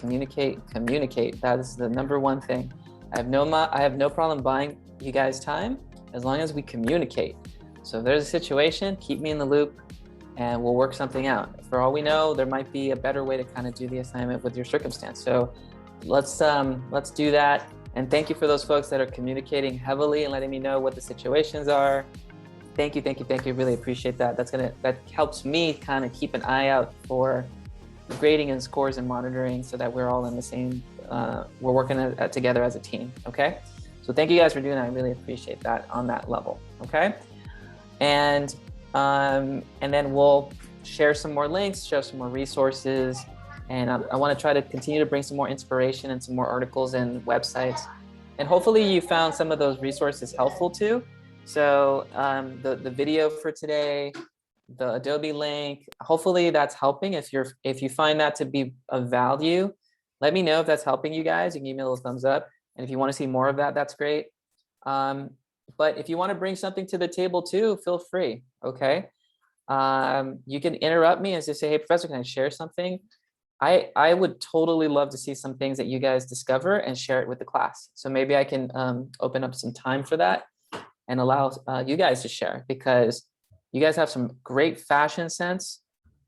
That is the number one thing. I have no problem buying you guys time as long as we communicate. So if there's a situation, keep me in the loop and we'll work something out. For all we know, there might be a better way to kind of do the assignment with your circumstance. So let's do that. And thank you for those folks that are communicating heavily and letting me know what the situations are. Thank you. Really appreciate that. That helps me kind of keep an eye out for grading and scores and monitoring, so that we're all in the same, we're working together as a team. Okay. So thank you guys for doing that. I really appreciate that on that level. Okay. And then we'll share some more links, share some more resources. And I want to try to continue to bring some more inspiration and some more articles and websites. And hopefully you found some of those resources helpful too. So the video for today, the Adobe link, hopefully that's helping. If you find that to be of value, let me know if that's helping you guys. You can give me a little thumbs up. And if you want to see more of that, that's great. But if you want to bring something to the table too, feel free, okay? You can interrupt me and just say, hey, professor, can I share something? I would totally love to see some things that you guys discover and share it with the class. So maybe I can open up some time for that and allow you guys to share, because you guys have some great fashion sense.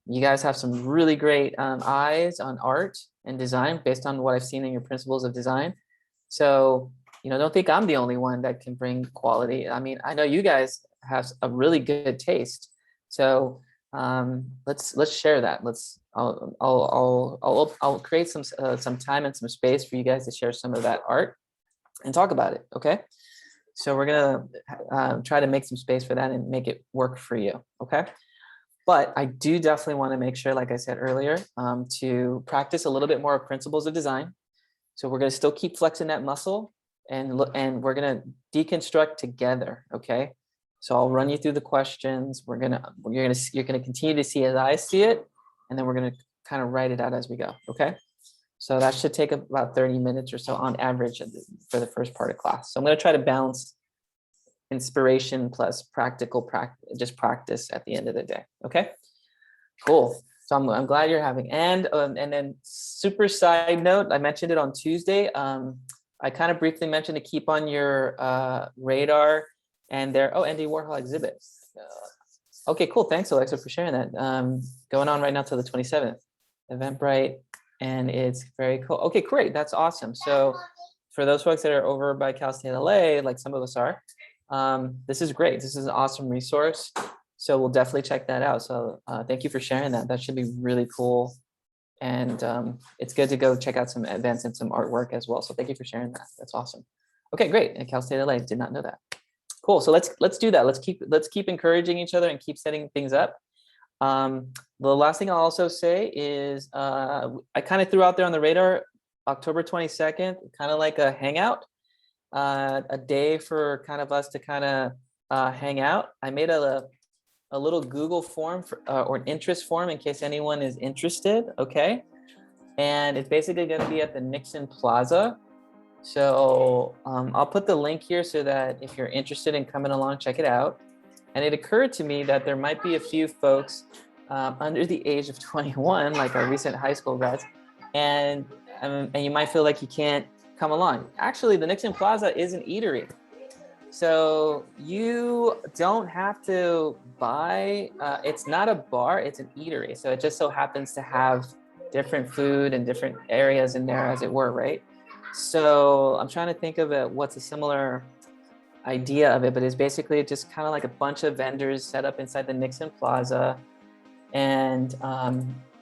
You guys have some really great eyes on art and design based on what I've seen in your principles of design. So, don't think I'm the only one that can bring quality. I mean, I know you guys have a really good taste. So let's share that. I'll create some time and some space for you guys to share some of that art and talk about it. Okay. So we're gonna try to make some space for that and make it work for you. Okay. But I do definitely want to make sure, like I said earlier, to practice a little bit more of principles of design. So we're going to still keep flexing that muscle and we're going to deconstruct together. Okay. So I'll run you through the questions. You're going to continue to see as I see it, and then we're going to kind of write it out as we go. Okay. So that should take about 30 minutes or so on average for the first part of class. So I'm going to try to balance inspiration plus just practice at the end of the day. Okay, cool. So I'm glad you're having, and then super side note, I mentioned it on Tuesday. I kind of briefly mentioned to keep on your radar and Andy Warhol exhibit. Okay, cool. Thanks, Alexa, for sharing that. Going on right now till the 27th, Eventbrite, and it's very cool. Okay, great. That's awesome. So for those folks that are over by Cal State LA, like some of us are, this is great. This is an awesome resource. So we'll definitely check that out. So thank you for sharing that. That should be really cool. And it's good to go check out some events and some artwork as well. So thank you for sharing that. That's awesome. Okay, great. At Cal State LA, did not know that. Cool. So let's do that. Let's keep encouraging each other and keep setting things up. The last thing I'll also say is I kind of threw out there on the radar October 22nd, kind of like a hangout. A day for kind of us to kind of hang out. I made a little Google form or an interest form in case anyone is interested. Okay, and it's basically going to be at the Nixon Plaza. So I'll put the link here so that if you're interested in coming along, check it out. And it occurred to me that there might be a few folks under the age of 21, like our recent high school grads, and you might feel like you can't come along. Actually, the Nixon Plaza is an eatery. So you don't have to buy, it's not a bar, it's an eatery. So it just so happens to have different food and different areas in there, as it were, right? So I'm trying to think of what's a similar idea of it, but it's basically just kind of like a bunch of vendors set up inside the Nixon Plaza. And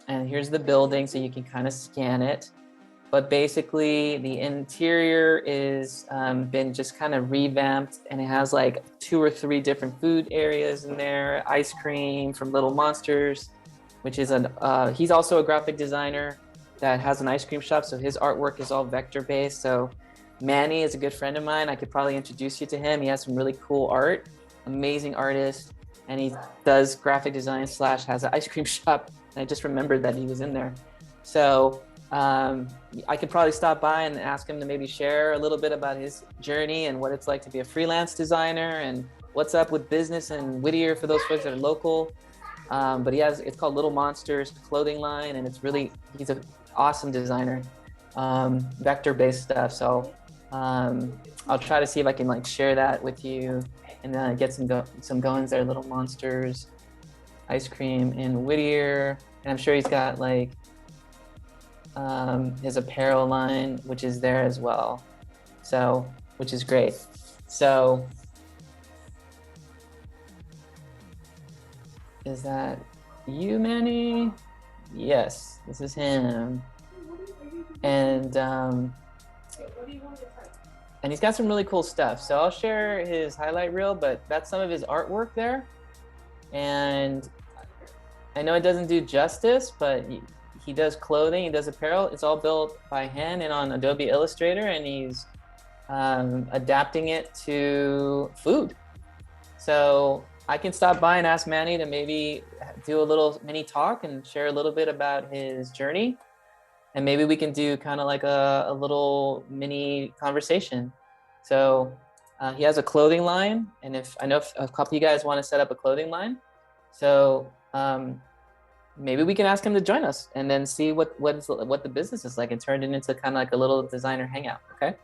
here's the building, so you can kind of scan it. But basically the interior is been just kind of revamped, and it has like 2 or 3 different food areas in there. Ice cream from Little Monsters, which is he's also a graphic designer that has an ice cream shop. So his artwork is all vector based. So Manny is a good friend of mine. I could probably introduce you to him. He has some really cool art, amazing artist. And he does graphic design / has an ice cream shop. And I just remembered that he was in there. So I could probably stop by and ask him to maybe share a little bit about his journey and what it's like to be a freelance designer and what's up with business in Whittier for those folks that are local. But it's called Little Monsters clothing line, and he's an awesome designer, vector-based stuff. So I'll try to see if I can like share that with you and get some goings there. Little Monsters ice cream in Whittier, and I'm sure he's got like his apparel line, which is there as well, so which is great. So is that you, Manny? Yes, this is him. And he's got some really cool stuff. So I'll share his highlight reel, but that's some of his artwork there. And I know it doesn't do justice, but he does clothing, he does apparel. It's all built by hand and on Adobe Illustrator, and he's adapting it to food. So I can stop by and ask Manny to maybe do a little mini talk and share a little bit about his journey. And maybe we can do kind of like a little mini conversation. So he has a clothing line. And if I know if a couple of you guys want to set up a clothing line, so maybe we can ask him to join us and then see what the business is like and turn it into kind of like a little designer hangout. Okay.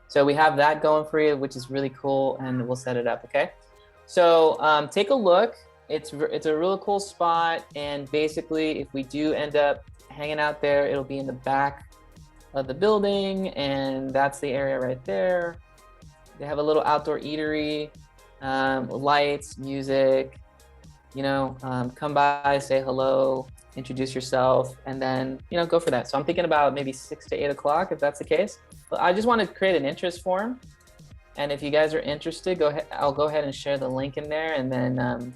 So we have that going for you, which is really cool, and we'll set it up. Okay. So take a look. It's a really cool spot, and basically, if we do end up hanging out there, it'll be in the back of the building, and that's the area right there. They have a little outdoor eatery, lights, music. You know, come by, say hello, introduce yourself, and then go for that. So I'm thinking about maybe 6 to 8 o'clock, if that's the case. But I just want to create an interest form. And if you guys are interested, go ahead. I'll go ahead and share the link in there, and then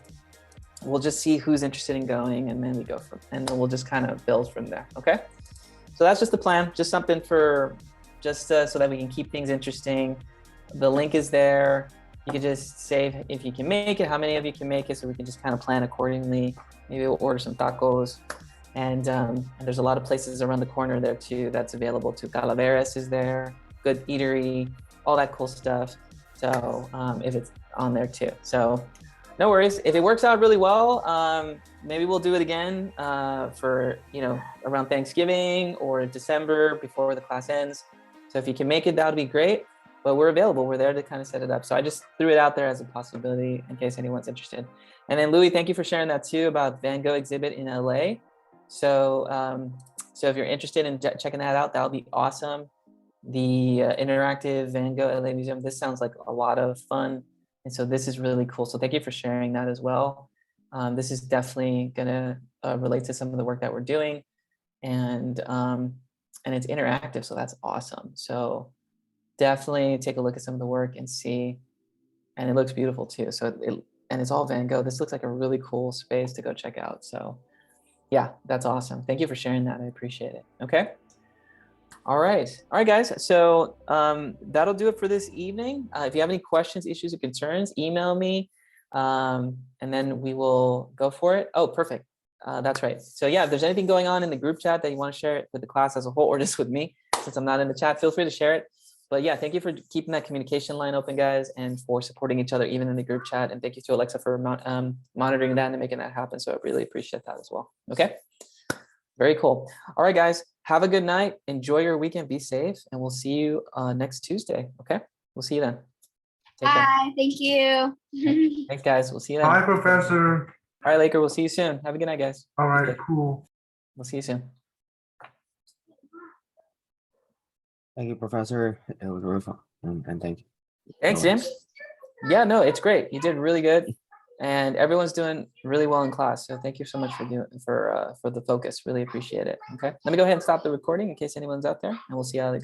we'll just see who's interested in going, and then and then we'll just kind of build from there. Okay. So that's just the plan. Just something for so that we can keep things interesting. The link is there. You can just save if you can make it, how many of you can make it, so we can just kind of plan accordingly. Maybe we'll order some tacos. And there's a lot of places around the corner there too that's available too. Calaveras is there, good eatery, all that cool stuff. So if it's on there too. So no worries. If it works out really well, maybe we'll do it again for, around Thanksgiving or December before the class ends. So if you can make it, that would be great. But we're available. We're there to kind of set it up. So I just threw it out there as a possibility in case anyone's interested. And then Louis, thank you for sharing that too about Van Gogh exhibit in LA. So so if you're interested in checking that out, that would be awesome. The interactive Van Gogh LA Museum, this sounds like a lot of fun. And so this is really cool. So thank you for sharing that as well. This is definitely gonna relate to some of the work that we're doing. And it's interactive, so that's awesome. So definitely take a look at some of the work and see. And it looks beautiful too. So it's all Van Gogh. This looks like a really cool space to go check out. So yeah, that's awesome. Thank you for sharing that. I appreciate it. Okay. All right, guys. So that'll do it for this evening. If you have any questions, issues, or concerns, email me, and then we will go for it. Oh, perfect. That's right. So yeah, if there's anything going on in the group chat that you want to share it with the class as a whole, or just with me, since I'm not in the chat, feel free to share it. But yeah, thank you for keeping that communication line open, guys, and for supporting each other even in the group chat. And thank you to Alexa for monitoring that and making that happen. So I really appreciate that as well. Okay. Very cool. All right, guys, have a good night. Enjoy your weekend. Be safe. And we'll see you next Tuesday. Okay. We'll see you then. Take care. Bye. Thank you. Thanks, guys. We'll see you then. Bye, Professor. All right, Laker. We'll see you soon. Have a good night, guys. All right, cool. We'll see you soon. Thank you, Professor. It was really fun. And thank you. Thanks, Jim. Yeah, no, it's great. You did really good. And everyone's doing really well in class. So thank you so much for the focus. Really appreciate it. Okay. Let me go ahead and stop the recording in case anyone's out there, and we'll see how they go.